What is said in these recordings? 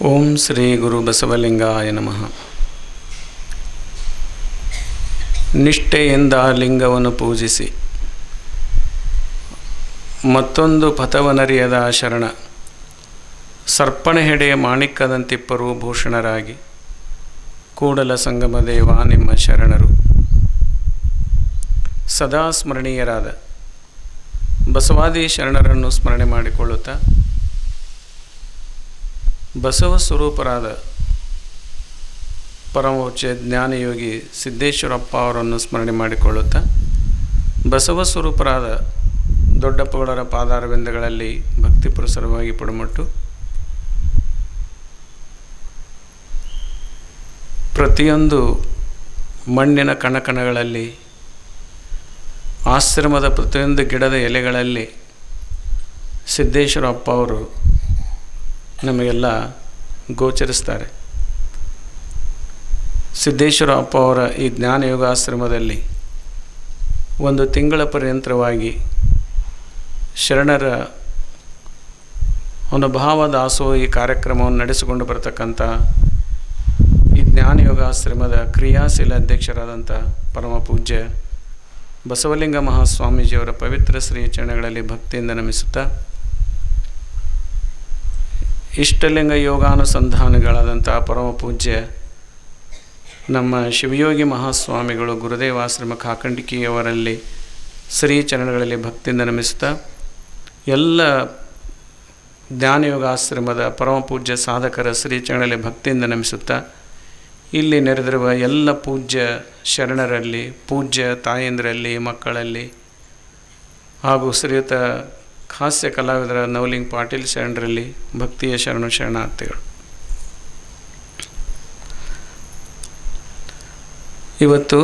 ಓಂ ಶ್ರೀ ಗುರು ಬಸವಲಿಂಗಾಯ ನಮಃ. ನಿಷ್ಠೆಯಿಂದ ಲಿಂಗವನ್ನು ಪೂಜಿಸಿ ಮತ್ತೊಂದು ಪಥವನರಿಯದ ಶರಣ ಸರ್ಪಣ ಹೆಡೆಯ ಮಾಣಿಕ್ಯದಂತಿಪ್ಪರು ಭೂಷಣರಾಗಿ ಕೂಡಲ ಸಂಗಮ ದೇವ ನಿಮ್ಮ ಶರಣರು. ಸದಾ ಸ್ಮರಣೀಯರಾದ ಬಸವಾದಿ ಶರಣರನ್ನು ಸ್ಮರಣೆ ಮಾಡಿಕೊಳ್ಳುತ್ತಾ ಬಸವ ಸ್ವರೂಪರಾದ ಪರಮೋಚ್ಚ ಜ್ಞಾನಯೋಗಿ ಸಿದ್ದೇಶ್ವರಪ್ಪ ಅವರನ್ನು ಸ್ಮರಣೆ ಮಾಡಿಕೊಳ್ಳುತ್ತಾ ಬಸವ ಸ್ವರೂಪರಾದ ದೊಡ್ಡಪ್ಪಗಳವರ ಪಾದಾರವಿಂದಗಳಲ್ಲಿ ಭಕ್ತಿಪುರಸರವಾಗಿ ಪುಡಮಟ್ಟು ಪ್ರತಿಯೊಂದು ಮಣ್ಣಿನ ಕಣಕಣಗಳಲ್ಲಿ ಆಶ್ರಮದ ಪ್ರತಿಯೊಂದು ಗಿಡದ ಎಲೆಗಳಲ್ಲಿ ಸಿದ್ದೇಶ್ವರಪ್ಪ ಅವರು ನಮಗೆಲ್ಲ ಗೋಚರಿಸ್ತಾರೆ. ಸಿದ್ದೇಶ್ವರಪ್ಪ ಅವರ ಈ ಜ್ಞಾನಯೋಗಾಶ್ರಮದಲ್ಲಿ ಒಂದು ತಿಂಗಳ ಪರ್ಯಂತರವಾಗಿ ಶರಣರ ಅನುಭಾವ ದಾಸೋಹಿ ಕಾರ್ಯಕ್ರಮವನ್ನು ನಡೆಸಿಕೊಂಡು ಬರತಕ್ಕಂಥ ಈ ಜ್ಞಾನಯೋಗಾಶ್ರಮದ ಕ್ರಿಯಾಶೀಲ ಅಧ್ಯಕ್ಷರಾದಂಥ ಪರಮ ಪೂಜ್ಯ ಬಸವಲಿಂಗ ಮಹಾಸ್ವಾಮೀಜಿಯವರ ಪವಿತ್ರ ಶ್ರೀ ಚರಣಗಳಲ್ಲಿ ಭಕ್ತಿಯಿಂದ ನಮಿಸುತ್ತಾ ಇಷ್ಟಲಿಂಗ ಯೋಗಾನುಸಂಧಾನಗಳಾದಂಥ ಪರಮ ಪೂಜ್ಯ ನಮ್ಮ ಶಿವಯೋಗಿ ಮಹಾಸ್ವಾಮಿಗಳು ಗುರುದೇವಾಶ್ರಮ ಕಾಕಂಡಿಕಿಯವರಲ್ಲಿ ಶ್ರೀ ಚರಣಗಳಲ್ಲಿ ಭಕ್ತಿಯಿಂದ ನಮಿಸುತ್ತಾ ಎಲ್ಲ ಜ್ಞಾನಯೋಗಾಶ್ರಮದ ಪರಮ ಪೂಜ್ಯ ಸಾಧಕರ ಶ್ರೀ ಚರಣಗಳಲ್ಲಿ ಭಕ್ತಿಯಿಂದ ನಮಿಸುತ್ತಾ ಇಲ್ಲಿ ನೆರೆದಿರುವ ಎಲ್ಲ ಪೂಜ್ಯ ಶರಣರಲ್ಲಿ, ಪೂಜ್ಯ ತಾಯಂದಿರಲ್ಲಿ, ಮಕ್ಕಳಲ್ಲಿ ಹಾಗೂ ಶ್ರೀಯುತ ಹಾಸ್ಯ ಕಲಾವಿದರ ನವಲಿಂಗ್ ಪಾಟೀಲ್ ಶರಣರಲ್ಲಿ ಭಕ್ತಿಯ ಶರಣಾರ್ಥಿಗಳು. ಇವತ್ತು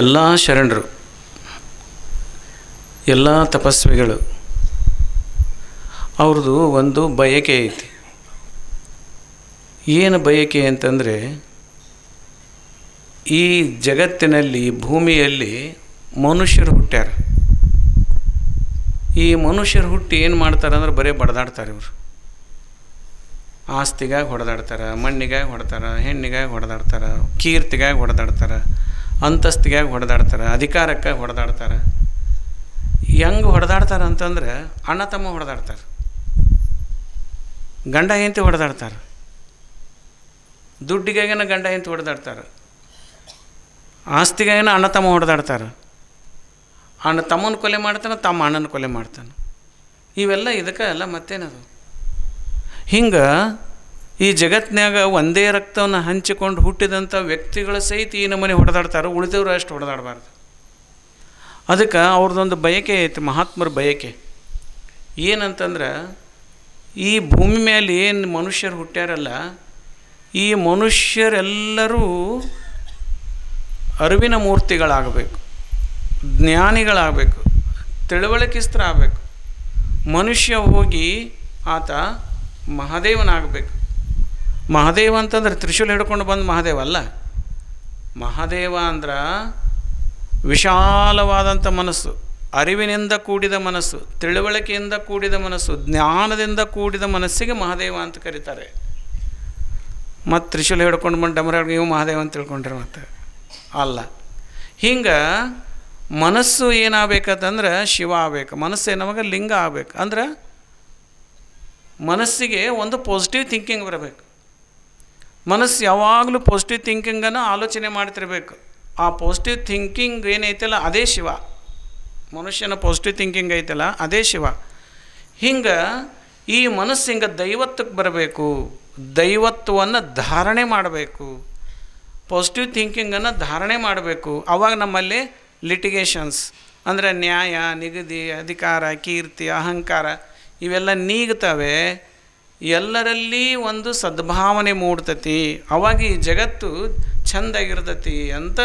ಎಲ್ಲ ಶರಣರು, ಎಲ್ಲ ತಪಸ್ವಿಗಳು ಅವ್ರದ್ದು ಒಂದು ಬಯಕೆ ಐತಿ. ಏನು ಬಯಕೆ ಅಂತಂದರೆ, ಈ ಜಗತ್ತಿನಲ್ಲಿ ಭೂಮಿಯಲ್ಲಿ ಮನುಷ್ಯರು ಹುಟ್ಟ್ಯಾರ. ಈ ಮನುಷ್ಯರು ಹುಟ್ಟಿ ಏನು ಮಾಡ್ತಾರೆ ಅಂದ್ರೆ ಬರೀ ಬಡ್ದಾಡ್ತಾರೆ. ಇವರು ಆಸ್ತಿಗಾಗಿ ಹೊಡೆದಾಡ್ತಾರೆ, ಮಣ್ಣಿಗಾಗಿ ಹೊಡೆದಾಡ್ತಾರೆ, ಹೆಣ್ಣಿಗಾಗಿ ಹೊಡೆದಾಡ್ತಾರೆ, ಕೀರ್ತಿಗಾಗಿ ಹೊಡೆದಾಡ್ತಾರೆ, ಅಂತಸ್ತಿಗಾಗಿ ಹೊಡೆದಾಡ್ತಾರೆ, ಅಧಿಕಾರಕ್ಕಾಗಿ ಹೊಡೆದಾಡ್ತಾರೆ. ಹೆಂಗೆ ಹೊಡೆದಾಡ್ತಾರೆ ಅಂತಂದ್ರೆ ಅಣ್ಣ ತಮ್ಮ ಹೊಡೆದಾಡ್ತಾರೆ, ಗಂಡ ಹೆಂಡತಿ ಹೊಡೆದಾಡ್ತಾರೆ, ದುಡ್ಡಿಗಾಗಿನ ಗಂಡ ಹೆಂಡತಿ ಹೊಡೆದಾಡ್ತಾರೆ, ಆಸ್ತಿಗಾಗಿನ ಅಣ್ಣ ತಮ್ಮ ಹೊಡೆದಾಡ್ತಾರೆ, ಅಣ್ಣ ತಮ್ಮನ ಕೊಲೆ ಮಾಡ್ತಾನೆ, ತಮ್ಮ ಅಣ್ಣನ ಕೊಲೆ ಮಾಡ್ತಾನೆ. ಇವೆಲ್ಲ ಇದಕ್ಕೆ ಎಲ್ಲ ಮತ್ತೇನದು? ಹಿಂಗೆ ಈ ಜಗತ್ತಿನಾಗ ಒಂದೇ ರಕ್ತವನ್ನು ಹಂಚಿಕೊಂಡು ಹುಟ್ಟಿದಂಥ ವ್ಯಕ್ತಿಗಳ ಸಹಿತ ಈ ನಮೂನೆ ಹೊಡೆದಾಡ್ತಾರೆ, ಉಳಿದವರು ಅಷ್ಟು ಹೊಡೆದಾಡಬಾರ್ದು. ಅದಕ್ಕೆ ಅವ್ರದ್ದೊಂದು ಬಯಕೆ ಐತಿ, ಮಹಾತ್ಮರ ಬಯಕೆ ಏನಂತಂದ್ರೆ, ಈ ಭೂಮಿ ಮೇಲೆ ಏನು ಮನುಷ್ಯರು ಹುಟ್ಟ್ಯಾರಲ್ಲ, ಈ ಮನುಷ್ಯರೆಲ್ಲರೂ ಅರಿವಿನ ಮೂರ್ತಿಗಳಾಗಬೇಕು, ಜ್ಞಾನಿಗಳಾಗಬೇಕು, ತಿಳುವಳಿಕೆಸ್ಥರಾಗಬೇಕು. ಮನುಷ್ಯ ಹೋಗಿ ಆತ ಮಹಾದೇವನಾಗಬೇಕು. ಮಹಾದೇವ ಅಂತಂದ್ರೆ ತ್ರಿಶೂಲ ಹಿಡ್ಕೊಂಡು ಬಂದು ಮಹಾದೇವ ಅಲ್ಲ. ಮಹಾದೇವ ಅಂದ್ರೆ ವಿಶಾಲವಾದಂಥ ಮನಸ್ಸು, ಅರಿವಿನಿಂದ ಕೂಡಿದ ಮನಸ್ಸು, ತಿಳುವಳಿಕೆಯಿಂದ ಕೂಡಿದ ಮನಸ್ಸು, ಜ್ಞಾನದಿಂದ ಕೂಡಿದ ಮನಸ್ಸಿಗೆ ಮಹಾದೇವ ಅಂತ ಕರೀತಾರೆ. ಮತ್ತು ತ್ರಿಶೂಲ ಹಿಡ್ಕೊಂಡು ಬಂದು ಡಮರಾಗ ನೀವು ಮಹಾದೇವ ಅಂತ ತಿಳ್ಕೊಂಡ್ರೆ ಮತ್ತೆ ಅಲ್ಲ. ಹಿಂಗೆ ಮನಸ್ಸು ಏನಾಗಬೇಕಂತಂದ್ರೆ ಶಿವ ಆಗಬೇಕು, ಮನಸ್ಸು ಏನಾವಾಗ ಲಿಂಗ ಆಗಬೇಕು. ಅಂದ್ರೆ ಮನಸ್ಸಿಗೆ ಒಂದು ಪಾಸಿಟಿವ್ ಥಿಂಕಿಂಗ್ ಬರಬೇಕು. ಮನಸ್ಸು ಯಾವಾಗಲೂ ಪಾಸಿಟಿವ್ ಥಿಂಕಿಂಗನ್ನು ಆಲೋಚನೆ ಮಾಡ್ತಿರ್ಬೇಕು. ಆ ಪಾಸಿಟಿವ್ ಥಿಂಕಿಂಗ್ ಏನೈತಲ್ಲ ಅದೇ ಶಿವ. ಮನುಷ್ಯನ ಪಾಸಿಟಿವ್ ಥಿಂಕಿಂಗ್ ಐತಲ್ಲ ಅದೇ ಶಿವ. ಹಿಂಗೆ ಈ ಮನಸ್ಸು ಹಿಂಗೆ ದೈವತ್ವಕ್ಕೆ ಬರಬೇಕು, ದೈವತ್ವವನ್ನು ಧಾರಣೆ ಮಾಡಬೇಕು, ಪಾಸಿಟಿವ್ ಥಿಂಕಿಂಗನ್ನು ಧಾರಣೆ ಮಾಡಬೇಕು. ಆವಾಗ ನಮ್ಮಲ್ಲಿ ಲಿಟಿಗೇಷನ್ಸ್ ಅಂದರೆ ನ್ಯಾಯ, ನಿಗದಿ, ಅಧಿಕಾರ, ಕೀರ್ತಿ, ಅಹಂಕಾರ ಇವೆಲ್ಲ ನೀಗ್ತವೆ. ಎಲ್ಲರಲ್ಲಿ ಒಂದು ಸದ್ಭಾವನೆ ಮೂಡ್ತತಿ. ಅವಾಗ ಈ ಜಗತ್ತು ಚೆಂದಾಗಿರ್ತತಿ ಅಂತ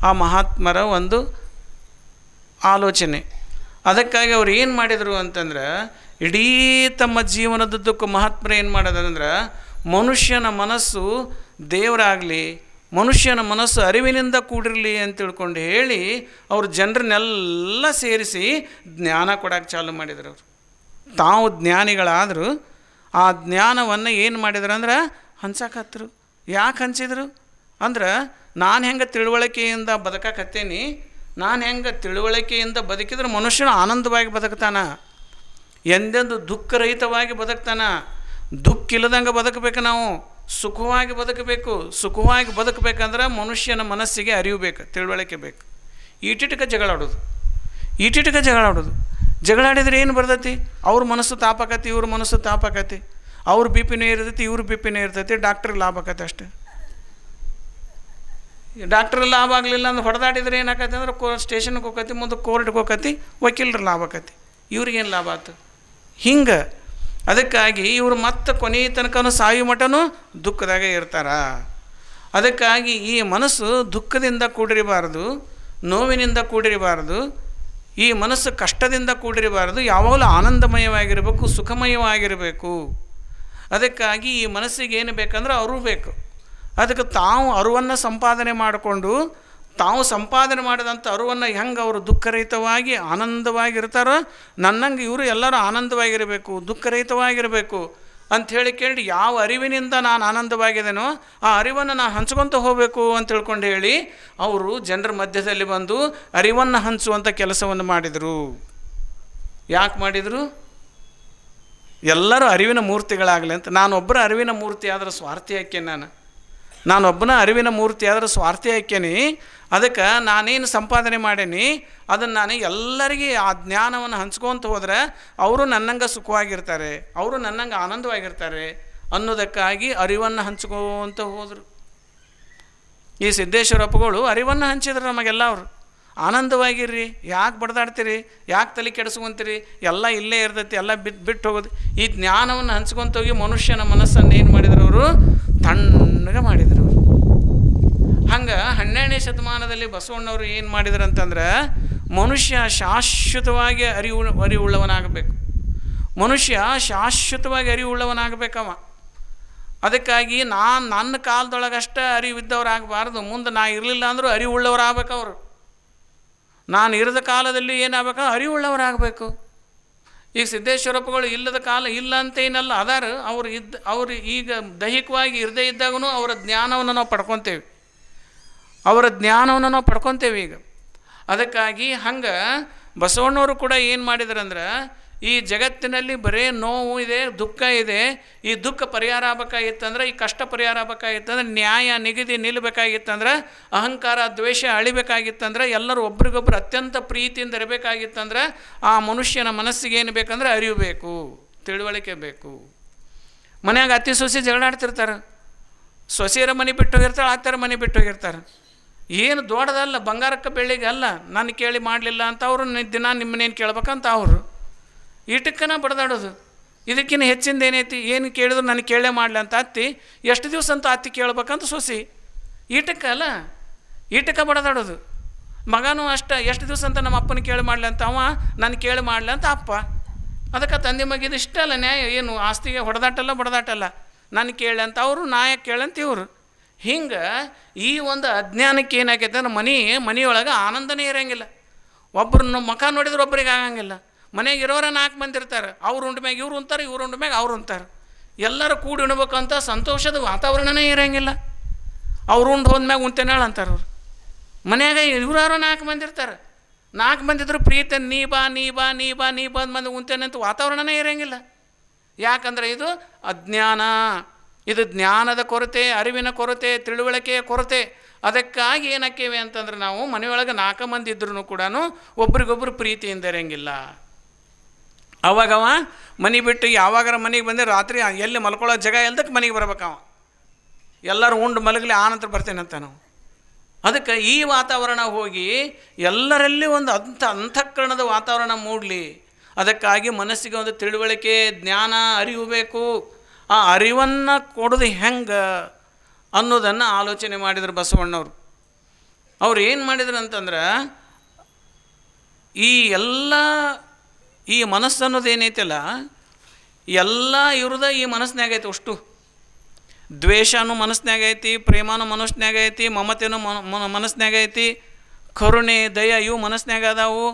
ಆ ಮಹಾತ್ಮರ ಒಂದು ಆಲೋಚನೆ. ಅದಕ್ಕಾಗಿ ಅವ್ರು ಏನು ಮಾಡಿದರು ಅಂತಂದ್ರೆ, ಇಡೀ ತಮ್ಮ ಜೀವನದುದ್ದಕ್ಕೂ ಮಹಾತ್ಮರು ಏನು ಮಾಡೋದಂದ್ರೆ, ಮನುಷ್ಯನ ಮನಸ್ಸು ದೇವರಾಗಲಿ, ಮನುಷ್ಯನ ಮನಸ್ಸು ಅರಿವಿನಿಂದ ಕೂಡಿರಲಿ ಅಂತ ತಿಳ್ಕೊಂಡು ಹೇಳಿ ಅವರು ಜನರನ್ನೆಲ್ಲ ಸೇರಿಸಿ ಜ್ಞಾನ ಕೊಡೋಕ್ಕೆ ಚಾಲು ಮಾಡಿದರು. ಅವರು ತಾವು ಜ್ಞಾನಿಗಳಾದರೂ ಆ ಜ್ಞಾನವನ್ನು ಏನು ಮಾಡಿದ್ರು ಅಂದ್ರೆ ಹಂಚಕತ್ತರು. ಯಾಕೆ ಹಂಚಿದ್ರು ಅಂದ್ರೆ ನಾನು ಹೆಂಗೆ ತಿಳುವಳಿಕೆಯಿಂದ ಬದುಕಕತ್ತೇನೆ, ನಾನು ಹೆಂಗೆ ತಿಳುವಳಿಕೆಯಿಂದ ಬದುಕಿದ್ರೆ ಮನುಷ್ಯನು ಆನಂದವಾಗಿ ಬದುಕ್ತಾನ, ಎಂದೆಂದು ದುಃಖರಹಿತವಾಗಿ ಬದುಕ್ತಾನ. ದುಃಖ ಇಲ್ಲದಂಗೆ ಬದುಕಬೇಕು, ನಾವು ಸುಖವಾಗಿ ಬದುಕಬೇಕು. ಸುಖವಾಗಿ ಬದುಕಬೇಕಂದ್ರೆ ಮನುಷ್ಯನ ಮನಸ್ಸಿಗೆ ಅರಿವು ಬೇಕು, ತಿಳುವಳಿಕೆ ಬೇಕು. ಈಟಿಟಕ್ಕೆ ಜಗಳಾಡೋದು, ಈಟಿಟಕ್ಕೆ ಜಗಳಾಡೋದು. ಜಗಳಾಡಿದ್ರೆ ಏನು ಬರ್ತೈತಿ? ಅವ್ರ ಮನಸ್ಸು ತಾಪಕತಿ, ಇವ್ರ ಮನಸ್ಸು ತಾಪಕತಿ. ಅವ್ರ ಬಿ ಪಿನೇ ಇರ್ತೈತಿ, ಇವ್ರ ಬಿ ಪಿನೇ ಇರ್ತೈತಿ. ಡಾಕ್ಟ್ರಿಗೆ ಲಾಭ ಆಕತಿ ಅಷ್ಟೇ. ಡಾಕ್ಟ್ರಿಗೆ ಲಾಭ ಆಗಲಿಲ್ಲ ಅಂದ್ರೆ ಹೊಡೆದಾಡಿದ್ರೆ ಏನಾಕತಿ ಅಂದ್ರೆ ಸ್ಟೇಷನ್ಗೆ ಹೋಗತಿ, ಮುಂದೆ ಕೋರ್ಟ್ಗೆ ಹೋಗತಿ, ವಕೀಲರ ಲಾಭ ಆಕತಿ. ಇವ್ರಿಗೇನು ಲಾಭ ಆಯ್ತು? ಹಿಂಗೆ ಅದಕ್ಕಾಗಿ ಇವರು ಮತ್ತೆ ಕೊನೆಯ ತನಕನೂ ಸಾಯು ಮಟನೂ ದುಃಖದಾಗೆ ಇರ್ತಾರ. ಅದಕ್ಕಾಗಿ ಈ ಮನಸ್ಸು ದುಃಖದಿಂದ ಕೂಡಿರಬಾರ್ದು, ನೋವಿನಿಂದ ಕೂಡಿರಬಾರ್ದು, ಈ ಮನಸ್ಸು ಕಷ್ಟದಿಂದ ಕೂಡಿರಬಾರ್ದು. ಯಾವಾಗಲೂ ಆನಂದಮಯವಾಗಿರಬೇಕು, ಸುಖಮಯವಾಗಿರಬೇಕು. ಅದಕ್ಕಾಗಿ ಈ ಮನಸ್ಸಿಗೆ ಏನು ಬೇಕಂದ್ರೆ ಅರಿವು ಬೇಕು. ಅದಕ್ಕೆ ತಾವು ಅರಿವನ್ನು ಸಂಪಾದನೆ ಮಾಡಿಕೊಂಡು ತಾವು ಸಂಪಾದನೆ ಮಾಡಿದಂಥ ಅರಿವನ್ನು ಹೆಂಗೆ ಅವರು ದುಃಖರಹಿತವಾಗಿ ಆನಂದವಾಗಿರ್ತಾರೋ ನನ್ನಂಗೆ ಇವರು ಎಲ್ಲರೂ ಆನಂದವಾಗಿರಬೇಕು, ದುಃಖರಹಿತವಾಗಿರಬೇಕು ಅಂಥೇಳಿ ಕೇಳಿ ಯಾವ ಅರಿವಿನಿಂದ ನಾನು ಆನಂದವಾಗಿದ್ದೇನೋ ಆ ಅರಿವನ್ನು ನಾನು ಹಂಚ್ಕೊತ ಹೋಗಬೇಕು ಅಂತ ತಿಳ್ಕೊಂಡು ಹೇಳಿ ಅವರು ಜನರ ಮಧ್ಯದಲ್ಲಿ ಬಂದು ಅರಿವನ್ನು ಹಂಚುವಂಥ ಕೆಲಸವನ್ನು ಮಾಡಿದರು. ಯಾಕೆ ಮಾಡಿದರು? ಎಲ್ಲರೂ ಅರಿವಿನ ಮೂರ್ತಿಗಳಾಗಲಿ ಅಂತ. ನಾನೊಬ್ಬರ ಅರಿವಿನ ಮೂರ್ತಿ ಆದ್ರೆ ಸ್ವಾರ್ಥಿ ಹಾಕೇನೆ, ನಾನೊಬ್ಬನ ಅರಿವಿನ ಮೂರ್ತಿ ಆದ್ರೆ ಸ್ವಾರ್ಥಿ ಹಾಕೇನಿ. ಅದಕ್ಕೆ ನಾನೇನು ಸಂಪಾದನೆ ಮಾಡೀನಿ ಅದನ್ನು ನಾನು ಎಲ್ಲರಿಗೆ ಆ ಜ್ಞಾನವನ್ನು ಹಂಚ್ಕೊತ ಹೋದರೆ ಅವರು ನನ್ನಂಗೆ ಸುಖವಾಗಿರ್ತಾರೆ, ಅವರು ನನ್ನಂಗೆ ಆನಂದವಾಗಿರ್ತಾರೆ ಅನ್ನೋದಕ್ಕಾಗಿ ಅರಿವನ್ನು ಹಂಚ್ಕೋತ ಹೋದರು. ಈ ಸಿದ್ದೇಶ್ವರಪ್ಪಗಳು ಅರಿವನ್ನು ಹಂಚಿದ್ರು ನಮಗೆಲ್ಲ. ಅವರು ಆನಂದವಾಗಿರ್ರಿ, ಯಾಕೆ ಬಡ್ದಾಡ್ತೀರಿ, ಯಾಕೆ ತಲೆ ಕೆಡಿಸ್ಕೊಂತೀರಿ, ಎಲ್ಲ ಇಲ್ಲೇ ಇರ್ತೈತಿ, ಎಲ್ಲ ಬಿಟ್ಟು ಹೋಗೋದು. ಈ ಜ್ಞಾನವನ್ನು ಹಂಚ್ಕೊತ ಹೋಗಿ ಮನುಷ್ಯನ ಮನಸ್ಸನ್ನು ಏನು ಮಾಡಿದ್ರು ಅವರು? ತಣ್ಣಗೆ ಮಾಡಿದರು ಅವರು. ಹಂಗೆ 12ನೇ ಶತಮಾನದಲ್ಲಿ ಬಸವಣ್ಣವರು ಏನು ಮಾಡಿದ್ರು ಅಂತಂದ್ರೆ ಮನುಷ್ಯ ಶಾಶ್ವತವಾಗಿ ಅರಿವುಳ್ಳವನಾಗಬೇಕು. ಮನುಷ್ಯ ಶಾಶ್ವತವಾಗಿ ಅರಿವುಳ್ಳವನಾಗಬೇಕವ. ಅದಕ್ಕಾಗಿ ನನ್ನ ಕಾಲದೊಳಗಷ್ಟೇ ಅರಿವಿದ್ದವರಾಗಬಾರ್ದು, ಮುಂದೆ ನಾ ಇರಲಿಲ್ಲ ಅಂದರೂ ಅರಿವುಳ್ಳವರಾಗಬೇಕು. ಅವರು ನಾನು ಇರದ ಕಾಲದಲ್ಲಿ ಏನಾಗಬೇಕು? ಅರಿವುಳ್ಳವರಾಗಬೇಕು. ಈಗ ಸಿದ್ದೇಶ್ವರಪ್ಪಗಳು ಇಲ್ಲದ ಕಾಲ ಇಲ್ಲ ಅಂತೇನಲ್ಲ, ಅದಾರ ಅವರು ಈಗ ದೈಹಿಕವಾಗಿ ಇರದೇ ಇದ್ದಾಗೂ ಅವರ ಜ್ಞಾನವನ್ನು ನಾವು ಪಡ್ಕೊತೇವೆ, ಅವರ ಜ್ಞಾನವನ್ನು ನಾವು ಪಡ್ಕೊತೇವೆ ಈಗ. ಅದಕ್ಕಾಗಿ ಹಂಗೆ ಬಸವಣ್ಣವರು ಕೂಡ ಏನು ಮಾಡಿದ್ರಂದ್ರೆ ಈ ಜಗತ್ತಿನಲ್ಲಿ ಬರೇ ನೋವು ಇದೆ, ದುಃಖ ಇದೆ. ಈ ದುಃಖ ಪರಿಹಾರ ಆಗಬೇಕಾಗಿತ್ತಂದ್ರೆ, ಈ ಕಷ್ಟ ಪರಿಹಾರ ಆಗಬೇಕಾಗಿತ್ತಂದ್ರೆ, ನ್ಯಾಯ ನಿಗದಿ ನಿಲ್ಲಬೇಕಾಗಿತ್ತಂದ್ರೆ, ಅಹಂಕಾರ ದ್ವೇಷ ಅಳಿಬೇಕಾಗಿತ್ತಂದ್ರೆ, ಎಲ್ಲರೂ ಒಬ್ರಿಗೊಬ್ರು ಅತ್ಯಂತ ಪ್ರೀತಿಯಿಂದ ಇರಬೇಕಾಗಿತ್ತಂದ್ರೆ ಆ ಮನುಷ್ಯನ ಮನಸ್ಸಿಗೆ ಏನು ಬೇಕಂದ್ರೆ ಅರಿವು ಬೇಕು, ತಿಳುವಳಿಕೆ ಬೇಕು. ಮನ್ಯಾಗ ಅತ್ತಿ ಸೊಸೆ ಜಗಳಾಡ್ತಿರ್ತಾರೆ, ಸೊಸೆಯರ ಮನೆ ಬಿಟ್ಟು ಹೋಗಿರ್ತಾಳೆ, ಅತ್ತರ ಮನೆ ಬಿಟ್ಟು ಹೋಗಿರ್ತಾರೆ. ಏನು ದೊಡ್ಡದಲ್ಲ, ಬಂಗಾರಕ್ಕೆ ಬೆಳ್ಳಿಗೆ ಅಲ್ಲ. ನಾನು ಕೇಳಿ ಮಾಡಲಿಲ್ಲ ಅಂತ ಅವರು ದಿನ ನಿಮ್ಮನ್ನೇನು ಕೇಳ್ಬೇಕಂತ ಅವರು ಈಟಕ್ಕನ ಬಡ್ದಾಡೋದು. ಇದಕ್ಕಿಂತ ಹೆಚ್ಚಿಂದ ಏನೈತಿ? ಏನು ಕೇಳಿದ್ರು ನನಗೆ ಕೇಳೇ ಮಾಡಲಿ ಅಂತ ಅತ್ತಿ ಎಷ್ಟು ದಿವಸ ಅಂತ ಅತ್ತಿ ಕೇಳ್ಬೇಕಂತ ಸೊಸಿ. ಈಟಕ್ಕೆ ಅಲ್ಲ, ಈಟಕ್ಕೆ ಬಡ್ದಾಡೋದು. ಮಗನೂ ಅಷ್ಟೇ, ಎಷ್ಟು ದಿವಸ ಅಂತ ನಮ್ಮ ಅಪ್ಪನ ಕೇಳಿ ಮಾಡಲಿ ಅಂತ ಅವ ನಾನು ಕೇಳಿ ಮಾಡಲಿ ಅಂತ ಅಪ್ಪ. ಅದಕ್ಕೆ ತಂದೆ ಮಗಿದು ಇಷ್ಟ ಅಲ್ಲ ನ್ಯಾಯ. ಏನು ಆಸ್ತಿಗೆ ಹೊಡೆದಾಟಲ್ಲ ಬಡದಾಟಲ್ಲ, ನಾನು ಕೇಳಿ ಅಂತ ಅವರು, ನಾಯಕ ಕೇಳಂತ ಇವರು. ಹಿಂಗೆ ಈ ಒಂದು ಅಜ್ಞಾನಕ್ಕೆ ಏನಾಗೈತೆ ಅಂದ್ರೆ ಮನೆಯೊಳಗೆ ಆನಂದನೇ ಇರೋಂಗಿಲ್ಲ. ಒಬ್ಬರನ್ನ ಮುಖ ನೋಡಿದ್ರೆ ಒಬ್ಬರಿಗೆ ಆಗಂಗಿಲ್ಲ. ಮನೆಗೆ ಇರೋರ 4 ಮಂದಿ ಇರ್ತಾರೆ, ಅವ್ರು ಉಂಡ ಮ್ಯಾಗ ಇವ್ರು ಉಂತಾರೆ, ಇವ್ರು ಉಂಡ ಮ್ಯಾಗ ಅವ್ರು ಉಂತಾರೆ. ಎಲ್ಲರೂ ಕೂಡಿ ಉಣ್ಬೇಕಂತ ಸಂತೋಷದ ವಾತಾವರಣನೇ ಇರೋಂಗಿಲ್ಲ. ಅವ್ರು ಉಂಡು ಹೋದ್ಮ್ಯಾಗ ಉಂತೇನಾಳ ಅಂತಾರೆ ಅವ್ರು. ಮನ್ಯಾಗ ಇವ್ರಾರು 4 ಮಂದಿ ಇರ್ತಾರೆ, 4 ಮಂದಿ ಇದ್ರು ಪ್ರೀತಿ ನೀ ಬಾ ನೀ ಬಾ ನೀ ಬಾ ನೀ ಬಂದು ಮಂದಿ ಉಂತೇನೆ ಅಂತ ವಾತಾವರಣನೇ ಇರೋಂಗಿಲ್ಲ. ಯಾಕಂದರೆ ಇದು ಅಜ್ಞಾನ, ಇದು ಜ್ಞಾನದ ಕೊರತೆ, ಅರಿವಿನ ಕೊರತೆ, ತಿಳುವಳಿಕೆಯ ಕೊರತೆ. ಅದಕ್ಕಾಗಿ ಏನಕ್ಕೇವೆ ಅಂತಂದ್ರೆ ನಾವು ಮನೆಯೊಳಗೆ 4 ಮಂದಿ ಇದ್ರೂ ಕೂಡ ಒಬ್ರಿಗೊಬ್ರು ಪ್ರೀತಿಯಿಂದ ಇರೋಂಗಿಲ್ಲ. ಅವಾಗವ ಮನೆ ಬಿಟ್ಟು ಯಾವಾಗಾರ ಮನೆಗೆ ಬಂದರೆ ರಾತ್ರಿ ಎಲ್ಲಿ ಮಲ್ಕೊಳ್ಳೋ ಜಾಗ ಎಲ್ದಕ್ಕೆ ಮನೆಗೆ ಬರ್ಬೇಕವ. ಎಲ್ಲರೂ ಉಂಡು ಮಲಗಲಿ ಆನಂತರ ಬರ್ತೇನಂತ ನಾವು. ಅದಕ್ಕೆ ಈ ವಾತಾವರಣ ಹೋಗಿ ಎಲ್ಲರಲ್ಲಿ ಒಂದು ಅಂತಃಕರಣದ ವಾತಾವರಣ ಮೂಡಲಿ. ಅದಕ್ಕಾಗಿ ಮನಸ್ಸಿಗೆ ಒಂದು ತಿಳುವಳಿಕೆ, ಜ್ಞಾನ, ಅರಿವು ಬೇಕು. ಆ ಅರಿವನ್ನು ಕೊಡೋದು ಹೆಂಗೆ ಅನ್ನೋದನ್ನು ಆಲೋಚನೆ ಮಾಡಿದ್ರು ಬಸವಣ್ಣವರು. ಅವ್ರು ಏನು ಮಾಡಿದ್ರು ಅಂತಂದ್ರೆ ಈ ಮನಸ್ಸು ಅನ್ನೋದು ಏನೈತಲ್ಲ ಎಲ್ಲ ಇವ್ರದ ಈ ಮನಸ್ಸಿನಾಗ ಐತಿ. ಅಷ್ಟು ದ್ವೇಷನೂ ಮನಸ್ಸಿನಾಗ ಐತಿ, ಪ್ರೇಮನೂ ಮನಸ್ಸಿನಾಗ ಐತಿ, ಮಮತೆನೂ ಮನಸ್ಸಿನಾಗ ಐತಿ, ಕರುಣೆ ದಯ ಇವು ಮನಸ್ಸಿನಾಗ ಅದಾವು.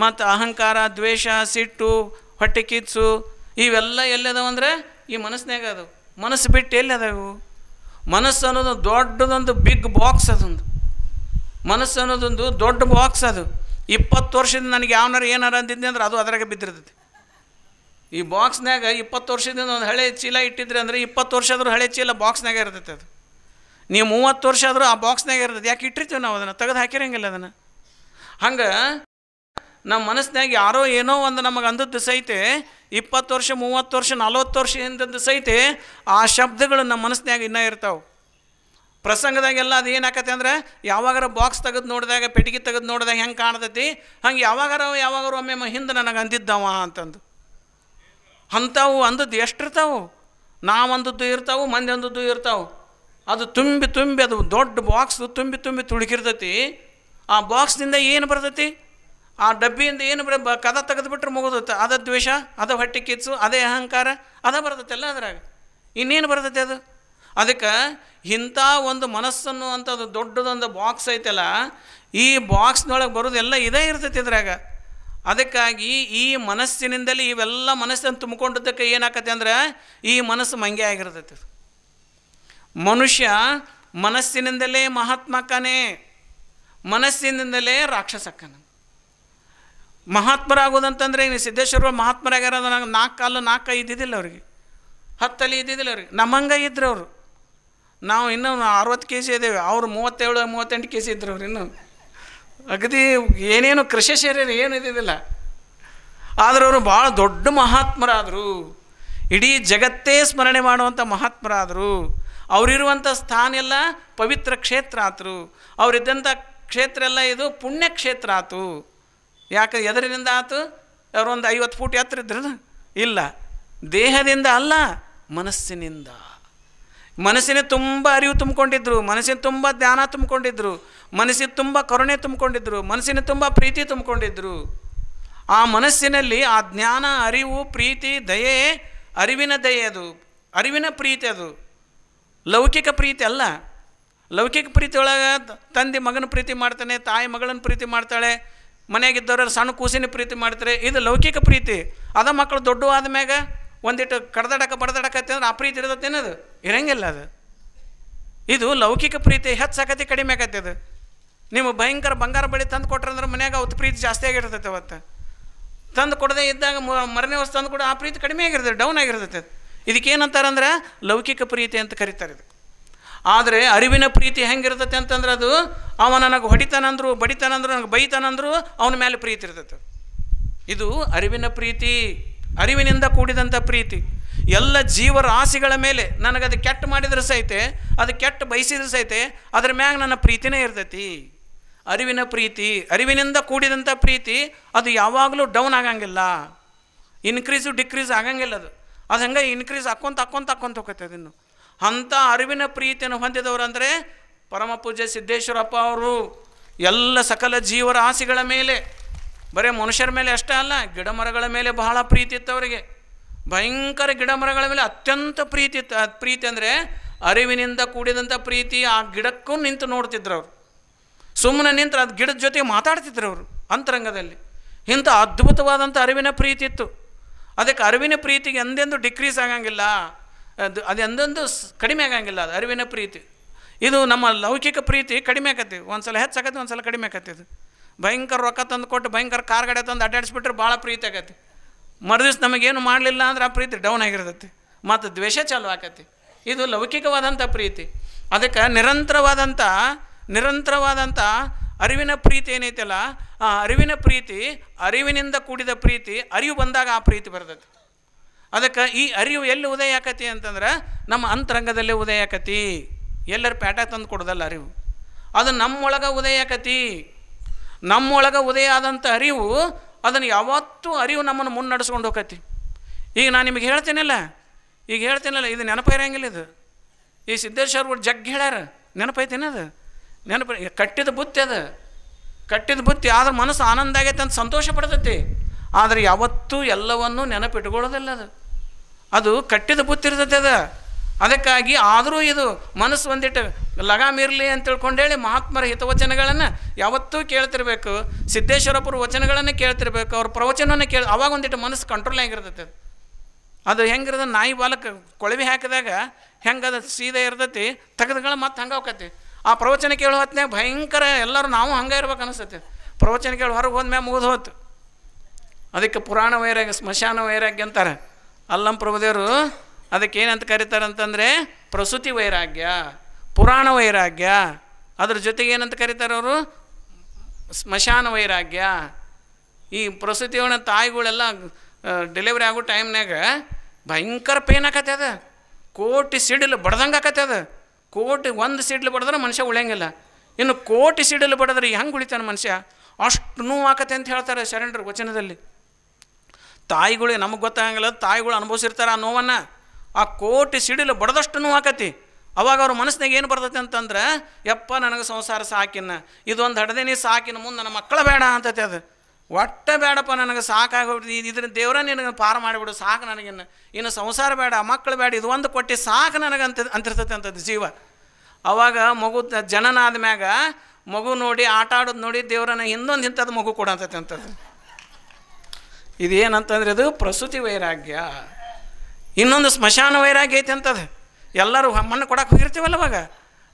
ಮತ್ತು ಅಹಂಕಾರ ದ್ವೇಷ ಸಿಟ್ಟು ಹೊಟ್ಟೆ ಕಿಚ್ಚು ಇವೆಲ್ಲ ಎಲ್ಲದಾವಂದ್ರೆ ಈ ಮನಸ್ಸಿನಾಗ ಅದು. ಮನಸ್ಸು ಬಿಟ್ಟು ಎಲ್ಲಿ ಅದಾವು? ಮನಸ್ಸು ಅನ್ನೋದು ದೊಡ್ಡದೊಂದು ಬಿಗ್ ಬಾಕ್ಸ್, ಅದೊಂದು ಮನಸ್ಸು ಅನ್ನೋದೊಂದು ದೊಡ್ಡ ಬಾಕ್ಸ್. ಅದು 20 ವರ್ಷದಿಂದ ನನಗೆ ಯಾವನಾರು ಏನಾರು ಅಂದಿದ್ದೆ ಅಂದ್ರೆ ಅದು ಅದ್ರಾಗೆ ಬಿದ್ದಿರ್ತೈತಿ. ಈ ಬಾಕ್ಸ್ನಾಗ 20 ವರ್ಷದಿಂದ ಒಂದು ಹಳೆ ಚೀಲ ಇಟ್ಟಿದ್ರಿ ಅಂದರೆ 20 ವರ್ಷ ಆದರೂ ಹಳೆ ಚೀಲ ಬಾಕ್ಸ್ನಾಗ ಇರ್ತೈತೆ. ಅದು ನೀವು 30 ವರ್ಷ ಆದರೂ ಆ ಬಾಕ್ಸ್ನಾಗ ಇರ್ತೈತೆ. ಯಾಕೆ ಇಟ್ಟಿರ್ತೀವಿ ನಾವು ಅದನ್ನು? ತೆಗೆದು ಹಾಕಿರಂಗಿಲ್ಲ ಅದನ್ನು. ಹಂಗೆ ನಮ್ಮ ಮನಸ್ಸಿನಾಗ ಯಾರೋ ಏನೋ ಒಂದು ನಮಗೆ ಅಂದದ್ದು ಸಹಿತೆ 20 ವರ್ಷ 30 ವರ್ಷ 40 ವರ್ಷ ಹಿಂದದ್ದು ಸಹಿತೆ ಆ ಶಬ್ದಗಳು ನಮ್ಮ ಮನಸ್ಸಿನಾಗ ಇನ್ನೂ ಇರ್ತಾವೆ. ಪ್ರಸಂಗದಾಗೆಲ್ಲ ಅದು ಏನಾಕತ್ತೆ ಅಂದ್ರೆ ಯಾವಾಗಾರ ಬಾಕ್ಸ್ ತೆಗೆದು ನೋಡಿದಾಗ, ಪೆಟ್ಟಿಗೆ ತೆಗೆದು ನೋಡಿದಾಗ ಹೆಂಗೆ ಕಾಣ್ತೈತಿ, ಹಂಗೆ ಯಾವಾಗಾರ ಒಮ್ಮೆ ಹಿಂದೆ ನನಗೆ ಅಂದಿದ್ದವ ಅಂತಂದು ಅಂಥವು ಅಂದದ್ದು ಎಷ್ಟಿರ್ತಾವೆ. ನಾವು ಅಂದದ್ದು ಇರ್ತಾವೆ, ಮಂದಿ ಅಂದದ್ದು ಇರ್ತಾವೆ. ಅದು ತುಂಬಿ ಅದು ದೊಡ್ಡ ಬಾಕ್ಸ್ ತುಂಬಿ ತುಳುಕಿರ್ತೈತಿ. ಆ ಬಾಕ್ಸ್ನಿಂದ ಏನು ಬರ್ತೈತಿ? ಆ ಡಬ್ಬಿಯಿಂದ ಏನು ಕದ ತೆಗೆದುಬಿಟ್ರೆ ಮುಗಿದೈತೆ. ಅದ ದ್ವೇಷ, ಅದ ಹೊಟ್ಟೆ ಕಿಚ್ಚು, ಅದೇ ಅಹಂಕಾರ, ಅದ ಬರ್ತೈತೆಲ್ಲ ಅದ್ರಾಗ. ಇನ್ನೇನು ಬರ್ತೈತೆ ಅದು? ಅದಕ್ಕೆ ಇಂಥ ಒಂದು ಮನಸ್ಸನ್ನು ಅಂಥದ್ದು ದೊಡ್ಡದೊಂದು ಬಾಕ್ಸ್ ಐತಲ್ಲ, ಈ ಬಾಕ್ಸ್ನೊಳಗೆ ಬರೋದೆಲ್ಲ ಇದೇ ಇರ್ತೈತಿ ಇದ್ರಾಗ. ಅದಕ್ಕಾಗಿ ಈ ಮನಸ್ಸಿನಿಂದಲೇ ಇವೆಲ್ಲ ಮನಸ್ಸನ್ನು ತುಂಬಿಕೊಂಡಿದ್ದಕ್ಕೆ ಏನಾಕತ್ತೆ ಅಂದ್ರೆ ಈ ಮನಸ್ಸು ಮಂಗೆ ಆಗಿರ್ತೈತಿ. ಮನುಷ್ಯ ಮನಸ್ಸಿನಿಂದಲೇ ಮಹಾತ್ಮಕ್ಕನೇ, ಮನಸ್ಸಿನಿಂದಲೇ ರಾಕ್ಷಸಕ್ಕನ. ಮಹಾತ್ಮರಾಗೋದಂತಂದರೆ ಇನ್ನು ಸಿದ್ದೇಶ್ವರ ಮಹಾತ್ಮರಾಗ್ಯಾರ. ನನಗೆ 4 ಕಾಲು 4 ಕೈ ಇದ್ದಿದ್ದಿಲ್ಲ ಅವ್ರಿಗೆ, 10 ತಲೆ ಇದ್ದಿದ್ದಿಲ್ಲ ಅವ್ರಿಗೆ. ನಮ್ಮಂಗೆ ಇದ್ರು ಅವರು. ನಾವು ಇನ್ನೂ 60 kg ಇದ್ದೇವೆ, ಅವರು 37-38 kg ಇದ್ರು ಅವ್ರು. ಇನ್ನೂ ಅಗದಿ ಏನೇನು ಕೃಷಿ ಶರೀರ ಏನು ಇದ್ದಿದ್ದಿಲ್ಲ. ಆದರೆ ಅವರು ಭಾಳ ದೊಡ್ಡ ಮಹಾತ್ಮರಾದರು. ಇಡೀ ಜಗತ್ತೇ ಸ್ಮರಣೆ ಮಾಡುವಂಥ ಮಹಾತ್ಮರಾದರು. ಅವರಿರುವಂಥ ಸ್ಥಾನ ಎಲ್ಲ ಪವಿತ್ರ ಕ್ಷೇತ್ರ ಆತರು. ಅವರಿದ್ದಂಥ ಕ್ಷೇತ್ರ ಎಲ್ಲ ಇದು ಪುಣ್ಯ ಕ್ಷೇತ್ರ ಆತು. ಯಾಕೆ ಎದರಿಂದ ಆತು? ಅವರೊಂದು 50 ಫೂಟ್ ಎತ್ತರ ಇದ್ರು ಇಲ್ಲ, ದೇಹದಿಂದ ಅಲ್ಲ, ಮನಸ್ಸಿನಿಂದ. ಮನಸ್ಸಿನ ತುಂಬ ಅರಿವು ತುಂಬಿಕೊಂಡಿದ್ರು, ಮನಸ್ಸಿನ ತುಂಬ ಜ್ಞಾನ ತುಂಬಿಕೊಂಡಿದ್ರು, ಮನಸ್ಸಿನ ತುಂಬ ಕರುಣೆ ತುಂಬಿಕೊಂಡಿದ್ರು, ಮನಸ್ಸಿನ ತುಂಬ ಪ್ರೀತಿ ತುಂಬಿಕೊಂಡಿದ್ರು. ಆ ಮನಸ್ಸಿನಲ್ಲಿ ಆ ಜ್ಞಾನ, ಅರಿವು, ಪ್ರೀತಿ, ದಯೆ, ಅರಿವಿನ ದಯೆ, ಅದು ಅರಿವಿನ ಪ್ರೀತಿ. ಅದು ಲೌಕಿಕ ಪ್ರೀತಿ ಅಲ್ಲ. ಲೌಕಿಕ ಪ್ರೀತಿ ಒಳಗೆ ತಂದೆ ಮಗನ ಪ್ರೀತಿ ಮಾಡ್ತಾನೆ, ತಾಯಿ ಮಗಳನ್ನ ಪ್ರೀತಿ ಮಾಡ್ತಾಳೆ, ಮನೆಯಾಗಿದ್ದವ್ರು ಸಣ್ಣ ಕೂಸಿನ ಪ್ರೀತಿ ಮಾಡ್ತಾರೆ. ಇದು ಲೌಕಿಕ ಪ್ರೀತಿ. ಅದ ಮಕ್ಕಳು ದೊಡ್ಡವಾದ ಮ್ಯಾಗ ಒಂದಿಟ್ಟು ಬಡದಾಡಕತ್ತೆ ಅಂದ್ರೆ ಆ ಪ್ರೀತಿ ಇರ್ತೈತೇನದು? ಇರಂಗಿಲ್ಲ ಅದು. ಇದು ಲೌಕಿಕ ಪ್ರೀತಿ ಹೆಚ್ಚಾಕತಿ ಕಡಿಮೆ ಆಕತಿ. ಅದು ನೀವು ಭಯಂಕರ ಬಂಗಾರ ಬಳಿ ತಂದು ಕೊಟ್ರಂದ್ರೆ ಮನ್ಯಾಗ ಅವತ್ತು ಪ್ರೀತಿ ಜಾಸ್ತಿ ಆಗಿರ್ತೈತೆ. ಅವತ್ತು ತಂದು ಕೊಡದೇ ಇದ್ದಾಗ ಮರನೇ ವಸ್ತು ತಂದು ಕೂಡ ಆ ಪ್ರೀತಿ ಕಡಿಮೆ ಆಗಿರ್ತೈತೆ, ಡೌನ್ ಆಗಿರ್ತೈತೆ. ಇದಕ್ಕೇನಂತಾರಂದ್ರೆ ಲೌಕಿಕ ಪ್ರೀತಿ ಅಂತ ಕರೀತಾರೆ ಇದು. ಆದರೆ ಅರಿವಿನ ಪ್ರೀತಿ ಹೆಂಗಿರ್ತೈತೆ ಅಂತಂದ್ರೆ ಅದು ಅವ ನನಗೆ ಹೊಡಿತಾನಂದ್ರು, ಬಡಿತಾನಂದ್ರು, ನನಗೆ ಬೈತಾನಂದ್ರು ಅವನ ಮೇಲೆ ಪ್ರೀತಿ ಇರ್ತೈತೆ. ಇದು ಅರಿವಿನ ಪ್ರೀತಿ, ಅರಿವಿನಿಂದ ಕೂಡಿದಂಥ ಪ್ರೀತಿ. ಎಲ್ಲ ಜೀವರಾಶಿಗಳ ಮೇಲೆ ನನಗದು ಕೆಟ್ಟ ಮಾಡಿದ್ರೆ ಸಹಿತೆ, ಅದು ಕೆಟ್ಟ ಬಯಸಿದ್ರೆ ಸಹಿತೆ ಅದ್ರ ಮ್ಯಾಗ ನನ್ನ ಪ್ರೀತಿನೇ ಇರ್ತೈತಿ. ಅರಿವಿನ ಪ್ರೀತಿ, ಅರಿವಿನಿಂದ ಕೂಡಿದಂಥ ಪ್ರೀತಿ, ಅದು ಯಾವಾಗಲೂ ಡೌನ್ ಆಗಂಗಿಲ್ಲ, ಇನ್ಕ್ರೀಸು ಡಿಕ್ರೀಸ್ ಆಗಂಗಿಲ್ಲ. ಅದು ಹಂಗೆ ಇನ್ಕ್ರೀಸ್ ಹಾಕ್ಕೊಂತ ಹೋಗ್ತೈತೆ. ಇನ್ನು ಅಂಥ ಅರಿವಿನ ಪ್ರೀತಿಯನ್ನು ಹೊಂದಿದವರಂದರೆ ಪರಮ ಪೂಜ್ಯ ಸಿದ್ದೇಶ್ವರಪ್ಪ ಅವರು. ಎಲ್ಲ ಸಕಲ ಜೀವರಾಶಿಗಳ ಮೇಲೆ, ಬರೀ ಮನುಷ್ಯರ ಮೇಲೆ ಅಷ್ಟೇ ಅಲ್ಲ, ಗಿಡ ಮರಗಳ ಮೇಲೆ ಬಹಳ ಪ್ರೀತಿ ಇತ್ತು ಅವರಿಗೆ. ಭಯಂಕರ ಗಿಡ ಮರಗಳ ಮೇಲೆ ಅತ್ಯಂತ ಪ್ರೀತಿ ಇತ್ತು. ಪ್ರೀತಿ ಅಂದರೆ ಅರಿವಿನಿಂದ ಕೂಡಿದಂಥ ಪ್ರೀತಿ. ಆ ಗಿಡಕ್ಕೂ ನಿಂತು ನೋಡ್ತಿದ್ರು ಅವರು. ಸುಮ್ಮನೆ ನಿಂತು ಅದು ಗಿಡದ ಜೊತೆ ಮಾತಾಡ್ತಿದ್ರು ಅವರು ಅಂತರಂಗದಲ್ಲಿ. ಇಂಥ ಅದ್ಭುತವಾದಂಥ ಅರಿವಿನ ಪ್ರೀತಿ ಇತ್ತು. ಅದಕ್ಕೆ ಅರಿವಿನ ಪ್ರೀತಿಗೆ ಎಂದೆಂದು ಡಿಕ್ರೀಸ್ ಆಗಂಗಿಲ್ಲ, ಅದು ಎಂದೆಂದು ಕಡಿಮೆ ಆಗಂಗಿಲ್ಲ. ಅದು ಅರಿವಿನ ಪ್ರೀತಿ. ಇದು ನಮ್ಮ ಲೌಕಿಕ ಪ್ರೀತಿ ಕಡಿಮೆ ಆಕತಿ, ಒಂದು ಸಲ ಹೆಚ್ಚಾಕತಿ, ಒಂದು ಸಲ ಕಡಿಮೆ ಆಕತಿ. ಇದು ಭಯಂಕರ ರೊಕ್ಕ ತಂದು ಕೊಟ್ಟು ಭಯಂಕರ ಕಾರ್ ಗಾಡಿ ತಂದು ಅಡ್ಡಾಡಿಸ್ಬಿಟ್ರೆ ಭಾಳ ಪ್ರೀತಿ ಆಗತಿ. ಮರುದಿವ್ಸ ನಮಗೇನು ಮಾಡಲಿಲ್ಲ ಅಂದ್ರೆ ಆ ಪ್ರೀತಿ ಡೌನ್ ಆಗಿರ್ತೈತಿ, ಮತ್ತು ದ್ವೇಷ ಚಾಲು ಆಕತಿ. ಇದು ಲೌಕಿಕವಾದಂಥ ಪ್ರೀತಿ. ಅದಕ್ಕೆ ನಿರಂತರವಾದಂಥ ಅರಿವಿನ ಪ್ರೀತಿ ಏನೈತಲ್ಲ, ಆ ಅರಿವಿನ ಪ್ರೀತಿ, ಅರಿವಿನಿಂದ ಕೂಡಿದ ಪ್ರೀತಿ, ಅರಿವು ಬಂದಾಗ ಆ ಪ್ರೀತಿ ಬರ್ತೈತಿ. ಅದಕ್ಕೆ ಈ ಅರಿವು ಎಲ್ಲಿ ಉದಯ ಆಕತಿ ಅಂತಂದ್ರೆ ನಮ್ಮ ಅಂತರಂಗದಲ್ಲೇ ಉದಯ ಆಕತಿ. ಎಲ್ಲರೂ ಪ್ಯಾಟ ತಂದು ಕೊಡೋದಲ್ಲ ಅರಿವು, ಅದು ನಮ್ಮೊಳಗೆ ಉದಯ ಆಕತಿ. ನಮ್ಮೊಳಗೆ ಉದಯ ಆದಂಥ ಅರಿವು, ಅದನ್ನು ಯಾವತ್ತೂ ಅರಿವು ನಮ್ಮನ್ನು ಮುನ್ನಡೆಸ್ಕೊಂಡು ಹೋಗತಿ. ಈಗ ನಾನು ನಿಮಗೆ ಹೇಳ್ತೇನಲ್ಲ, ಇದು ನೆನಪಿರಂಗಿಲ್ಲ. ಇದು ಈ ಸಿದ್ದೇಶ್ವರ ಜಗ್ ಹೇಳ್ಯಾರ, ನೆನಪೈತೇನೆ? ಅದು ನೆನಪು ಕಟ್ಟಿದ ಬುತ್ತಿ. ಅದು ಕಟ್ಟಿದ ಬುತ್ತಿ. ಆದ್ರೆ ಮನಸ್ಸು ಆನಂದ ಆಗೈತೆ ಅಂತ ಸಂತೋಷ ಪಡ್ತೈತಿ. ಆದರೆ ಯಾವತ್ತೂ ಎಲ್ಲವನ್ನೂ ನೆನಪಿಟ್ಕೊಳ್ಳೋದಿಲ್ಲ. ಅದು ಕಟ್ಟಿದ ಬುತ್ತಿ ಇರ್ತೈತೆ ಅದು. ಅದಕ್ಕಾಗಿ ಆದರೂ ಇದು ಮನಸ್ಸು ಒಂದಿಟ್ಟು ಲಗಾಮಿರಲಿ ಅಂತ ತಿಳ್ಕೊಂಡೇಳಿ ಮಹಾತ್ಮರ ಹಿತವಚನಗಳನ್ನು ಯಾವತ್ತೂ ಕೇಳ್ತಿರ್ಬೇಕು. ಸಿದ್ದೇಶ್ವರಪ್ಪರ ವಚನಗಳನ್ನು ಕೇಳ್ತಿರ್ಬೇಕು, ಅವ್ರ ಪ್ರವಚನವನ್ನು ಅವಾಗ ಒಂದಿಟ್ಟು ಮನಸ್ಸು ಕಂಟ್ರೋಲ್ ಆಗಿರ್ತೈತೆ. ಅದು ಹೆಂಗಿರೋದು ನಾಯಿ ಬಾಲಕ್ಕೆ ಕೊಳವೆ ಹಾಕಿದಾಗ ಹೆಂಗೆ ಅದು ಸೀದಾ ಇರ್ತೈತಿ ತೆಗೆದುಗಳು ಮತ್ತೆ ಹಂಗೆ ಹೋಗತಿ. ಆ ಪ್ರವಚನ ಕೇಳೋ ಹೊತ್ತಿನಾಗ ಭಯಂಕರ ಎಲ್ಲರೂ ನಾವು ಹಂಗೆ ಇರ್ಬೇಕು ಅನಿಸ್ತೈತಿ. ಪ್ರವಚನ ಕೇಳಿ ಹೊರಗೆ ಹೋದ್ಮ್ಯಾಗ ಮುಗಿದು ಹೋತು. ಅದಕ್ಕೆ ಪುರಾಣ ವೈರಾಗ್ಯ, ಸ್ಮಶಾನ ವೈರಾಗ್ಯ ಅಂತಾರೆ. ಅಲ್ಲಂ ಪ್ರಭುದೇವರು ಅದಕ್ಕೆ ಏನಂತ ಕರೀತಾರೆ ಅಂತಂದರೆ ಪ್ರಸೂತಿ ವೈರಾಗ್ಯ, ಪುರಾಣ ವೈರಾಗ್ಯ, ಅದ್ರ ಜೊತೆಗೆ ಏನಂತ ಕರೀತಾರೆ ಅವರು ಸ್ಮಶಾನ ವೈರಾಗ್ಯ. ಈ ಪ್ರಸೂತಿಯವನ ತಾಯಿಗಳೆಲ್ಲ ಡೆಲಿವರಿ ಆಗೋ ಟೈಮ್ನಾಗ ಭಯಂಕರ ಪೇನ್ ಆಕತ್ತೆ. ಅದು ಕೋಟಿ ಸಿಡಿಲು ಬಡ್ದಂಗೆ ಆಕತ್ತೆ. ಅದು ಕೋಟಿ ಒಂದು ಸಿಡ್ಲು ಬಡಿದ್ರೆ ಮನುಷ್ಯ ಉಳಿಯಂಗಿಲ್ಲ. ಇನ್ನು ಕೋಟಿ ಸಿಡಿಲು ಬಡಿದ್ರೆ ಹೆಂಗೆ ಉಳಿತಾನೆ ಮನುಷ್ಯ? ಅಷ್ಟು ನೋವು ಆಕತ್ತೆ ಅಂತ ಹೇಳ್ತಾರೆ ಶರಣರು ವಚನದಲ್ಲಿ. ತಾಯಿಗಳು ನಮಗೆ ಗೊತ್ತಾಗಂಗಿಲ್ಲ, ತಾಯಿಗಳು ಅನುಭವಿಸಿರ್ತಾರೆ ಆ ನೋವನ್ನು. ಆ ಕೋಟಿ ಸಿಡಿಲು ಬಡದಷ್ಟು ನೋವು ಆಕತಿ. ಅವಾಗ ಅವ್ರ ಮನಸ್ಸಿನಾಗ ಏನು ಬರ್ತೈತೆ ಅಂತಂದ್ರೆ, ಯಪ್ಪ ನನಗೆ ಸಂಸಾರ ಸಾಕಿನ್ನ, ಇದೊಂದು ಹಡ್ದೇನಿ ಸಾಕಿನ, ಮುಂದೆ ನನ್ನ ಮಕ್ಕಳು ಬೇಡ ಅಂತೈತೆ. ಅದು ಒಟ್ಟೆ ಬೇಡಪ್ಪ, ನನಗೆ ಸಾಕಾಗೋಗ್ಬಿಟ್ಟು ಇದ್ರ ದೇವ್ರ ನಿನಗೆ ಪಾರು ಮಾಡಿಬಿಡು, ಸಾಕು ನನಗಿನ್ನು, ಇನ್ನು ಸಂಸಾರ ಬೇಡ, ಮಕ್ಕಳು ಬೇಡ, ಇದು ಒಂದು ಕೊಟ್ಟು ಸಾಕು ನನಗೆ ಅಂತಿರ್ತೈತೆ ಅಂತದ್ದು ಜೀವ. ಅವಾಗ ಮಗು ಜನನ ಆದ್ಮ್ಯಾಗ ಮಗು ನೋಡಿ ಆಟ ಆಡೋದು ನೋಡಿ ದೇವ್ರನ್ನ ಇನ್ನೊಂದು ಇಂಥದ್ದು ಮಗು ಕೊಡ ಅಂತೈತೆ ಅಂತದ್ದು. ಇದೇನಂತಂದ್ರೆ ಅದು ಪ್ರಸೂತಿ ವೈರಾಗ್ಯ. ಇನ್ನೊಂದು ಸ್ಮಶಾನ ವೈರಾಗ್ಯ ಐತೆ ಅಂತದು. ಎಲ್ಲರೂ ಮಣ್ಣು ಕೊಡಕ್ಕೆ ಹೋಗಿರ್ತೀವಲ್ಲ, ಅವಾಗ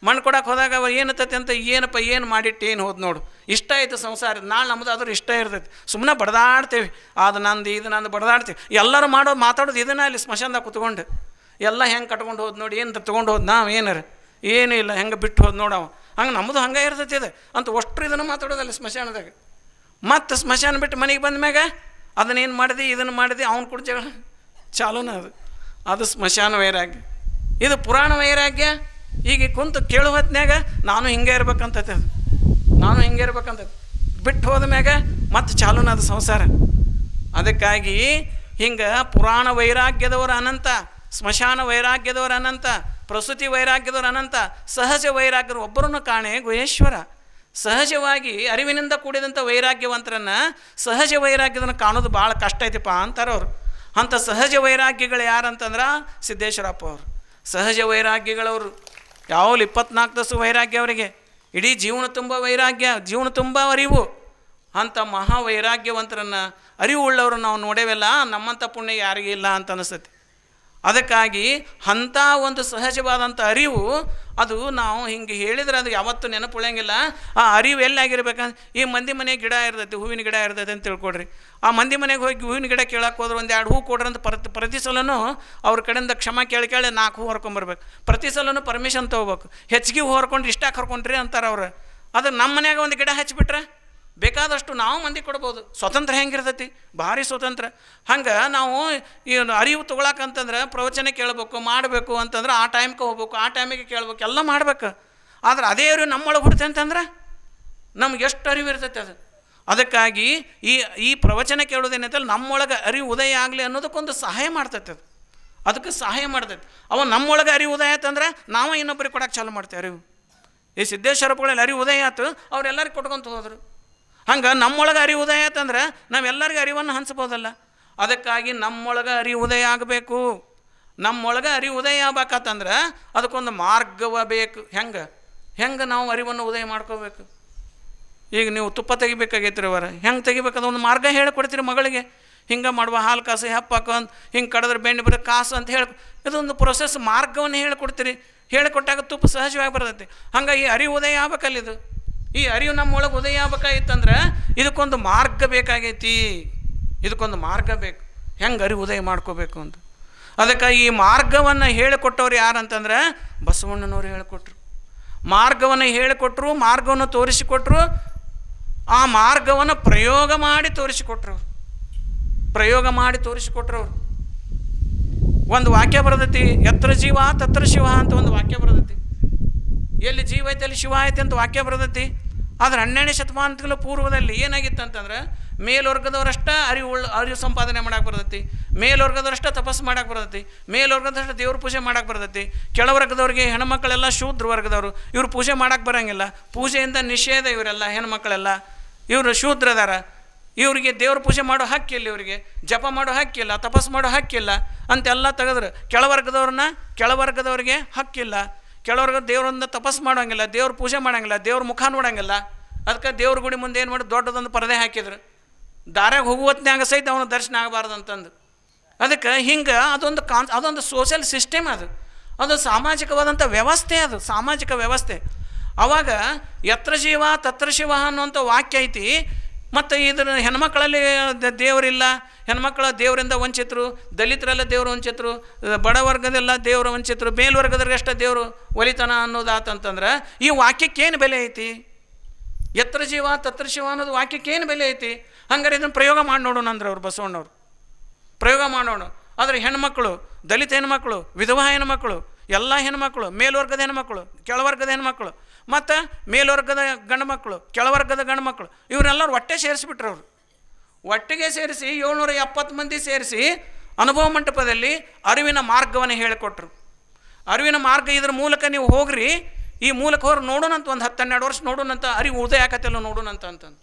ಮಣ್ಣು ಕೊಡಕ್ಕೆ ಹೋದಾಗ ಅವ ಏನತ್ತೈತೆ ಅಂತ, ಏನಪ್ಪ ಏನು ಮಾಡಿಟ್ಟು ಏನು ಹೋದ್ ನೋಡು, ಇಷ್ಟ ಆಯಿತು ಸಂಸಾರ, ನಾಳೆ ನಮ್ಮದು ಆದ್ರೂ ಇಷ್ಟ ಇರ್ತೈತಿ, ಸುಮ್ಮನೆ ಬಡ್ದಾಡ್ತೇವೆ, ಅದು ನಂದು ಇದು ನಂದು ಬಡ್ದಾಡ್ತೀವಿ. ಎಲ್ಲರೂ ಮಾತಾಡೋದು ಇದನ್ನ ಅಲ್ಲಿ ಸ್ಮಶಾನದಾಗ ಕುತ್ಕೊಂಡು ಎಲ್ಲ ಹೆಂಗೆ ಕಟ್ಕೊಂಡು ಹೋದ್ ನೋಡಿ, ಏನು ತೊಗೊಂಡು ಹೋದ್ ನಾವು ಏನಾರ ಏನೂ ಇಲ್ಲ, ಹೆಂಗೆ ಬಿಟ್ಟು ಹೋದ್ ನೋಡವ, ಹಂಗೆ ನಮ್ಮದು ಹಂಗೆ ಇರ್ತೈತಿ. ಇದು ಅಂತ ಅಷ್ಟು ಇದನ್ನು ಮಾತಾಡೋದಲ್ಲ ಸ್ಮಶಾನದಾಗ. ಮತ್ತು ಸ್ಮಶಾನ ಬಿಟ್ಟು ಮನೆಗೆ ಬಂದ ಮ್ಯಾಗ ಅದನ್ನೇನು ಮಾಡಿದೆ ಇದನ್ನು ಮಾಡಿದೆ ಅವ್ನು ಕೂಡ ಜಗಳ ಚಾಲೂನ. ಅದು ಸ್ಮಶಾನ ವೈರಾಗ್ಯ. ಇದು ಪುರಾಣ ವೈರಾಗ್ಯ. ಈಗ ಕುಂತು ಕೇಳೋ ಹೊತ್ನ್ಯಾಗ ನಾನು ಹಿಂಗೆ ಇರ್ಬೇಕಂತೈತೆ, ಅದು ನಾನು ಹಿಂಗೆ ಇರ್ಬೇಕಂತೈತೆ, ಬಿಟ್ಟು ಹೋದ ಮ್ಯಾಗ ಮತ್ತೆ ಚಾಲೂನ ಅದು ಸಂಸಾರ. ಅದಕ್ಕಾಗಿ ಹಿಂಗೆ ಪುರಾಣ ವೈರಾಗ್ಯದವರು ಅನಂತ, ಸ್ಮಶಾನ ವೈರಾಗ್ಯದವರು ಅನಂತ, ಪ್ರಸೂತಿ ವೈರಾಗ್ಯದವರು ಅನಂತ, ಸಹಜ ವೈರಾಗ್ಯರು ಒಬ್ಬರನ್ನು ಕಾಣೆ ಗುಹೇಶ್ವರ. ಸಹಜವಾಗಿ ಅರಿವಿನಿಂದ ಕೂಡಿದಂಥ ವೈರಾಗ್ಯವಂತರನ್ನು, ಸಹಜ ವೈರಾಗ್ಯದನ್ನು ಕಾಣೋದು ಭಾಳ ಕಷ್ಟ ಐತಿಪ್ಪ ಅಂತಾರೆ ಅವರು. ಅಂಥ ಸಹಜ ವೈರಾಗ್ಯಗಳು ಯಾರಂತಂದ್ರೆ ಸಿದ್ದೇಶ್ವರಪ್ಪ ಅವರು. ಸಹಜ ವೈರಾಗ್ಯಗಳವರು ಯಾವಾಗಲೂ 24 ತಾಸು ವೈರಾಗ್ಯ ಅವರಿಗೆ, ಇಡೀ ಜೀವನ ತುಂಬ ವೈರಾಗ್ಯ, ಜೀವನ ತುಂಬ ಅರಿವು. ಅಂಥ ಮಹಾ ವೈರಾಗ್ಯವಂತರನ್ನು, ಅರಿವುಳ್ಳವರು ನಾವು ನೋಡೇವೆಲ್ಲ, ನಮ್ಮಂಥ ಪುಣ್ಯ ಯಾರಿಗೂ ಇಲ್ಲ ಅಂತ ಅನಿಸ್ತೈತಿ. ಅದಕ್ಕಾಗಿ ಅಂಥ ಒಂದು ಸಹಜವಾದಂಥ ಅರಿವು, ಅದು ನಾವು ಹಿಂಗೆ ಹೇಳಿದ್ರೆ ಅದು ಯಾವತ್ತೂ ನೆನಪುಳಿಯಂಗಿಲ್ಲ. ಆ ಅರಿವು ಎಲ್ಲಾಗಿರ್ಬೇಕಂದ್ರೆ, ಈ ಮಂದಿ ಮನೆಗೆ ಗಿಡ ಇರ್ತೈತಿ, ಹೂವಿನ ಗಿಡ ಇರ್ತೈತೆ ಅಂತ ತಿಳ್ಕೊಡ್ರಿ. ಆ ಮಂದಿ ಮನೆಗೆ ಹೋಗಿ ಹೂವಿನ ಗಿಡ ಕೇಳಕ್ಕೆ ಹೋದ್ರೆ 1-2 ಹೂ ಕೊಡ್ರಿ ಅಂತ ಪ್ರತಿ ಸಲನೂ ಅವ್ರ ಕಡೆಯಿಂದ ಕ್ಷಮ ಕೇಳಿ 4 ಹೂ ಹೊರ್ಕೊಂಬರ್ಬೇಕು. ಪ್ರತಿ ಸಲನೂ ಪರ್ಮಿಷನ್ ತೊಗೋಬೇಕು. ಹೆಚ್ಚಿಗೆ ಹೂ ಹೊರ್ಕೊಂಡ್ರೆ ಇಷ್ಟ ಕರ್ಕೊಂಡ್ರಿ ಅಂತಾರೆ ಅವ್ರು. ಅದು ನಮ್ಮ ಮನ್ಯಾಗ ಒಂದು ಗಿಡ ಹಚ್ಚಿಬಿಟ್ರೆ ಬೇಕಾದಷ್ಟು ನಾವು ಮಂದಿ ಕೊಡ್ಬೋದು. ಸ್ವತಂತ್ರ ಹೆಂಗಿರ್ತೈತಿ, ಭಾರಿ ಸ್ವತಂತ್ರ. ಹಂಗೆ ನಾವು ಈ ಅರಿವು ತೊಗೊಳಕಂತಂದ್ರೆ ಪ್ರವಚನ ಕೇಳಬೇಕು, ಮಾಡಬೇಕು ಅಂತಂದ್ರೆ ಆ ಟೈಮ್ಗೆ ಹೋಗ್ಬೇಕು, ಆ ಟೈಮಿಗೆ ಕೇಳ್ಬೇಕು, ಎಲ್ಲ ಮಾಡ್ಬೇಕು. ಆದ್ರೆ ಅದೇ ಅರಿವು ನಮ್ಮೊಳಗೆ ಹುಡ್ತೆ ಅಂತಂದ್ರೆ ನಮ್ಗೆ ಎಷ್ಟು ಅರಿವು ಇರ್ತೈತೆ ಅದು. ಅದಕ್ಕಾಗಿ ಈ ಪ್ರವಚನ ಕೇಳೋದೇನೈತಲ್ಲ, ನಮ್ಮೊಳಗೆ ಅರಿವು ಉದಯ ಆಗಲಿ ಅನ್ನೋದಕ್ಕೊಂದು ಸಹಾಯ ಮಾಡ್ತೈತೆ ಅದು. ಅದಕ್ಕೆ ಸಹಾಯ ಮಾಡ್ತೈತೆ. ಅವ ನಮ್ಮೊಳಗೆ ಅರಿವು ಉದಯ ಆಯ್ತಂದ್ರೆ ನಾವು ಇನ್ನೊಬ್ಬರಿಗೆ ಕೊಡೋಕೆ ಚಾಲು ಮಾಡ್ತೇವೆ ಅರಿವು. ಈ ಸಿದ್ದೇಶ್ವರಪ್ಪಗಳಲ್ಲಿ ಅರಿವು ಉದಯ ಆಯ್ತು, ಅವ್ರೆಲ್ಲರಿಗೆ ಕೊಟ್ಕೊಂತ ಹೋದರು. ಹಂಗೆ ನಮ್ಮೊಳಗೆ ಅರಿವು ಉದಯ ಆಯ್ತಂದ್ರೆ ನಾವೆಲ್ಲರಿಗೂ ಅರಿವನ್ನು ಹಂಚ್ಬೋದಲ್ಲ. ಅದಕ್ಕಾಗಿ ನಮ್ಮೊಳಗೆ ಅರಿವು ಉದಯ ಆಗಬೇಕು. ನಮ್ಮೊಳಗೆ ಅರಿವು ಉದಯ ಆಗ್ಬೇಕಂತಂದ್ರೆ ಅದಕ್ಕೊಂದು ಮಾರ್ಗವ ಬೇಕು. ಹೆಂಗೆ ನಾವು ಅರಿವನ್ನು ಉದಯ ಮಾಡ್ಕೋಬೇಕು? ಈಗ ನೀವು ತುಪ್ಪ ತೆಗಿಬೇಕಾಗೈತ್ರಿ ಅವರ, ಹೆಂಗೆ ತೆಗಿಬೇಕಂದ್ರೆ ಒಂದು ಮಾರ್ಗ ಹೇಳಿಕೊಡ್ತೀರಿ ಮಗಳಿಗೆ. ಹಿಂಗೆ ಮಾಡುವ, ಹಾಲು ಕಾಸು ಹೆಪ್ಪಾಕು ಅಂತ, ಹಿಂಗೆ ಕಡಿದ್ರೆ ಬೆಣ್ಣೆ ಬರೋ ಕಾಸು ಅಂತ ಹೇಳಿ ಇದೊಂದು ಪ್ರೊಸೆಸ್, ಮಾರ್ಗವನ್ನು ಹೇಳಿಕೊಡ್ತೀರಿ. ಹೇಳಿಕೊಟ್ಟಾಗ ತುಪ್ಪ ಸಹಜವಾಗಿ ಬರ್ತೈತಿ. ಹಂಗೆ ಈ ಅರಿವು ಉದಯ ಆಗ್ಬೇಕಲ್ಲಿದು. ಈ ಅರಿವು ನಮ್ಮೊಳಗೆ ಉದಯ ಆಗ್ಬೇಕಾಗಿತ್ತಂದ್ರೆ ಇದಕ್ಕೊಂದು ಮಾರ್ಗ ಬೇಕಾಗೈತಿ. ಇದಕ್ಕೊಂದು ಮಾರ್ಗ ಬೇಕು, ಹೆಂಗೆ ಅರಿವು ಉದಯ ಮಾಡ್ಕೋಬೇಕು ಅಂತ. ಅದಕ್ಕೆ ಈ ಮಾರ್ಗವನ್ನು ಹೇಳಿಕೊಟ್ಟವ್ರು ಯಾರಂತಂದ್ರೆ ಬಸವಣ್ಣನವರು ಹೇಳಿಕೊಟ್ರು. ಮಾರ್ಗವನ್ನು ಹೇಳಿಕೊಟ್ರು, ಮಾರ್ಗವನ್ನು ತೋರಿಸಿಕೊಟ್ರು, ಆ ಮಾರ್ಗವನ್ನು ಪ್ರಯೋಗ ಮಾಡಿ ತೋರಿಸಿಕೊಟ್ರು. ಪ್ರಯೋಗ ಮಾಡಿ ತೋರಿಸಿಕೊಟ್ರು ಅವರು. ಒಂದು ವಾಕ್ಯ ಬರ್ತೈತಿ, ಯತ್ರ ಜೀವ ತತ್ರ ಶಿವ ಅಂತ ಒಂದು ವಾಕ್ಯ ಬರ್ತೈತಿ. ಎಲ್ಲಿ ಜೀವ ಐತೆ ಅಲ್ಲಿ ಶಿವ ಐತೆ ಅಂತ ವಾಕ್ಯ ಬರ್ತೈತಿ. ಆದರೆ 12ನೇ ಶತಮಾನಗಳ ಪೂರ್ವದಲ್ಲಿ ಏನಾಗಿತ್ತು ಅಂತಂದ್ರೆ, ಮೇಲ್ವರ್ಗದವರಷ್ಟ ಅರಿವು ಸಂಪಾದನೆ ಮಾಡಕ್ಕೆ ಬರ್ತೈತಿ, ಮೇಲ್ವರ್ಗದವರಷ್ಟ ತಪಸ್ಸು ಮಾಡಕ್ಕೆ ಬರ್ತೈತಿ, ಮೇಲ್ವರ್ಗದಷ್ಟು ದೇವ್ರ ಪೂಜೆ ಮಾಡಕ್ಕೆ ಬರ್ತೈತಿ. ಕೆಳವರ್ಗದವ್ರಿಗೆ ಹೆಣ್ಮಕ್ಳೆಲ್ಲ ಶೂದ್ರ ವರ್ಗದವರು, ಇವ್ರು ಪೂಜೆ ಮಾಡಕ್ಕೆ ಬರೋಂಗಿಲ್ಲ, ಪೂಜೆಯಿಂದ ನಿಷೇಧ. ಇವರೆಲ್ಲ ಹೆಣ್ಮಕ್ಳೆಲ್ಲ ಇವರು ಶೂದ್ರದಾರ, ಇವರಿಗೆ ದೇವ್ರ ಪೂಜೆ ಮಾಡೋ ಹಕ್ಕಿಲ್ಲ, ಇವರಿಗೆ ಜಪ ಮಾಡೋ ಹಕ್ಕಿಲ್ಲ, ತಪಸ್ಸು ಮಾಡೋ ಹಕ್ಕಿಲ್ಲ ಅಂತೆಲ್ಲ ತೆಗೆದ್ರು. ಕೆಳವರ್ಗದವ್ರಿಗೆ ಹಕ್ಕಿಲ್ಲ. ಕೆಳವರ್ಗ ದೇವ್ರನ್ನ ತಪಸ್ಸು ಮಾಡೋಂಗಿಲ್ಲ, ದೇವ್ರ ಪೂಜೆ ಮಾಡೋಂಗಿಲ್ಲ, ದೇವ್ರ ಮುಖ ನೋಡೋಂಗಿಲ್ಲ. ಅದಕ್ಕೆ ದೇವ್ರ ಗುಡಿ ಮುಂದೆ ಏನು ಮಾಡಿ ದೊಡ್ಡದೊಂದು ಪರದೆ ಹಾಕಿದ್ರು. ದಾರ್ಯಾಗ ಹೋಗುವತ್ನ್ಯಾಗ ಸಹಿತ ಅವನು ದರ್ಶನ ಆಗಬಾರ್ದು ಅಂತಂದು. ಅದಕ್ಕೆ ಹಿಂಗೆ ಅದೊಂದು ಸೋಷಿಯಲ್ ಸಿಸ್ಟಮ್, ಅದು ಸಾಮಾಜಿಕವಾದಂಥ ವ್ಯವಸ್ಥೆ, ಅದು ಸಾಮಾಜಿಕ ವ್ಯವಸ್ಥೆ. ಆವಾಗ ಯತ್ರ ಜೀವ ತತ್ರ ಶಿವ ಅನ್ನುವಂಥ ವಾಕ್ಯ ಐತಿ. ಮತ್ತು ಇದ್ರ ಹೆಣ್ಮಕ್ಳಲ್ಲಿ ದೇವರಿಲ್ಲ, ಹೆಣ್ಮಕ್ಳ ದೇವರಿಂದ ವಂಚಿತರು, ದಲಿತರೆಲ್ಲ ದೇವರು ವಂಚಿತರು, ಬಡವರ್ಗದೆಲ್ಲ ದೇವರು ವಂಚಿತರು, ಮೇಲ್ವರ್ಗದವ್ರಿಗಷ್ಟೇ ದೇವರು ಒಲಿತನ ಅನ್ನೋದಾತಂತಂದ್ರೆ ಈ ವಾಕ್ಯಕ್ಕೇನು ಬೆಲೆ ಐತಿ? ಯತ್ರ ಜೀವ ತತ್ರ ಶಿವ ಅನ್ನೋದು ವಾಕ್ಯಕ್ಕೇನು ಬೆಲೆ ಐತಿ? ಹಂಗಾರೆ ಇದನ್ನು ಪ್ರಯೋಗ ಮಾಡಿ ನೋಡೋಣ ಅಂದ್ರೆ ಅವ್ರು ಬಸವಣ್ಣವ್ರು ಪ್ರಯೋಗ ಮಾಡೋಣ. ಆದರೆ ಹೆಣ್ಮಕ್ಳು, ದಲಿತ ಹೆಣ್ಮಕ್ಳು, ವಿಧವಾ ಹೆಣ್ಮಕ್ಳು, ಎಲ್ಲ ಹೆಣ್ಮಕ್ಳು, ಮೇಲ್ವರ್ಗದ ಹೆಣ್ಮಕ್ಳು, ಕೆಳವರ್ಗದ ಹೆಣ್ಮಕ್ಳು, ಮತ್ತು ಮೇಲ್ವರ್ಗದ ಗಂಡು ಮಕ್ಕಳು, ಕೆಳವರ್ಗದ ಗಂಡು ಮಕ್ಕಳು, ಇವರೆಲ್ಲರೂ ಒಟ್ಟೆ ಸೇರಿಸಿಬಿಟ್ರು. ಅವರು ಒಟ್ಟಿಗೆ ಸೇರಿಸಿ 770 ಮಂದಿ ಸೇರಿಸಿ ಅನುಭವ ಮಂಟಪದಲ್ಲಿ ಅರಿವಿನ ಮಾರ್ಗವನ್ನು ಹೇಳಿಕೊಟ್ರು. ಅರಿವಿನ ಮಾರ್ಗ, ಇದ್ರ ಮೂಲಕ ನೀವು ಹೋಗ್ರಿ, ಈ ಮೂಲಕ ಹೋಗಿ ನೋಡೋಣಂತ, ಒಂದು 10-12 ವರ್ಷ ನೋಡೋಣಂತ, ಅರಿವು ಉದಯ ಆಕತ್ತೆಲ್ಲ ನೋಡೋಣಂತ ಅಂತಂದು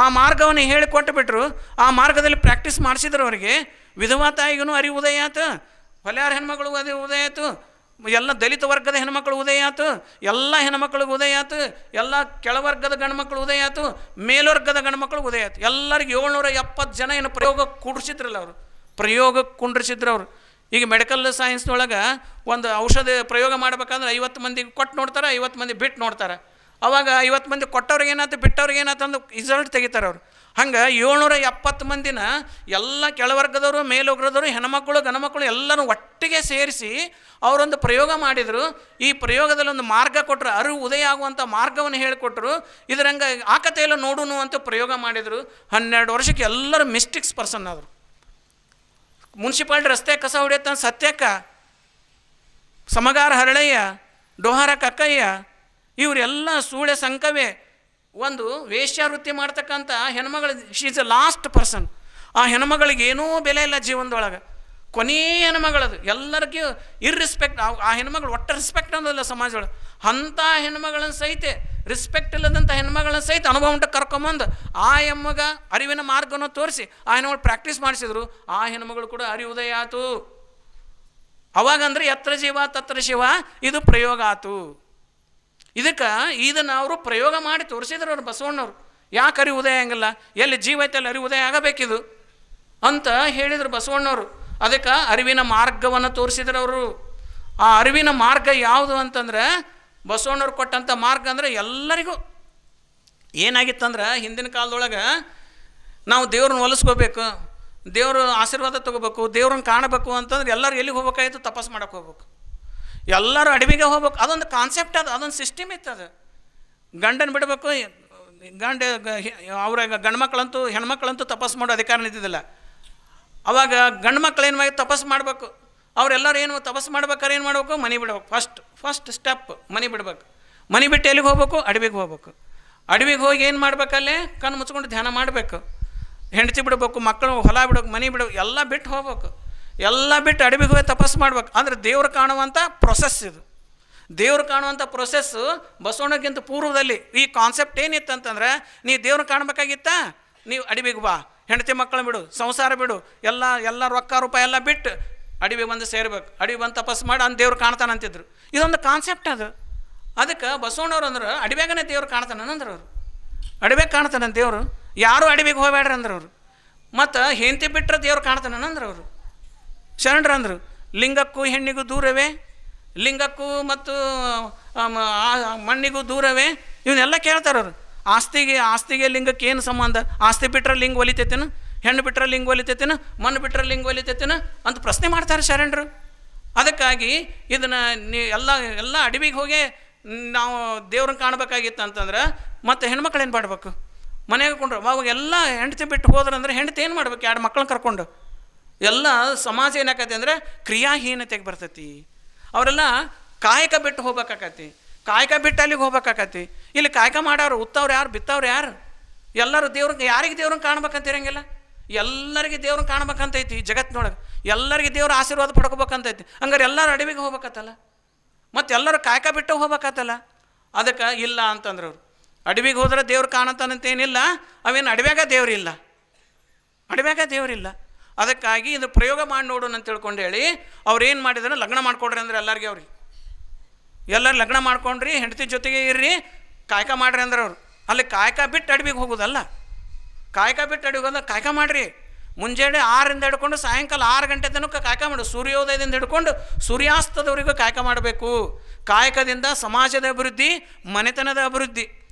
ಆ ಮಾರ್ಗವನ್ನು ಹೇಳಿಕೊಟ್ಟು ಬಿಟ್ಟರು. ಆ ಮಾರ್ಗದಲ್ಲಿ ಪ್ರಾಕ್ಟೀಸ್ ಮಾಡಿಸಿದ್ರು ಅವರಿಗೆ. ವಿಧವಾ ತಾಯಿಗೂ ಅರಿವು ಉದಯ ಆಯ್ತು, ಹೊಲ್ಯಾರ ಹೆಣ್ಮಕ್ಳು ಉದಯ ಆಯ್ತು, ಎಲ್ಲ ದಲಿತ ವರ್ಗದ ಹೆಣ್ಮಕ್ಳು ಉದಯ ಆಯ್ತು, ಎಲ್ಲ ಹೆಣ್ಮಕ್ಳಿಗೆ ಉದಯ ಆಯ್ತು, ಎಲ್ಲ ಕೆಳವರ್ಗದ ಗಂಡ್ಮಕ್ಳು ಉದಯ ಆಯ್ತು, ಮೇಲ್ವರ್ಗದ ಗಂಡ್ಮಕ್ಳು ಉದಯ ಆಯ್ತು. ಎಲ್ಲರಿಗೆ 770 ಜನ ಏನು ಪ್ರಯೋಗಕ್ಕೆ ಕುಂಡ್ರಿಸಿದ್ರಲ್ಲ, ಅವರು ಪ್ರಯೋಗಕ್ಕೆ ಕುಂಡ್ರಿಸಿದ್ರು. ಅವರು ಈಗ ಮೆಡಿಕಲ್ ಸೈನ್ಸ್ನೊಳಗೆ ಒಂದು ಔಷಧ ಪ್ರಯೋಗ ಮಾಡ್ಬೇಕಂದ್ರೆ 50 ಮಂದಿಗೆ ಕೊಟ್ಟು ನೋಡ್ತಾರೆ, 50 ಮಂದಿ ಬಿಟ್ಟು ನೋಡ್ತಾರೆ. ಅವಾಗ 50 ಮಂದಿ ಕೊಟ್ಟವ್ರಿಗೆ ಏನಾಯ್ತು, ಬಿಟ್ಟವ್ರಿಗೆ ಏನಾಯ್ತು ಅಂದು ರಿಸಲ್ಟ್ ತೆಗಿತಾರೆ ಅವರು. ಹಂಗೆ 770 ಮಂದಿನ ಎಲ್ಲ ಕೆಳವರ್ಗದವರು, ಮೇಲ್ವರ್ಗದವರು, ಹೆಣ್ಮಕ್ಳು, ಗಣಮಕ್ಕಳು ಎಲ್ಲರೂ ಒಟ್ಟಿಗೆ ಸೇರಿಸಿ ಅವರೊಂದು ಪ್ರಯೋಗ ಮಾಡಿದರು. ಈ ಪ್ರಯೋಗದಲ್ಲಿ ಒಂದು ಮಾರ್ಗ ಕೊಟ್ಟರು, ಅರಿವು ಉದಯ ಆಗುವಂಥ ಮಾರ್ಗವನ್ನು ಹೇಳಿಕೊಟ್ರು. ಇದರಂಗೆ ಆಕತೆಯೆಲ್ಲ ನೋಡೋಣ ಅಂತ ಪ್ರಯೋಗ ಮಾಡಿದರು. 12 ವರ್ಷಕ್ಕೆ ಎಲ್ಲರೂ ಮಿಸ್ಟಿಕ್ಸ್ ಪರ್ಸನ್ ಆದರು. ಮುನ್ಸಿಪಾಲ್ಟಿ ರಸ್ತೆ ಕಸ ಹೊಡೆಯತ್ತ ಸತ್ಯಕ್ಕ, ಸಮಗಾರ ಹರಳಯ್ಯ, ಡೋಹಾರ ಕಕ್ಕಯ್ಯ, ಇವರೆಲ್ಲ ಸೂಳೆ ಸಂಕವೇ ಒಂದು ವೇಶ್ಯಾವೃತ್ತಿ ಮಾಡ್ತಕ್ಕಂಥ ಹೆಣ್ಮಗಳು. She is A last person. ಆ ಹೆಣ್ಮಗಳಿಗೆ ಏನೂ ಬೆಲೆ ಇಲ್ಲ ಜೀವನದೊಳಗೆ. ಕೊನೆಯ ಹೆಣ್ಮಗಳದು, ಎಲ್ಲರಿಗೂ ಇರ್ರೆಸ್ಪೆಕ್ಟ್. ಆ ಹೆಣ್ಮಗಳು ಒಟ್ಟು ರೆಸ್ಪೆಕ್ಟ್ ಅನ್ನೋದಿಲ್ಲ ಸಮಾಜದೊಳಗೆ. ಅಂಥ ಹೆಣ್ಮಗಳನ್ನು ಸಹಿತ, ರೆಸ್ಪೆಕ್ಟ್ ಇಲ್ಲದಂಥ ಹೆಣ್ಮಗಳನ್ನ ಸಹಿತ ಅನುಭವ ಉಂಟಕ್ಕೆ ಕರ್ಕೊಂಬಂದು ಆ ಹೆಣ್ಮಗ ಅರಿವಿನ ಮಾರ್ಗವನ್ನು ತೋರಿಸಿ ಆ ಹೆಣ್ಮಗಳು ಪ್ರಾಕ್ಟೀಸ್ ಮಾಡಿಸಿದ್ರು. ಆ ಹೆಣ್ಮಗಳು ಕೂಡ ಅರಿವು ಉದಯ ಆಯ್ತು. ಅವಾಗಂದ್ರೆ ಯತ್ರ ಜೀವ ತತ್ರ ಶಿವ ಇದು ಪ್ರಯೋಗ ಆಯ್ತು. ಇದನ್ನು ಅವರು ಪ್ರಯೋಗ ಮಾಡಿ ತೋರಿಸಿದ್ರು ಅವರು ಬಸವಣ್ಣವರು. ಯಾಕೆ ಅರಿವು ಉದಯ ಆಗಂಗಿಲ್ಲ? ಎಲ್ಲಿ ಜೀವ ಐತಲ್ಲಿ ಅರಿವು ಉದಯ ಆಗಬೇಕಿದು ಅಂತ ಹೇಳಿದರು ಬಸವಣ್ಣವರು. ಅದಕ್ಕೆ ಅರಿವಿನ ಮಾರ್ಗವನ್ನು ತೋರಿಸಿದ್ರು ಅವರು. ಆ ಅರಿವಿನ ಮಾರ್ಗ ಯಾವುದು ಅಂತಂದ್ರೆ ಬಸವಣ್ಣವ್ರು ಕೊಟ್ಟಂಥ ಮಾರ್ಗ ಅಂದರೆ ಎಲ್ಲರಿಗೂ ಏನಾಗಿತ್ತಂದ್ರೆ, ಹಿಂದಿನ ಕಾಲದೊಳಗೆ ನಾವು ದೇವ್ರನ್ನ ಒಲಿಸ್ಕೋಬೇಕು, ದೇವ್ರ ಆಶೀರ್ವಾದ ತೊಗೋಬೇಕು, ದೇವ್ರನ್ನ ಕಾಣಬೇಕು ಅಂತಂದ್ರೆ ಎಲ್ಲರೂ ಎಲ್ಲಿಗೆ ಹೋಗ್ಬೇಕಾಯ್ತು? ತಪಸ್ ಮಾಡೋಕ್ಕೆ ಹೋಗ್ಬೇಕು. ಎಲ್ಲರೂ ಅಡವಿಗೆ ಹೋಗ್ಬೇಕು. ಅದೊಂದು ಕಾನ್ಸೆಪ್ಟ್, ಅದೊಂದು ಸಿಸ್ಟಮ್ ಇತ್ತು. ಅದು ಗಂಡನ ಬಿಡಬೇಕು, ಅವ್ರ ಗಂಡು ಮಕ್ಕಳಂತೂ ಹೆಣ್ಮಕ್ಳಂತೂ ತಪಸ್ ಮಾಡೋ ಅಧಿಕಾರ ನಿಂತಿದ್ದಿಲ್ಲ. ಅವಾಗ ಗಂಡು ಮಕ್ಳು ಏನು ಮಾಡಿ ತಪಸ್ ಮಾಡಬೇಕು. ಅವರೆಲ್ಲರೂ ಏನು ತಪಸ್ ಮಾಡ್ಬೇಕಾದ್ರೆ ಏನು ಮಾಡಬೇಕು? ಮನೆ ಬಿಡ್ಬೇಕು. ಫಸ್ಟ್ ಸ್ಟೆಪ್ ಮನೆ ಬಿಡ್ಬೇಕು. ಮನೆ ಬಿಟ್ಟು ಎಲ್ಲಿಗೆ ಹೋಗ್ಬೇಕು? ಅಡವಿಗೆ ಹೋಗ್ಬೇಕು. ಅಡವಿಗೆ ಹೋಗಿ ಏನು ಮಾಡ್ಬೇಕಲ್ಲೇ? ಕಣ್ಣು ಮುಚ್ಕೊಂಡು ಧ್ಯಾನ ಮಾಡಬೇಕು. ಹೆಂಡತಿ ಬಿಡ್ಬೇಕು, ಮಕ್ಕಳು ಹೊಲ ಬಿಡ್ಬೇಕು, ಮನೆ ಬಿಡ್ಬೇಕು, ಎಲ್ಲ ಬಿಟ್ಟು ಹೋಗ್ಬೇಕು. ಎಲ್ಲ ಬಿಟ್ಟು ಅಡವಿಗೆ ಹೋಗಿ ತಪಸ್ ಮಾಡ್ಬೇಕು. ಅಂದರೆ ದೇವ್ರು ಕಾಣುವಂಥ ಪ್ರೊಸೆಸ್ ಇದು. ದೇವ್ರು ಕಾಣುವಂಥ ಪ್ರೊಸೆಸ್ಸು ಬಸವಣ್ಣಗಿಂತ ಪೂರ್ವದಲ್ಲಿ ಈ ಕಾನ್ಸೆಪ್ಟ್ ಏನಿತ್ತು ಅಂತಂದ್ರೆ, ನೀವು ದೇವ್ರು ಕಾಣಬೇಕಾಗಿತ್ತಾ? ನೀವು ಅಡವಿಗೆ ಬಾ, ಹೆಂಡತಿ ಮಕ್ಕಳು ಬಿಡು, ಸಂಸಾರ ಬಿಡು, ಎಲ್ಲ ರೊಕ್ಕ ರೂಪಾಯಿ ಎಲ್ಲ ಬಿಟ್ಟು ಅಡವಿಗೆ ಬಂದು ಸೇರ್ಬೇಕು. ಅಡವಿ ಬಂದು ತಪಸ್ ಮಾಡಿ ಅಂದು ದೇವ್ರು ಕಾಣ್ತಾನಂತಿದ್ರು. ಇದೊಂದು ಕಾನ್ಸೆಪ್ಟ್ ಅದು. ಅದಕ್ಕೆ ಬಸವಣ್ಣವ್ರು ಅಂದ್ರೆ ಅಡವ್ಯಾಗನೇ ದೇವ್ರು ಕಾಣ್ತಾನಂದ್ರೆ ಅವರು. ಅಡವ್ಯಾಗ ಕಾಣ್ತಾನ ದೇವರು. ಯಾರು ಅಡವಿಗೆ ಹೋಗ್ಬೇಡ್ರಿ ಅಂದ್ರೆ ಅವರು. ಮತ್ತು ಹೆಂಡತಿ ಬಿಟ್ಟರೆ ದೇವ್ರು ಕಾಣ್ತಾನಂದ್ರೆ ಅವರು. ಶರಣರಂದರು ಲಿಂಗಕ್ಕೂ ಹೆಣ್ಣಿಗೂ ದೂರವೇ, ಲಿಂಗಕ್ಕೂ ಮತ್ತು ಮಣ್ಣಿಗೂ ದೂರವೇ, ಇವನ್ನೆಲ್ಲ ಕೇಳ್ತಾರವ್ರು. ಆಸ್ತಿಗೆ ಲಿಂಗಕ್ಕೆ ಏನು ಸಂಬಂಧ? ಆಸ್ತಿ ಬಿಟ್ಟರೆ ಲಿಂಗ ಒಲಿತೈತೇನು? ಹೆಣ್ಣು ಬಿಟ್ಟರೆ ಲಿಂಗ ಒಲಿತೈತೇನು? ಮಣ್ಣು ಬಿಟ್ಟರೆ ಲಿಂಗ ಒಲಿತೈತೇನು ಅಂತ ಪ್ರಶ್ನೆ ಮಾಡ್ತಾರೆ ಶರಣರು. ಅದಕ್ಕಾಗಿ ಇದನ್ನು ಎಲ್ಲ ಅಡವಿಗೆ ಹೋಗಿ ನಾವು ದೇವ್ರನ್ನ ಕಾಣಬೇಕಾಗಿತ್ತು ಅಂತಂದ್ರೆ ಮತ್ತೆ ಹೆಣ್ಮಕ್ಳು ಏನು ಮಾಡಬೇಕು? ಮನೆಗೆ ಕೊಂಡ್ರು. ಅವಾಗ ಎಲ್ಲ ಹೆಂಡತಿ ಬಿಟ್ಟು ಹೋದ್ರಂದ್ರೆ ಹೆಂಡತಿ ಏನು ಮಾಡ್ಬೇಕು? 2 ಮಕ್ಕಳನ್ನ ಕರ್ಕೊಂಡು. ಎಲ್ಲ ಸಮಾಜ ಏನಾಕತಿ ಅಂದರೆ ಕ್ರಿಯಾಹೀನತೆಗೆ ಬರ್ತೈತಿ. ಅವರೆಲ್ಲ ಕಾಯಕ ಬಿಟ್ಟು ಹೋಗ್ಬೇಕಾಕತಿ. ಕಾಯಕ ಬಿಟ್ಟು ಅಲ್ಲಿಗೆ ಹೋಗ್ಬೇಕಾಕತಿ. ಇಲ್ಲಿ ಕಾಯಕ ಮಾಡೋರು ಉತ್ತವ್ರು ಯಾರು, ಬಿತ್ತವ್ರು ಯಾರು? ಎಲ್ಲರೂ ದೇವ್ರಿಗೆ, ಯಾರಿಗೆ ದೇವ್ರನ್ನ ಕಾಣ್ಬೇಕಂತ ಇರಂಗಿಲ್ಲ. ಎಲ್ಲರಿಗೆ ದೇವ್ರನ್ನ ಕಾಣ್ಬೇಕಂತೈತಿ ಜಗತ್ತಿನೊಳಗೆ. ಎಲ್ಲರಿಗೆ ದೇವ್ರ ಆಶೀರ್ವಾದ ಪಡ್ಕೋಬೇಕಂತೈತಿ. ಹಂಗಾರೆ ಎಲ್ಲರೂ ಅಡವಿಗೆ ಹೋಗ್ಬೇಕತ್ತಲ್ಲ, ಮತ್ತು ಎಲ್ಲರೂ ಕಾಯಕ ಬಿಟ್ಟು ಹೋಗ್ಬೇಕತ್ತಲ್ಲ. ಅದಕ್ಕೆ ಇಲ್ಲ ಅಂತಂದ್ರೆ ಅವರು ಅಡವಿಗೆ ಹೋದ್ರೆ ದೇವ್ರು ಕಾಣತಾನಂತೇನಿಲ್ಲ. ಅವೇನು ಅಡವ್ಯಾಗ ದೇವ್ರಿಲ್ಲ, ಅಡವ್ಯಾಗ ದೇವ್ರಿಲ್ಲ. ಅದಕ್ಕಾಗಿ ಇದು ಪ್ರಯೋಗ ಮಾಡಿ ನೋಡೋಣ ಅಂತ ತಿಳ್ಕೊಂಡು ಹೇಳಿ ಅವ್ರು ಏನು ಮಾಡಿದ್ರೆ, ಲಗ್ನ ಮಾಡ್ಕೊಡ್ರಿ ಅಂದ್ರೆ ಎಲ್ಲರಿಗೆ ಅವ್ರಿಗೆ ಎಲ್ಲರೂ ಲಗ್ನ ಮಾಡ್ಕೊಂಡ್ರಿ, ಹೆಂಡತಿ ಜೊತೆಗೆ ಇರ್ರಿ, ಕಾಯಕ ಮಾಡ್ರಿ ಅಂದ್ರೆ ಅವರು. ಅಲ್ಲಿ ಕಾಯಕ ಬಿಟ್ಟು ಅಡವಿಗೆ ಹೋಗೋದಲ್ಲ. ಕಾಯಕ ಬಿಟ್ಟು ಅಡವಿಗೆ ಹೋದ ಕಾಯಕ ಮಾಡಿರಿ, ಮುಂಜಾನೆ 6ರಿಂದ ಹಿಡ್ಕೊಂಡು ಸಾಯಂಕಾಲ 6 ಗಂಟೆ ತನಕ ಕಾಯಕ ಮಾಡು. ಸೂರ್ಯೋದಯದಿಂದ ಹಿಡ್ಕೊಂಡು ಸೂರ್ಯಾಸ್ತದವರೆಗೂ ಕಾಯಕ ಮಾಡಬೇಕು. ಕಾಯಕದಿಂದ ಸಮಾಜದ ಅಭಿವೃದ್ಧಿ, ಮನೆತನದ ಅಭಿವೃದ್ಧಿ,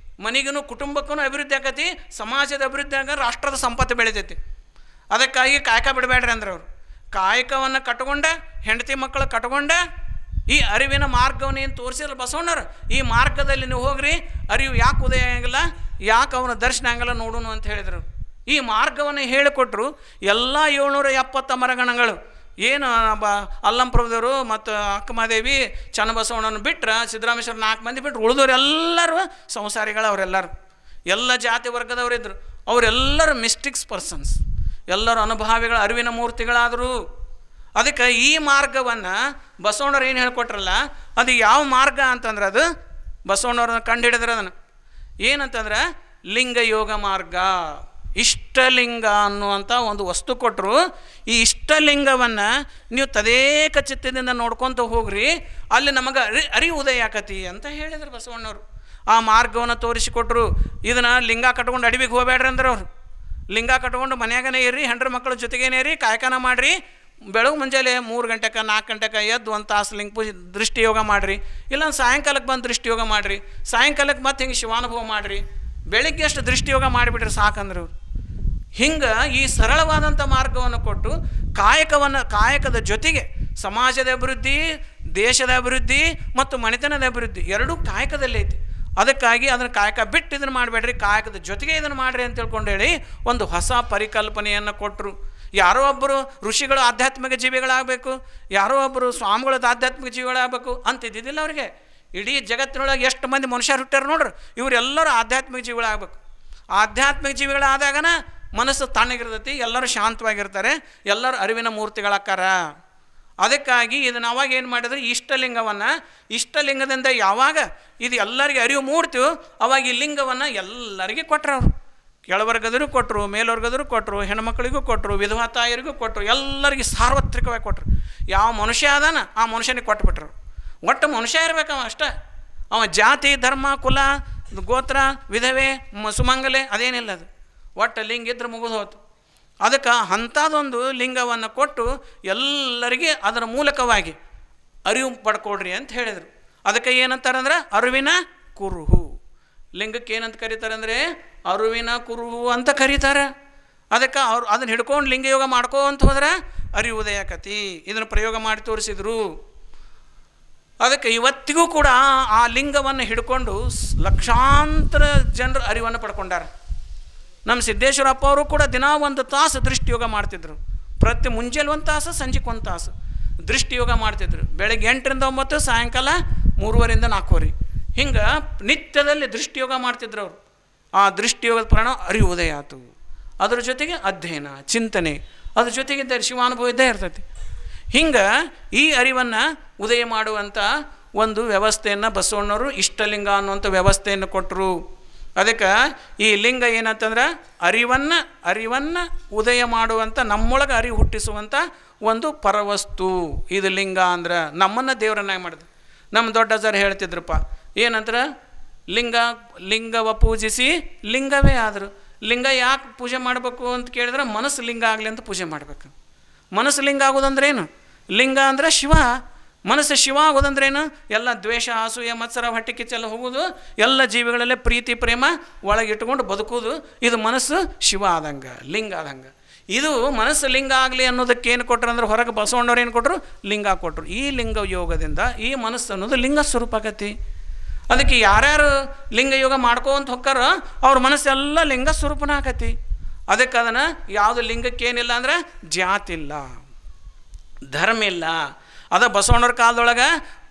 ಮನೆಗೂ ಕುಟುಂಬಕ್ಕೂ ಅಭಿವೃದ್ಧಿ ಆಕತಿ, ಸಮಾಜದ ಅಭಿವೃದ್ಧಿ ಆಗ ರಾಷ್ಟ್ರದ ಸಂಪತ್ತು ಬೆಳಿತೈತಿ. ಅದಕ್ಕಾಗಿ ಕಾಯಕ ಬಿಡಬೇಡ್ರಿ ಅಂದ್ರೆ ಅವರು ಕಾಯಕವನ್ನು ಕಟ್ಕೊಂಡ, ಹೆಂಡತಿ ಮಕ್ಕಳು ಕಟ್ಕೊಂಡ ಈ ಅರಿವಿನ ಮಾರ್ಗವನ್ನು ಏನು ತೋರಿಸಿರಲ್ಲ ಬಸವಣ್ಣರು, ಈ ಮಾರ್ಗದಲ್ಲಿ ನೀವು ಹೋಗ್ರಿ, ಅರಿವು ಯಾಕೆ ಉದಯ ಆಗಲ್ಲ, ಯಾಕೆ ಅವನ ದರ್ಶನ ಆಗಲ್ಲ ನೋಡೋಣ ಅಂತ ಹೇಳಿದರು. ಈ ಮಾರ್ಗವನ್ನು ಹೇಳಿಕೊಟ್ರು. ಎಲ್ಲ 770 ಮರಗಣಗಳು ಏನು ಅಲ್ಲಂಪ್ರಭುದೇವರು ಮತ್ತು ಅಕ್ಕಮಹಾದೇವಿ ಚನ್ನಬಸವಣ್ಣನ ಬಿಟ್ಟರೆ, ಸಿದ್ದರಾಮೇಶ್ವರ 4 ಮಂದಿ ಬಿಟ್ಟರು, ಉಳಿದವರು ಎಲ್ಲರೂ ಸಂಸಾರಿಗಳು. ಅವರೆಲ್ಲರೂ ಎಲ್ಲ ಜಾತಿ ವರ್ಗದವರಿದ್ದರು. ಅವರೆಲ್ಲರೂ ಮಿಸ್ಟಿಕ್ಸ್ ಪರ್ಸನ್ಸ್, ಎಲ್ಲರೂ ಅನುಭಾವಿಗಳ ಅರಿವಿನ ಮೂರ್ತಿಗಳಾದರು. ಅದಕ್ಕೆ ಈ ಮಾರ್ಗವನ್ನು ಬಸವಣ್ಣವ್ರು ಏನು ಹೇಳ್ಕೊಟ್ರಲ್ಲ, ಅದು ಯಾವ ಮಾರ್ಗ ಅಂತಂದ್ರೆ ಅದು ಬಸವಣ್ಣವ್ರನ್ನ ಕಂಡು ಹಿಡಿದ್ರೆ ಅದನ್ನು ಏನಂತಂದ್ರೆ ಲಿಂಗಯೋಗ ಮಾರ್ಗ. ಇಷ್ಟಲಿಂಗ ಅನ್ನುವಂಥ ಒಂದು ವಸ್ತು ಕೊಟ್ಟರು. ಈ ಇಷ್ಟಲಿಂಗವನ್ನು ನೀವು ತದೇಕ ಚಿತ್ತದಿಂದ ನೋಡ್ಕೊತ ಹೋಗ್ರಿ, ಅಲ್ಲಿ ನಮಗೆ ಅರಿವು ಉದಯ ಆಕತಿ ಅಂತ ಹೇಳಿದ್ರು ಬಸವಣ್ಣವರು. ಆ ಮಾರ್ಗವನ್ನು ತೋರಿಸಿಕೊಟ್ರು. ಇದನ್ನು ಲಿಂಗ ಕಟ್ಕೊಂಡು ಅಡವಿಗೆ ಹೋಗಬೇಡ್ರಿ ಅಂದ್ರೆ ಅವರು, ಲಿಂಗ ಕಟ್ಕೊಂಡು ಮನ್ಯಾಗನೇ ಇರ್ರಿ, ಹೆಂಡ್ರ ಮಕ್ಕಳ ಜೊತೆಗೇನೇ ಇರಿ, ಕಾಯಕನ ಮಾಡಿರಿ, ಬೆಳಗ್ಗೆ ಮುಂಜಾನೆ 3 ಗಂಟೆಗೆ 4 ಗಂಟೆಗೆ ಎದ್ದು 1 ತಾಸು ಲಿಂಗ ಪೂಜೆ ದೃಷ್ಟಿಯೋಗ ಮಾಡಿರಿ, ಇಲ್ಲ ಸಾಯಂಕಾಲಕ್ಕೆ ಬಂದು ದೃಷ್ಟಿಯೋಗ ಮಾಡಿರಿ, ಸಾಯಂಕಾಲಕ್ಕೆ ಮತ್ತೆ ಹಿಂಗೆ ಶಿವಾನುಭವ ಮಾಡಿರಿ, ಬೆಳಿಗ್ಗೆ ಅಷ್ಟು ದೃಷ್ಟಿಯೋಗ ಮಾಡಿಬಿಟ್ರಿ ಸಾಕಂದ್ರೆ ಅವರು. ಹಿಂಗೆ ಈ ಸರಳವಾದಂಥ ಮಾರ್ಗವನ್ನು ಕೊಟ್ಟು ಕಾಯಕದ ಜೊತೆಗೆ ಸಮಾಜದ ಅಭಿವೃದ್ಧಿ, ದೇಶದ ಅಭಿವೃದ್ಧಿ ಮತ್ತು ಮನೆತನದ ಅಭಿವೃದ್ಧಿ ಎರಡೂ ಕಾಯಕದಲ್ಲಿ ಐತಿ. ಅದಕ್ಕಾಗಿ ಅದನ್ನು ಕಾಯಕ ಬಿಟ್ಟು ಇದನ್ನು ಮಾಡಬೇಡ್ರಿ, ಕಾಯಕದ ಜೊತೆಗೆ ಇದನ್ನು ಮಾಡಿರಿ ಅಂತ ತಿಳ್ಕೊಂಡು ಹೇಳಿ ಒಂದು ಹೊಸ ಪರಿಕಲ್ಪನೆಯನ್ನು ಕೊಟ್ಟರು. ಯಾರೋ ಒಬ್ಬರು ಋಷಿಗಳು ಆಧ್ಯಾತ್ಮಿಕ ಜೀವಿಗಳಾಗಬೇಕು, ಯಾರೋ ಒಬ್ಬರು ಸ್ವಾಮಿಗಳದ್ದು ಆಧ್ಯಾತ್ಮಿಕ ಜೀವಿಗಳಾಗಬೇಕು ಅಂತಿದ್ದಿದ್ದಿಲ್ಲ ಅವರಿಗೆ. ಇಡೀ ಜಗತ್ತಿನೊಳಗೆ ಎಷ್ಟು ಮಂದಿ ಮನುಷ್ಯರು ಹುಟ್ಟಾರ ನೋಡ್ರಿ, ಇವರೆಲ್ಲರೂ ಆಧ್ಯಾತ್ಮಿಕ ಜೀವಿಗಳಾಗಬೇಕು. ಆಧ್ಯಾತ್ಮಿಕ ಜೀವಿಗಳಾದಾಗನ ಮನಸ್ಸು ತಣ್ಣಗಿರ್ತೈತಿ, ಎಲ್ಲರೂ ಶಾಂತವಾಗಿರ್ತಾರೆ, ಎಲ್ಲರೂ ಅರಿವಿನ ಮೂರ್ತಿಗಳಾಕಾರ. ಅದಕ್ಕಾಗಿ ಇದನ್ನು ಅವಾಗ ಏನು ಮಾಡಿದ್ರು, ಇಷ್ಟಲಿಂಗದಿಂದ ಯಾವಾಗ ಇದು ಎಲ್ಲರಿಗೆ ಅರಿವು ಮೂಡ್ತೀವಿ ಅವಾಗ ಈ ಲಿಂಗವನ್ನು ಎಲ್ಲರಿಗೆ ಕೊಟ್ಟರು. ಅವರು ಕೆಳವರ್ಗದರೂ ಕೊಟ್ಟರು, ಮೇಲ್ವರ್ಗದರೂ ಕೊಟ್ಟರು, ಹೆಣ್ಮಕ್ಳಿಗೂ ಕೊಟ್ಟರು, ವಿಧವಾ ತಾಯರಿಗೂ ಕೊಟ್ಟರು, ಎಲ್ಲರಿಗೂ ಸಾರ್ವತ್ರಿಕವಾಗಿ ಕೊಟ್ಟರು. ಯಾವ ಮನುಷ್ಯ ಅದಾನ ಆ ಮನುಷ್ಯನಿಗೆ ಕೊಟ್ಟುಬಿಟ್ರು. ಒಟ್ಟು ಮನುಷ್ಯ ಇರಬೇಕವ ಅಷ್ಟೇ. ಅವ ಜಾತಿ, ಧರ್ಮ, ಕುಲ, ಗೋತ್ರ, ವಿಧವೆ, ಸುಮಂಗಲೆ ಅದೇನಿಲ್ಲ. ಅದು ಒಟ್ಟು ಲಿಂಗ ಇದ್ರೆ ಮುಗಿದು ಹೋಯ್ತು. ಅದಕ್ಕೆ ಅಂಥದ್ದೊಂದು ಲಿಂಗವನ್ನು ಕೊಟ್ಟು ಎಲ್ಲರಿಗೆ ಅದರ ಮೂಲಕವಾಗಿ ಅರಿವು ಪಡ್ಕೊಡ್ರಿ ಅಂತ ಹೇಳಿದರು. ಅದಕ್ಕೆ ಏನಂತಾರಂದ್ರೆ ಅರಿವಿನ ಕುರುಹು. ಲಿಂಗಕ್ಕೆ ಏನಂತ ಕರೀತಾರೆ ಅಂದರೆ ಅರಿವಿನ ಕುರುಹು ಅಂತ ಕರೀತಾರೆ. ಅದಕ್ಕೆ ಅವ್ರು ಅದನ್ನು ಹಿಡ್ಕೊಂಡು ಲಿಂಗಯೋಗ ಮಾಡ್ಕೋಂತ ಹೋದ್ರೆ ಅರಿವು ಉದಯ ಆಕತಿ. ಇದನ್ನು ಪ್ರಯೋಗ ಮಾಡಿ ತೋರಿಸಿದರು. ಅದಕ್ಕೆ ಇವತ್ತಿಗೂ ಕೂಡ ಆ ಲಿಂಗವನ್ನು ಹಿಡ್ಕೊಂಡು ಲಕ್ಷಾಂತರ ಜನರು ಅರಿವನ್ನು ಪಡ್ಕೊಂಡಾರ. ನಮ್ಮ ಸಿದ್ದೇಶ್ವರಪ್ಪ ಅವರು ಕೂಡ ದಿನ 1 ತಾಸು ದೃಷ್ಟಿಯೋಗ ಮಾಡ್ತಿದ್ರು. ಪ್ರತಿ ಮುಂಜಾನೆ 1 ತಾಸು, ಸಂಜೆಗೆ 1 ತಾಸು ದೃಷ್ಟಿಯೋಗ ಮಾಡ್ತಿದ್ರು. ಬೆಳಗ್ಗೆ 8ರಿಂದ 9, ಸಾಯಂಕಾಲ 3:30ರಿಂದ 4:30 ಹಿಂಗೆ ನಿತ್ಯದಲ್ಲಿ ದೃಷ್ಟಿಯೋಗ ಮಾಡ್ತಿದ್ರು ಅವರು. ಆ ದೃಷ್ಟಿಯೋಗದ ಪರಿಣಾಮ ಅರಿವು ಉದಯ ಆಯಿತು. ಅದ್ರ ಜೊತೆಗೆ ಅಧ್ಯಯನ, ಚಿಂತನೆ, ಅದ್ರ ಜೊತೆಗೆ ಶಿವಾನುಭವ ಇದ್ದೇ ಇರ್ತೈತಿ. ಹಿಂಗೆ ಈ ಅರಿವನ್ನು ಉದಯ ಮಾಡುವಂಥ ಒಂದು ವ್ಯವಸ್ಥೆಯನ್ನು ಬಸವಣ್ಣವರು ಇಷ್ಟಲಿಂಗ ಅನ್ನುವಂಥ ವ್ಯವಸ್ಥೆಯನ್ನು ಕೊಟ್ಟರು. ಅದಕ್ಕೆ ಈ ಲಿಂಗ ಏನಂತಂದ್ರೆ ಅರಿವನ್ನು ಉದಯ ಮಾಡುವಂಥ, ನಮ್ಮೊಳಗೆ ಅರಿವು ಹುಟ್ಟಿಸುವಂಥ ಒಂದು ಪರವಸ್ತು. ಇದು ಲಿಂಗ ಅಂದ್ರೆ ನಮ್ಮನ್ನು ದೇವರನ್ನಾಗಿ ಮಾಡಿದ್ರು. ನಮ್ಮ ದೊಡ್ಡಜರು ಹೇಳ್ತಿದ್ರಪ್ಪ ಏನಂದ್ರೆ ಲಿಂಗವ ಪೂಜಿಸಿ ಲಿಂಗವೇ ಆದರು. ಲಿಂಗ ಯಾಕೆ ಪೂಜೆ ಮಾಡಬೇಕು ಅಂತ ಕೇಳಿದ್ರೆ ಮನಸ್ಸು ಲಿಂಗ ಆಗಲಿ ಅಂತ ಪೂಜೆ ಮಾಡಬೇಕು. ಮನಸ್ಸು ಲಿಂಗ ಆಗೋದಂದ್ರೇನು? ಲಿಂಗ ಅಂದರೆ ಶಿವ. ಮನಸ್ಸು ಶಿವ ಆಗೋದಂದ್ರೇನು? ಎಲ್ಲ ದ್ವೇಷ, ಅಸೂಯೆ, ಮತ್ಸರ, ಹೊಟ್ಟೆ ಕಿಚ್ಚೆಲ್ಲ ಹೋಗೋದು, ಎಲ್ಲ ಜೀವಿಗಳಲ್ಲೇ ಪ್ರೀತಿ ಪ್ರೇಮ ಒಳಗಿಟ್ಕೊಂಡು ಬದುಕೋದು. ಇದು ಮನಸ್ಸು ಶಿವ ಆದಂಗೆ, ಲಿಂಗ ಆದಂಗೆ. ಇದು ಮನಸ್ಸು ಲಿಂಗ ಆಗಲಿ ಅನ್ನೋದಕ್ಕೆ ಏನು ಕೊಟ್ಟರು ಅಂದ್ರೆ ಹೊರಗೆ ಬಸವಣ್ಣವ್ರು ಏನು ಕೊಟ್ಟರು? ಲಿಂಗ ಕೊಟ್ಟರು. ಈ ಲಿಂಗ ಯೋಗದಿಂದ ಈ ಮನಸ್ಸು ಅನ್ನೋದು ಲಿಂಗ ಸ್ವರೂಪ ಆಗತಿ. ಅದಕ್ಕೆ ಯಾರ್ಯಾರು ಲಿಂಗಯೋಗ ಮಾಡ್ಕೋಂತ ಹೋಗ್ತಾರೋ ಅವ್ರ ಮನಸ್ಸೆಲ್ಲ ಲಿಂಗ ಸ್ವರೂಪನ ಆಕತಿ. ಅದಕ್ಕೆ ಅದನ್ನು ಯಾವುದು ಲಿಂಗಕ್ಕೇನಿಲ್ಲ ಅಂದ್ರೆ ಜಾತಿ ಇಲ್ಲ, ಧರ್ಮ ಇಲ್ಲ. ಅದ ಬಸವಣ್ಣವ್ರ ಕಾಲದೊಳಗೆ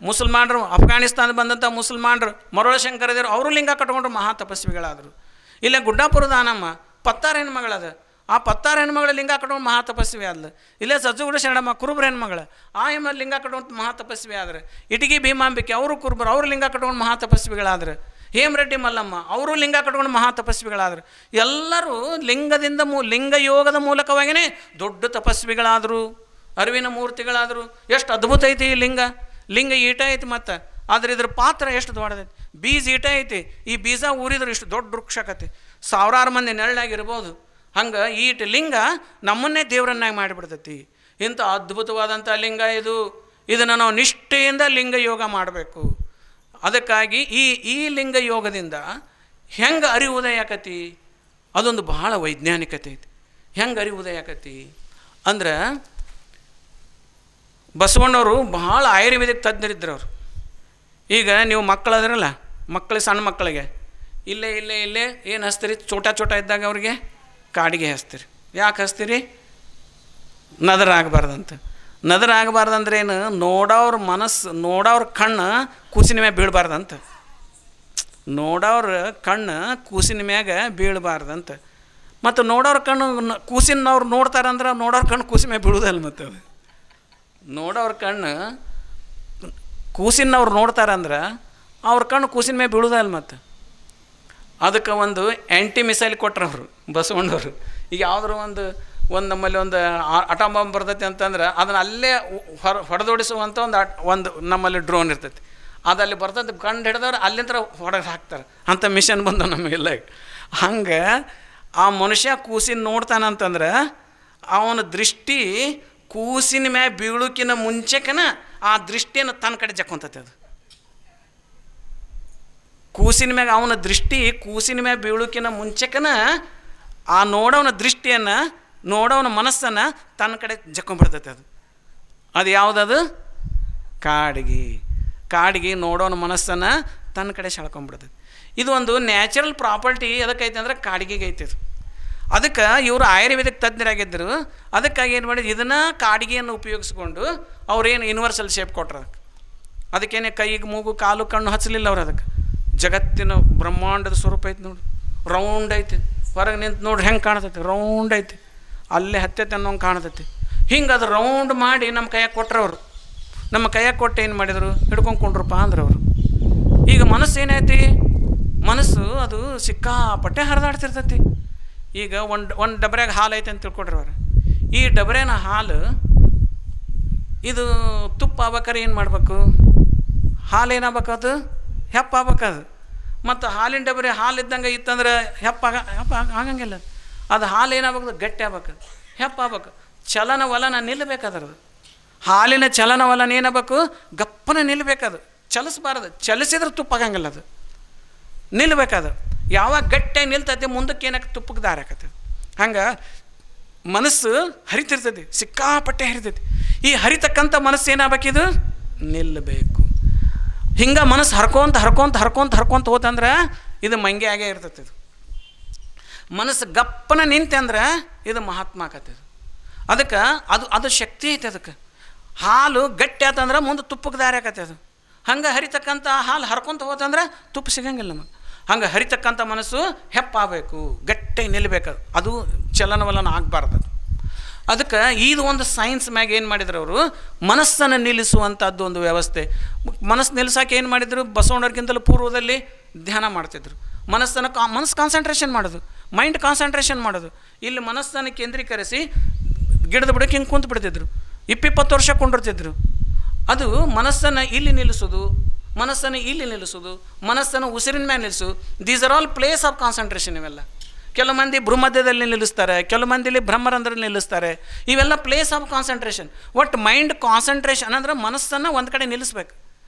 ಮುಸಲ್ಮಾನರು, ಅಫ್ಘಾನಿಸ್ತಾನ ಬಂದಂಥ ಮುಸಲ್ಮಾನರು, ಮರೋಳ ಶಂಕರದೇವರು ಅವರು ಲಿಂಗ ಕಟ್ಕೊಂಡ್ರು, ಮಹಾ ತಪಸ್ವಿಗಳಾದರು. ಇಲ್ಲೇ ಗುಡ್ಡಾಪುರ ದಾನಮ್ಮ ಪತ್ತಾರ ಹೆಣ್ಮಗಳದ, ಆ ಪತ್ತಾರ ಹೆಣ್ಮಗಳ ಲಿಂಗ ಕಟ್ಕೊಂಡು ಮಹಾ ತಪಸ್ವಿ ಆದ್ಲು. ಇಲ್ಲೇ ಸಜ್ಜುಗುಡ ಶರಣಮ್ಮ ಕುರುಬ್ರ ಹೆಣ್ಮಗಳು, ಆ ಹೆಣ್ಮ ಲಿಂಗ ಕಟ್ಕೊಂಡು ಮಹಾ ತಪಸ್ವಿ ಆದ್ರೆ. ಇಟಗಿ ಭೀಮಾಂಬಿಕೆ ಅವರು ಕುರುಬರು, ಅವರು ಲಿಂಗ ಕಟ್ಕೊಂಡು ಮಹಾ ತಪಸ್ವಿಗಳಾದ್ರೆ. ಹೇಮರೆಡ್ಡಿ ಮಲ್ಲಮ್ಮ ಅವರು ಲಿಂಗ ಕಟ್ಕೊಂಡು ಮಹಾ ತಪಸ್ವಿಗಳಾದರು. ಎಲ್ಲರೂ ಲಿಂಗದಿಂದ ಲಿಂಗಯೋಗದ ಮೂಲಕವಾಗಿಯೇ ದೊಡ್ಡ ತಪಸ್ವಿಗಳಾದರು, ಅರಿವಿನ ಮೂರ್ತಿಗಳಾದರು. ಎಷ್ಟು ಅದ್ಭುತ ಐತಿ ಈ ಲಿಂಗ. ಲಿಂಗ ಈಟ ಐತಿ ಮತ್ತು, ಆದರೆ ಇದ್ರ ಪಾತ್ರ ಎಷ್ಟು ದೊಡ್ಡದೈತಿ. ಬೀಜ ಈಟ ಐತಿ, ಈ ಬೀಜ ಊರಿದ್ರು ಇಷ್ಟು ದೊಡ್ಡ ವೃಕ್ಷ ಆಕತಿ. 1000 ಮಂದಿ ನೆರಳಾಗಿರ್ಬೋದು. ಹಂಗೆ ಈಟ್ ಲಿಂಗ ನಮ್ಮನ್ನೇ ದೇವರನ್ನಾಗಿ ಮಾಡಿಬಿಡ್ತೈತಿ. ಇಂಥ ಅದ್ಭುತವಾದಂಥ ಲಿಂಗ ಇದನ್ನು ನಾವು ನಿಷ್ಠೆಯಿಂದ ಲಿಂಗ ಯೋಗ ಮಾಡಬೇಕು. ಅದಕ್ಕಾಗಿ ಈ ಲಿಂಗ ಯೋಗದಿಂದ ಹೆಂಗೆ ಅರಿವುದಯ ಆಕತಿ, ಅದೊಂದು ಬಹಳ ವೈಜ್ಞಾನಿಕತೆ ಐತಿ. ಹೆಂಗೆ ಅರಿವುದಯ ಆಕತಿ ಅಂದ್ರೆ, ಬಸವಣ್ಣವರು ಬಹಳ ಆಯುರ್ವೇದಿಕ್ ತಜ್ಞರಿದ್ರು ಅವರು. ಈಗ ನೀವು ಮಕ್ಕಳದ್ರಲ್ಲ, ಮಕ್ಕಳಿಗೆ ಸಣ್ಣ ಮಕ್ಕಳಿಗೆ ಇಲ್ಲೇ ಏನು ಹಚ್ತೀರಿ, ಚೋಟ ಇದ್ದಾಗ ಅವ್ರಿಗೆ ಕಾಡಿಗೆ ಹಚ್ತೀರಿ. ಯಾಕೆ ಹಚ್ತೀರಿ? ನದರಾಗಬಾರ್ದಂತ. ನದರಾಗಬಾರ್ದಂದ್ರೆ ಏನು, ನೋಡೋರ ಮನಸ್ಸು, ನೋಡೋರ ಕಣ್ಣು ಕೂಸಿನ ಮ್ಯಾಗ ಬೀಳಬಾರ್ದಂತ. ನೋಡೋರ ಕಣ್ಣು ಕೂಸಿನ ಮ್ಯಾಗ ಬೀಳಬಾರ್ದಂತ. ಮತ್ತು ನೋಡೋರ ಕಣ್ಣು ಕೂಸಿನವ್ರು ನೋಡ್ತಾರಂದ್ರೆ ನೋಡೋರ ಕಣ್ಣು ಕೂಸಿನ ಮ್ಯಾಗ ಬೀಳುವುದಲ್ಲ. ಮತ್ತು ಅದು ನೋಡೋರ ಕಣ್ಣು ಕೂಸಿನವ್ರು ನೋಡ್ತಾರಂದ್ರೆ ಅವ್ರ ಕಣ್ಣು ಕೂಸಿನ ಮ್ಯಾಗ ಬೀಳುವುದಲ್ಲ. ಮತ್ತು ಅದಕ್ಕೆ ಒಂದು ಆ್ಯಂಟಿ ಮಿಸೈಲ್ ಕೊಟ್ರು ಅವರು ಬಸವಣ್ಣವರು. ಈಗ ಯಾವುದಾದ್ರು ಒಂದು ನಮ್ಮಲ್ಲಿ ಒಂದು ಅಟಾಮ್ ಬಾಂಬ್ ಬರ್ತೈತಿ ಅಂತಂದ್ರೆ ಅದನ್ನು ಅಲ್ಲೇ ಹೊಡೆದೋಡಿಸುವಂಥ ಒಂದು ನಮ್ಮಲ್ಲಿ ಡ್ರೋನ್ ಇರ್ತೈತಿ. ಅದಲ್ಲಿ ಬರ್ತೈತಿ, ಕಂಡು ಹಿಡಿದವ್ರು ಅಲ್ಲಿಂದ ಹೊಡೆದು ಹಾಕ್ತಾರೆ. ಅಂಥ ಮಿಷನ್ ಬಂದವು ನಮಗೆಲ್ಲ. ಹಂಗೆ ಆ ಮನುಷ್ಯ ಕೂಸಿನ ನೋಡ್ತಾನಂತಂದ್ರೆ ಅವನ ದೃಷ್ಟಿ ಕೂಸಿನ ಮ್ಯಾಗ ಬೀಳುಕಿನ ಮುಂಚೆಕನ ಆ ದೃಷ್ಟಿಯನ್ನು ತನ್ನ ಕಡೆ ಜಕ್ಕೊಂತೈತಿ. ಅದು ಕೂಸಿನ ಮ್ಯಾಗ ಅವನ ದೃಷ್ಟಿ ಕೂಸಿನ ಮ್ಯಾಗ ಬೀಳುಕಿನ ಮುಂಚೆಕನ ಆ ನೋಡೋನ ದೃಷ್ಟಿಯನ್ನು, ನೋಡೋನ ಮನಸ್ಸನ್ನು ತನ್ನ ಕಡೆ ಜಕ್ಕೊಂಡ್ಬಿಡ್ತೈತೆ. ಅದು ಯಾವುದದು? ಕಾಡಿಗೆ ನೋಡೋನ ಮನಸ್ಸನ್ನು ತನ್ನ ಕಡೆ ಸೆಳ್ಕೊಂಡ್ಬಿಡ್ತೈತಿ. ಇದು ಒಂದು ನ್ಯಾಚುರಲ್ ಪ್ರಾಪರ್ಟಿ. ಎದಕ್ಕೈತೆ ಅಂದ್ರೆ ಕಾಡಿಗೆಗೆ ಐತೆ. ಅದಕ್ಕೆ ಇವರು ಆಯುರ್ವೇದಿಕ್ ತಜ್ಞರಾಗಿದ್ದರು. ಅದಕ್ಕಾಗಿ ಏನು ಮಾಡಿದ್ರು, ಇದನ್ನು ಕಾಡಿಗೆಯನ್ನು ಉಪಯೋಗಿಸ್ಕೊಂಡು ಅವ್ರೇನು ಯೂನಿವರ್ಸಲ್ ಶೇಪ್ ಕೊಟ್ರು. ಅದಕ್ಕೇನೆ ಕೈಗೆ ಮೂಗು ಕಾಲು ಕಣ್ಣು ಹಚ್ಚಲಿಲ್ಲ ಅವ್ರು. ಅದಕ್ಕೆ ಜಗತ್ತಿನ ಬ್ರಹ್ಮಾಂಡದ ಸ್ವರೂಪ ಐತೆ ನೋಡಿ, ರೌಂಡ್ ಐತೆ. ಹೊರಗೆ ನಿಂತು ನೋಡ್ರಿ ಹೆಂಗೆ ಕಾಣ್ತೈತಿ, ರೌಂಡ್ ಐತಿ. ಅಲ್ಲೇ ಹತ್ತೈತೆ ಅನ್ನೋಂಗೆ ಕಾಣ್ತೈತಿ. ಹಿಂಗೆ ಅದು ರೌಂಡ್ ಮಾಡಿ ನಮ್ಮ ಕೈಯಾಗ ಕೊಟ್ರವರು. ನಮ್ಮ ಕೈಯಾಗ ಕೊಟ್ಟು ಏನು ಮಾಡಿದರು, ಹಿಡ್ಕೊಂಡ್ರಪ್ಪ ಅಂದ್ರೆ ಅವರು. ಈಗ ಮನಸ್ಸು ಏನೈತಿ, ಮನಸ್ಸು ಅದು ಸಿಕ್ಕಾಪಟ್ಟೆ ಹರಿದಾಡ್ತಿರ್ತೈತಿ. ಈಗ ಒಂದು ಡಬರ್ಯಾಗ ಹಾಲು ಐತೆ ಅಂತ ತಿಳ್ಕೊಡ್ರಿ ಅವ್ರು. ಈ ಡಬರ್ಯಾನ ಹಾಲು ಇದು ತುಪ್ಪ ಆಗ್ಬೇಕಾರೆ ಏನು ಮಾಡಬೇಕು, ಹಾಲು ಏನಾಗಬೇಕು, ಅದು ಹೆಪ್ಪ ಆಗ್ಬೇಕದು. ಮತ್ತು ಹಾಲಿನ ಡಬರಿ ಹಾಲು ಇದ್ದಂಗೆ ಇತ್ತಂದ್ರೆ ಹೆಪ್ಪ ಆಗಂಗಿಲ್ಲ. ಅದು ಹಾಲು ಏನಾಗಬೇಕು, ಗಟ್ಟಿ ಆಗ್ಬೇಕು, ಹೆಪ್ಪ ಆಗ್ಬೇಕು. ಚಲನವಲನ ನಿಲ್ಲಬೇಕದ್ರದ್ದು. ಹಾಲಿನ ಚಲನವಲನ ಏನಾಗಬೇಕು, ಗಪ್ಪನ ನಿಲ್ಲಬೇಕದು, ಚಲಿಸ್ಬಾರ್ದು. ಚಲಿಸಿದ್ರೆ ತುಪ್ಪ ಆಗಂಗಿಲ್ಲ, ಅದು ನಿಲ್ಲಬೇಕದು. ಯಾವಾಗ ಗಟ್ಟಿಯಾಗಿ ನಿಲ್ತೈತಿ ಮುಂದಕ್ಕೆ ಏನಕ್ಕೆ ತುಪ್ಪಕ್ಕೆ ದಾರಿ ಆಕತ್ತೆ. ಹಂಗೆ ಮನಸ್ಸು ಹರಿತಿರ್ತೈತಿ, ಸಿಕ್ಕಾಪಟ್ಟೆ ಹರಿತೈತಿ. ಈ ಹರಿತಕ್ಕಂಥ ಮನಸ್ಸು ಏನಾಗಬೇಕಿದು, ನಿಲ್ಲಬೇಕು. ಹಿಂಗೆ ಮನಸ್ಸು ಹರ್ಕೊಂತ ಹೋತಂದ್ರೆ ಇದು ಮಂಗೆ ಆಗೇ ಇರ್ತೈತಿ. ಇದು ಮನಸ್ಸು ಗಪ್ಪನ ನಿಂತಂದ್ರೆ ಇದು ಮಹಾತ್ಮ ಆಕತ್ತೆ. ಅದಕ್ಕೆ ಅದು ಶಕ್ತಿ ಐತೆ. ಅದಕ್ಕೆ ಹಾಲು ಗಟ್ಟಿ ಆತಂದ್ರೆ ಮುಂದೆ ತುಪ್ಪಕ್ಕೆ ದಾರಿ ಆಕತ್ತೆ. ಅದು ಹಂಗೆ ಹರಿತಕ್ಕಂಥ ಹಾಲು ಹರ್ಕೊಂತ ಹೋತಂದ್ರೆ ತುಪ್ಪ ಸಿಗಂಗಿಲ್ಲ ನಮಗೆ. ಹಂಗೆ ಹರಿತಕ್ಕಂಥ ಮನಸ್ಸು ಹೆಪ್ಪಾಗಬೇಕು, ಗಟ್ಟಿ ನಿಲ್ಲಬೇಕು. ಅದು ಚಲನವಲನ ಆಗಬಾರ್ದು. ಅದಕ್ಕೆ ಇದು ಒಂದು ಸೈನ್ಸ್ ಮ್ಯಾಗ ಏನು ಮಾಡಿದ್ರು ಅವರು, ಮನಸ್ಸನ್ನು ನಿಲ್ಲಿಸುವಂಥದ್ದು ಒಂದು ವ್ಯವಸ್ಥೆ. ಮನಸ್ಸು ನಿಲ್ಲಿಸೋಕೆ ಏನು ಮಾಡಿದರು, ಬಸವಣ್ಣವ್ರಿಗಿಂತಲೂ ಪೂರ್ವದಲ್ಲಿ ಧ್ಯಾನ ಮಾಡ್ತಿದ್ರು. ಮನಸ್ಸು ಕಾನ್ಸಂಟ್ರೇಷನ್ ಮಾಡೋದು, ಮೈಂಡ್ ಕಾನ್ಸಂಟ್ರೇಷನ್ ಮಾಡೋದು. ಇಲ್ಲಿ ಮನಸ್ಸನ್ನು ಕೇಂದ್ರೀಕರಿಸಿ ಗಿಡದ ಬುಡಕ್ಕೆ ಹಿಂಗೆ ಕುಂತು ಬಿಡ್ತಿದ್ರು. 20 ವರ್ಷ ಕೊಂಡಿರ್ತಿದ್ರು. ಅದು ಮನಸ್ಸನ್ನು ಇಲ್ಲಿ ನಿಲ್ಲಿಸೋದು, ಮನಸ್ಸನ್ನು ಉಸಿರಿನ ಮೇಲೆ ನಿಲ್ಲಿಸು. These are all place of concentration. ಇವೆಲ್ಲ ಕೆಲವು ಮಂದಿ ಭ್ರೂಮಧ್ಯದಲ್ಲಿ ನಿಲ್ಲಿಸ್ತಾರೆ, ಕೆಲವು ಮಂದಿಲಿ ಬ್ರಹ್ಮರಂಧ್ರದಲ್ಲಿ ನಿಲ್ಲಿಸ್ತಾರೆ. ಇವೆಲ್ಲ ಪ್ಲೇಸ್ ಆಫ್ ಕಾನ್ಸಂಟ್ರೇಷನ್. ಒಟ್ಟು ಮೈಂಡ್ ಕಾನ್ಸಂಟ್ರೇಷನ್ ಅಂದ್ರೆ ಮನಸ್ಸನ್ನು ಒಂದು ಕಡೆ ನಿಲ್ಲಿಸ್ಬೇಕು.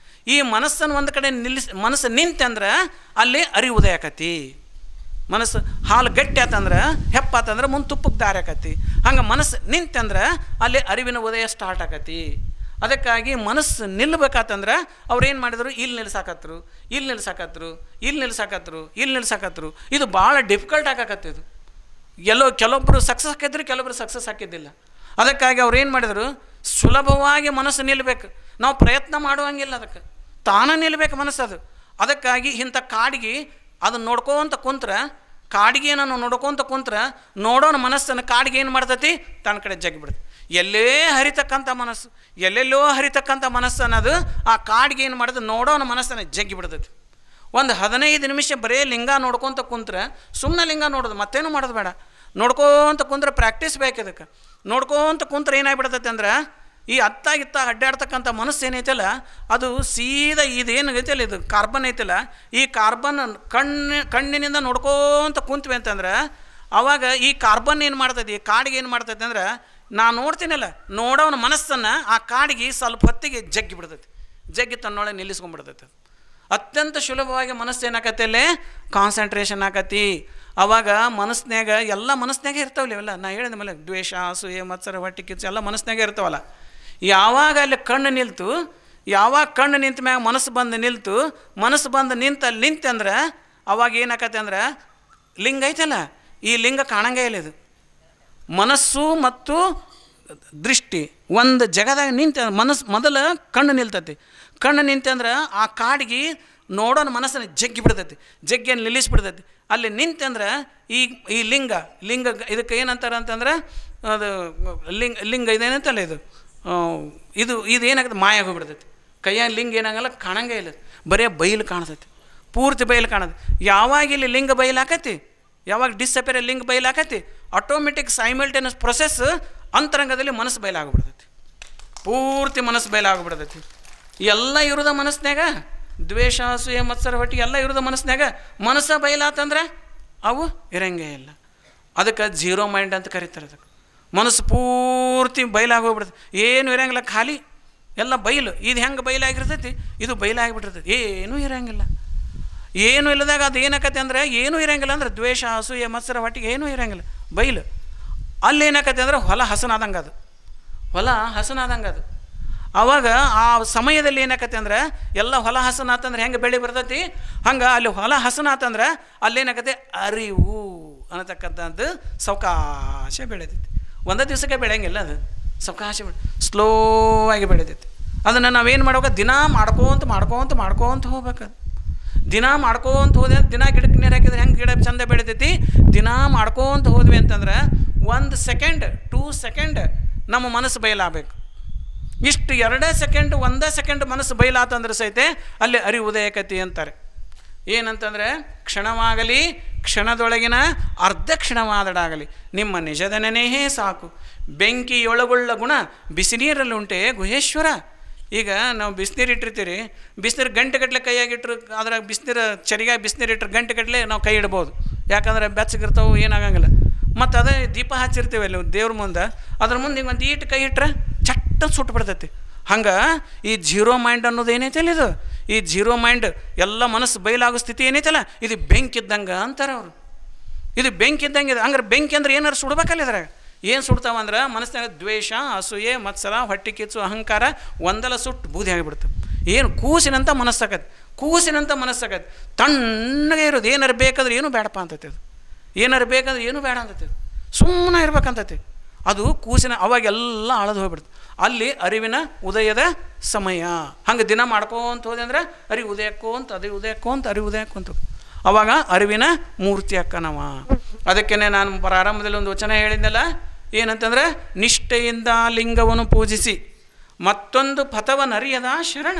ಈ ಮನಸ್ಸನ್ನು ಒಂದು ಕಡೆ ಮನಸ್ಸು ನಿಂತಂದ್ರೆ ಅಲ್ಲಿ ಅರಿವುದಯ ಆಕತಿ. ಮನಸ್ಸು ಹಾಲು ಗಟ್ಟಿ ಆತಂದ್ರೆ ಹೆಪ್ಪಾತಂದ್ರೆ ಮುಂದೆ ತುಪ್ಪಕ್ಕೆ ದಾರಿ ಆಕತಿ. ಹಂಗೆ ಮನಸ್ಸು ನಿಂತಂದ್ರೆ ಅಲ್ಲಿ ಅರಿವಿನ ಉದಯ ಸ್ಟಾರ್ಟ್ ಆಕತಿ. ಅದಕ್ಕಾಗಿ ಮನಸ್ಸು ನಿಲ್ಲಬೇಕಾತಂದ್ರೆ ಅವ್ರು ಏನು ಮಾಡಿದ್ರು, ಇಲ್ಲಿ ನಿಲ್ಸಾಕತ್ರು. ಇದು ಭಾಳ ಡಿಫಿಕಲ್ಟ್ ಆಗಾಕತ್ತೆ. ಇದು ಕೆಲವೊಬ್ಬರು ಸಕ್ಸಸ್ ಹಾಕಿದ್ರು, ಕೆಲವೊಬ್ಬರು ಸಕ್ಸಸ್ ಹಾಕಿದ್ದಿಲ್ಲ. ಅದಕ್ಕಾಗಿ ಅವ್ರು ಏನು ಮಾಡಿದರು, ಸುಲಭವಾಗಿ ಮನಸ್ಸು ನಿಲ್ಲಬೇಕು. ನಾವು ಪ್ರಯತ್ನ ಮಾಡುವಂಗಿಲ್ಲ, ಅದಕ್ಕೆ ತಾನೇ ನಿಲ್ಲಬೇಕು ಮನಸ್ಸು. ಅದಕ್ಕಾಗಿ ಇಂಥ ಕಾಡಿಗೆ ಅದನ್ನು ನೋಡ್ಕೊಂತ ಕುಂತ್ರೆ ನೋಡೋಣ ಮನಸ್ಸನ್ನು ಕಾಡಿಗೆ ಏನು ಮಾಡ್ತೈತಿ, ತನ್ನ ಕಡೆ ಜಗ್ಗಿಬಿಡ್ತೈತಿ. ಎಲ್ಲೆಲ್ಲೋ ಹರಿತಕ್ಕಂಥ ಮನಸ್ಸು ಅನ್ನೋದು ಆ ಕಾಡಿಗೆ ಏನು ಮಾಡೋದು, ನೋಡೋನ ಮನಸ್ಸನ್ನು ಜಗ್ಗಿ ಬಿಡ್ತೈತಿ. ಒಂದು 15 ನಿಮಿಷ ಬರೀ ಲಿಂಗ ನೋಡ್ಕೊತ ಕುಂತ್ರೆ, ಸುಮ್ಮನೆ ಲಿಂಗ ನೋಡೋದು, ಮತ್ತೇನು ಮಾಡೋದು ಬೇಡ. ನೋಡ್ಕೊತ ಕುಂತ್ರೆ ಪ್ರಾಕ್ಟೀಸ್ ಬೇಕು. ಇದಕ್ಕೆ ನೋಡ್ಕೊತ ಕುಂತ್ರೆ ಏನಾಗ್ಬಿಡ್ತೈತೆ ಅಂದ್ರೆ, ಈ ಅತ್ತಾಗಿತ್ತ ಅಡ್ಡಾಡ್ತಕ್ಕಂಥ ಮನಸ್ಸು ಏನೈತಲ್ಲ, ಅದು ಸೀದಾ ಇದೇನು ಐತಲ್ಲ, ಇದು ಕಾರ್ಬನ್ ಐತಲ್ಲ, ಈ ಕಾರ್ಬನ್ ಕಣ್ಣಿನಿಂದ ನೋಡ್ಕೊತ ಕುಂತ್ವಿ ಅಂತಂದ್ರೆ ಆವಾಗ ಈ ಕಾರ್ಬನ್ ಏನು ಮಾಡ್ತೈತಿ, ಕಾಡಿಗೆ ಏನು ಮಾಡ್ತೈತಿ ಅಂದ್ರೆ, ನಾನು ನೋಡ್ತೀನಲ್ಲ, ನೋಡೋನ ಮನಸ್ಸನ್ನು ಆ ಕಾಡಿಗೆ ಸ್ವಲ್ಪ ಹೊತ್ತಿಗೆ ಜಗ್ಗಿ ಬಿಡ್ತೈತಿ, ಜಗ್ಗಿ ತನ್ನೊಳಗೆ ನಿಲ್ಲಿಸ್ಕೊಂಡ್ಬಿಡ್ತೈತಿ. ಅತ್ಯಂತ ಸುಲಭವಾಗಿ ಮನಸ್ಸು ಏನಾಕತಿ, ಅಲ್ಲೇ ಕಾನ್ಸಂಟ್ರೇಷನ್ ಆಕತಿ. ಆವಾಗ ಮನಸ್ಸಿನಾಗ ಎಲ್ಲ ಮನಸ್ಸಿನಾಗೆ ಇರ್ತಾವಲ್ಲ ಇವೆಲ್ಲ. ನಾ ಹೇಳಿದ ಮೇಲೆ ದ್ವೇಷ, ಅಸೂಯೆ, ಮತ್ಸರ, ಹೊಟ್ಟೆ ಕಿಚ್ಚು ಎಲ್ಲ ಮನಸ್ಸಿನಾಗೆ ಇರ್ತಾವಲ್ಲ. ಯಾವಾಗ ಅಲ್ಲಿ ಕಣ್ಣು ನಿಲ್ತು, ಯಾವಾಗ ಕಣ್ಣು ನಿಂತ ಮ್ಯಾಗ ಮನಸ್ಸು ಬಂದು ನಿಲ್ತು, ಮನಸ್ಸು ಬಂದು ಅಲ್ಲಿ ನಿಂತಂದ್ರೆ ಅವಾಗ ಏನಾಕತಿ ಅಂದ್ರೆ ಲಿಂಗ ಐತಲ್ಲ, ಈ ಲಿಂಗ ಕಾಣಂಗೇ ಇಲ್ಲ. ಇದು ಮನಸ್ಸು ಮತ್ತು ದೃಷ್ಟಿ ಒಂದು ಜಗದಾಗ ನಿಂತ ಮನಸ್ಸು ಮೊದಲು ಕಣ್ಣು ನಿಲ್ತೈತಿ. ಕಣ್ಣು ನಿಂತಂದ್ರೆ ಆ ಕಾಡಿಗೆ ನೋಡೋಣ ಮನಸ್ಸನ್ನು ಜಗ್ಗಿ ಬಿಡ್ತೈತಿ, ಜಗ್ಗಿಯನ್ನು ನಿಲ್ಲಿಸ್ಬಿಡ್ತೈತಿ. ಅಲ್ಲಿ ನಿಂತಂದ್ರೆ ಈ ಲಿಂಗ ಇದಕ್ಕೆ ಏನಂತಾರೆ ಅಂತಂದ್ರೆ, ಅದು ಲಿಂಗ ಇದೇನಂತಲ್ಲ, ಇದು ಏನಾಗುತ್ತೆ, ಮಾಯ ಹೋಗ್ಬಿಡ್ತೈತಿ. ಕೈಯಾಗ ಲಿಂಗ ಏನಾಗಲ್ಲ, ಕಾಣಂಗೇ ಇಲ್ಲ, ಬರೀ ಬಯಲು ಕಾಣ್ತೈತಿ, ಪೂರ್ತಿ ಬಯಲು ಕಾಣೋದು. ಯಾವಾಗ ಇಲ್ಲಿ ಲಿಂಗ ಬಯಲು ಆಕತಿ, ಯಾವಾಗ ಡಿಸಪೇರ್ ಲಿಂಗ ಬಯಲು ಆಕತಿ, ಆಟೋಮೆಟಿಕ್ ಸೈಮಲ್ಟೇನಿಯಸ್ ಪ್ರೊಸೆಸ್ ಅಂತರಂಗದಲ್ಲಿ ಮನಸ್ಸು ಬಯಲಾಗ್ಬಿಡ್ತೈತಿ, ಪೂರ್ತಿ ಮನಸ್ಸು ಬಯಲಾಗ್ಬಿಡ್ತೈತಿ. ಎಲ್ಲ ಇರೋದ ಮನಸ್ಸಿನಾಗ, ದ್ವೇಷ, ಅಸೂಯೆ, ಮತ್ಸರ, ಹೊಟ್ಟೆ ಎಲ್ಲ ಇರೋದ ಮನಸ್ಸಿನಾಗ. ಮನಸ್ಸು ಬಯಲಾತಂದ್ರೆ ಅವು ಇರಂಗೇ ಇಲ್ಲ. ಅದಕ್ಕೆ ಜೀರೋ ಮೈಂಡ್ ಅಂತ ಕರೀತಾರೆ. ಅದಕ್ಕೆ ಮನಸ್ಸು ಪೂರ್ತಿ ಬಯಲಾಗೋಗ್ಬಿಡ್ತೈತಿ, ಏನು ಇರಂಗಿಲ್ಲ, ಖಾಲಿ ಎಲ್ಲ ಬಯಲು. ಇದು ಹೆಂಗೆ ಬಯಲಾಗಿರ್ತೈತಿ, ಇದು ಬಯಲಾಗಿಬಿಟ್ಟಿರ್ತೈತಿ, ಏನೂ ಇರಂಗಿಲ್ಲ. ಏನೂ ಇಲ್ಲದಾಗ ಅದು ಏನಾಕತಿ ಅಂದ್ರೆ, ಏನೂ ಇರಂಗಿಲ್ಲ ಅಂದ್ರೆ ದ್ವೇಷ, ಅಸೂಯೆ, ಮತ್ಸರ, ಹೊಟ್ಟಿಗೆ ಏನೂ ಇರಂಗಿಲ್ಲ, ಬಯಲು. ಅಲ್ಲಿ ಏನಾಕತಿ ಅಂದ್ರೆ ಹೊಲ ಹಸನಾದಂಗೆ, ಅದು ಹೊಲ ಹಸನಾದಂಗೆ ಅದು. ಆವಾಗ ಆ ಸಮಯದಲ್ಲಿ ಏನಾಕತಿ ಅಂದ್ರೆ, ಎಲ್ಲ ಹೊಲ ಹಸನಾತಂದ್ರೆ ಹೆಂಗೆ ಬೆಳೆ ಬರ್ತೈತಿ, ಹಂಗೆ ಅಲ್ಲಿ ಹೊಲ ಹಸನಾತಂದ್ರೆ ಅಲ್ಲೇನಾಕತಿ ಅರಿವು ಅನ್ನತಕ್ಕಂಥದ್ದು ಸಾವಕಾಶ ಬೆಳೆದೈತಿ. ಒಂದೇ ದಿವಸಕ್ಕೆ ಬೆಳೆಯಂಗಿಲ್ಲ, ಅದು ಸಾವಕಾಶ ಸ್ಲೋ ಆಗಿ ಬೆಳೆದೈತಿ. ಅದನ್ನು ನಾವೇನು ಮಾಡ್ಬೇಕು, ದಿನ ಮಾಡ್ಕೋತ ಹೋಗ್ಬೇಕು. ದಿನ ಮಾಡ್ಕೋತ ಹೋದೆ, ದಿನ ಗಿಡಕ್ಕೆ ನೀರು ಹಾಕಿದ್ರೆ ಹೆಂಗೆ ಗಿಡ ಚಂದ ಬೆಳಿತೈತಿ. ದಿನ ಮಾಡ್ಕೋತ ಹೋದ್ವಿ ಅಂತಂದ್ರೆ 1 ಸೆಕೆಂಡ್ 2 ಸೆಕೆಂಡ್ ನಮ್ಮ ಮನಸ್ಸು ಬಯಲಾಗಬೇಕು. ಇಷ್ಟು 2 ಸೆಕೆಂಡ್ 1 ಸೆಕೆಂಡ್ ಮನಸ್ಸು ಬಯಲಾತಂದ್ರೆ ಸಹಿತ ಅಲ್ಲಿ ಅರಿವುದಯಕತಿ ಅಂತಾರೆ. ಏನಂತಂದರೆ, ಕ್ಷಣವಾಗಲಿ ಕ್ಷಣದೊಳಗಿನ ಅರ್ಧ ಕ್ಷಣವಾದಡಾಗಲಿ ನಿಮ್ಮ ನಿಜದ ನೆನೆಯೇ ಸಾಕು. ಬೆಂಕಿಯೊಳಗುಳ್ಳ ಗುಣ ಬಿಸಿನೀರಲ್ಲುಂಟೆ ಗುಹೇಶ್ವರ. ಈಗ ನಾವು ಬಿಸಿನೀರು ಇಟ್ಟಿರ್ತೀರಿ, ಬಿಸಿನೀರು ಗಂಟೆಗಟ್ಟಲೆ ಕೈಯಾಗಿಟ್ರು, ಅದ್ರಾಗ ಬಿಸಿನೀರು ಚರಿಗಾಗಿ ಬಿಸಿನೀರು ಇಟ್ಟರೆ ಗಂಟೆಗಟ್ಟಲೆ ನಾವು ಕೈ ಇಡ್ಬೋದು, ಯಾಕಂದ್ರೆ ಬೆಚ್ಚಗಿರ್ತಾವೆ, ಏನಾಗಂಗಿಲ್ಲ. ಮತ್ತು ಅದೇ ದೀಪ ಹಚ್ಚಿರ್ತೀವಿ ಅಲ್ಲಿ ದೇವ್ರ ಮುಂದೆ, ಅದ್ರ ಮುಂದೆ ಹಿಂಗೆ ಒಂದು ಈಟು ಕೈ ಇಟ್ಟರೆ ಚಟ್ಟ ಸುಟ್ಟು ಬಿಡ್ತೈತಿ. ಹಂಗೆ ಈ ಜೀರೋ ಮೈಂಡ್ ಅನ್ನೋದು ಏನೈತಲ್ಲ, ಇದು ಈ ಜೀರೋ ಮೈಂಡ್ ಎಲ್ಲ ಮನಸ್ಸು ಬಯಲಾಗೋ ಸ್ಥಿತಿ ಏನೈತಲ್ಲ, ಇದು ಬೆಂಕಿದ್ದಂಗೆ ಅಂತಾರೆ ಅವರು. ಇದು ಬೆಂಕಿದ್ದಂಗೆ ಇದೆ. ಹಂಗಾರೆ ಬೆಂಕಿ ಅಂದ್ರೆ ಏನಾರು ಸುಡ್ಬೇಕಲ್ಲ, ಇದ್ರಾಗ ಏನು ಸುಡ್ತಾವಂದ್ರೆ ಮನಸ್ಸಿನಾಗ ದ್ವೇಷ, ಅಸೂಯೆ, ಮತ್ಸರ, ಹೊಟ್ಟೆ ಕಿಚ್ಚು, ಅಹಂಕಾರ ಒಂದೆಲ್ಲ ಸುಟ್ಟು ಬೂದಿ ಆಗಿಬಿಡ್ತವೆ. ಏನು ಕೂಸಿನಂತ ಮನಸ್ಸಾಕತಿ, ತಣ್ಣಗೆ ಇರೋದು. ಏನಾರು ಬೇಕಾದ್ರೆ ಏನೂ ಬೇಡಪ್ಪ ಅಂತೈತಿ, ಅದು ಏನಾರು ಬೇಕಾದ್ರೆ ಏನೂ ಬೇಡ ಅಂತೈತಿ, ಸುಮ್ಮನೆ ಇರ್ಬೇಕಂತೈತಿ. ಅದು ಕೂಸಿನ ಅವಾಗೆಲ್ಲ ಅಳದು ಹೋಗ್ಬಿಡ್ತು. ಅಲ್ಲಿ ಅರಿವಿನ ಉದಯದ ಸಮಯ. ಹಂಗೆ ದಿನ ಮಾಡ್ಕೊಂತ ಹೋದೆ ಅಂದ್ರೆ ಅರಿವು ಉದಯಕ್ಕೋಂತ ಅರಿವು ಉದಯಕ್ಕೋಂತ ಅವಾಗ ಅರಿವಿನ ಮೂರ್ತಿ ಅಕ್ಕನವ. ಅದಕ್ಕೇ ನಾನು ಪ್ರಾರಂಭದಲ್ಲಿ ಒಂದು ವಚನ ಹೇಳಿದ್ನಲ್ಲ, ಏನಂತಂದರೆ, ನಿಷ್ಠೆಯಿಂದ ಲಿಂಗವನ್ನು ಪೂಜಿಸಿ ಮತ್ತೊಂದು ಪಥವನ್ನರಿಯದ ಶರಣ.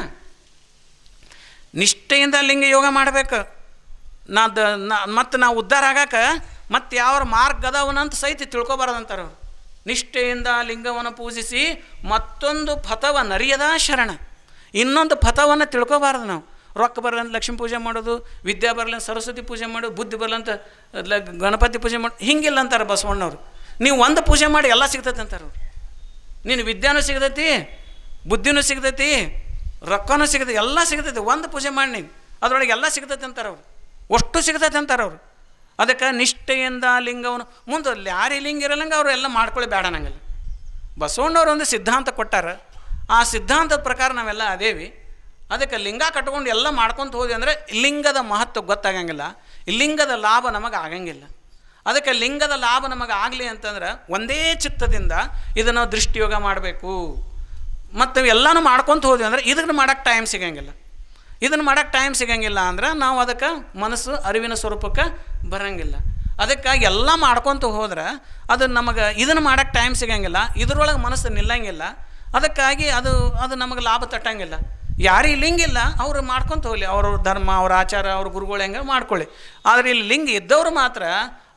ನಿಷ್ಠೆಯಿಂದ ಲಿಂಗ ಯೋಗ ಮಾಡಬೇಕು. ಮತ್ತು ನಾವು ಉದ್ಧಾರ ಆಗಾಕ ಮತ್ತು ಯಾವ ಮಾರ್ಗ ಅದಾವನಂತ ಸಹಿತ ತಿಳ್ಕೊಬಾರ್ದಂತಾರೆ ಅವರು. ನಿಷ್ಠೆಯಿಂದ ಲಿಂಗವನ್ನು ಪೂಜಿಸಿ ಮತ್ತೊಂದು ಪಥವನ್ನರಿಯದ ಶರಣ. ಇನ್ನೊಂದು ಪಥವನ್ನು ತಿಳ್ಕೊಬಾರ್ದು ನಾವು. ರೊಕ್ಕ ಬರಲಂತ ಲಕ್ಷ್ಮೀ ಪೂಜೆ ಮಾಡೋದು, ವಿದ್ಯೆ ಬರಲಂತ ಸರಸ್ವತಿ ಪೂಜೆ ಮಾಡೋದು, ಬುದ್ಧಿ ಬರಲಂತ ಗಣಪತಿ ಪೂಜೆ ಮಾಡೋದು, ಹಿಂಗಿಲ್ಲ ಅಂತಾರೆ ಬಸವಣ್ಣವ್ರು. ನೀವು ಒಂದು ಪೂಜೆ ಮಾಡಿ ಎಲ್ಲ ಸಿಗ್ತೈತೆ ಅಂತಾರೆ ಅವ್ರು. ನೀನು ವಿದ್ಯಾನೂ ಸಿಗ್ತೈತಿ, ಬುದ್ಧಿನೂ ಸಿಗ್ತೈತಿ, ರೊಕ್ಕನೂ ಸಿಗ್ತೈತಿ, ಎಲ್ಲ ಸಿಗ್ತೈತಿ. ಒಂದು ಪೂಜೆ ಮಾಡಿ ನೀನು ಅದರೊಳಗೆ ಎಲ್ಲ ಸಿಗ್ತೈತೆ ಅಂತಾರೆ ಅವ್ರು, ಅಷ್ಟು ಸಿಗ್ತೈತೆ ಅಂತಾರೆ ಅವರು. ಅದಕ್ಕೆ ನಿಷ್ಠೆಯಿಂದ ಲಿಂಗವನ್ನು ಮುಂದೆ ಯಾರು ಲಿಂಗ ಇರಲ್ಲಂಗೆ ಅವರು ಎಲ್ಲ ಮಾಡ್ಕೊಳ್ಳಿ ಬೇಡ ಅನ್ನಂಗಿಲ್ಲ. ಬಸವಣ್ಣವ್ರು ಒಂದು ಸಿದ್ಧಾಂತ ಕೊಟ್ಟಾರ, ಆ ಸಿದ್ಧಾಂತದ ಪ್ರಕಾರ ನಾವೆಲ್ಲ ಅದೇವಿ. ಅದಕ್ಕೆ ಲಿಂಗ ಕಟ್ಕೊಂಡು ಎಲ್ಲ ಮಾಡ್ಕೊತ ಹೋದ್ವಿ ಅಂದರೆ ಲಿಂಗದ ಮಹತ್ವ ಗೊತ್ತಾಗಂಗಿಲ್ಲ, ಲಿಂಗದ ಲಾಭ ನಮಗೆ ಆಗಂಗಿಲ್ಲ. ಅದಕ್ಕೆ ಲಿಂಗದ ಲಾಭ ನಮಗೆ ಆಗಲಿ ಅಂತಂದ್ರೆ ಒಂದೇ ಚಿತ್ತದಿಂದ ಇದನ್ನು ದೃಷ್ಟಿಯೋಗ ಮಾಡಬೇಕು. ಮತ್ತು ಎಲ್ಲನೂ ಮಾಡ್ಕೊತ ಹೋದ್ವಿ ಅಂದರೆ ಇದನ್ನು ಮಾಡೋಕ್ಕೆ ಟೈಮ್ ಸಿಗಂಗಿಲ್ಲ ಅಂದ್ರೆ ನಾವು ಅದಕ್ಕೆ ಮನಸ್ಸು ಅರಿವಿನ ಸ್ವರೂಪಕ್ಕೆ ಬರೋಂಗಿಲ್ಲ. ಅದಕ್ಕಾಗಿ ಎಲ್ಲ ಮಾಡ್ಕೊತ ಹೋದ್ರೆ ಅದು ನಮಗೆ ಇದನ್ನು ಮಾಡೋಕ್ಕೆ ಟೈಮ್ ಸಿಗಂಗಿಲ್ಲ, ಇದರೊಳಗೆ ಮನಸ್ಸು ನಿಲ್ಲಂಗಿಲ್ಲ. ಅದಕ್ಕಾಗಿ ಅದು ನಮಗೆ ಲಾಭ ತಟ್ಟಂಗಿಲ್ಲ. ಯಾರಿಗೆ ಲಿಂಗ ಇಲ್ಲ ಅವರು ಮಾಡ್ಕೊತ ಹೋಗಲಿ, ಅವ್ರ ಧರ್ಮ, ಅವ್ರ ಆಚಾರ, ಅವ್ರ ಗುರುಗಳು ಹೆಂಗೆ ಮಾಡ್ಕೊಳ್ಳಿ. ಆದರೆ ಇಲ್ಲಿ ಲಿಂಗ ಇದ್ದವರು ಮಾತ್ರ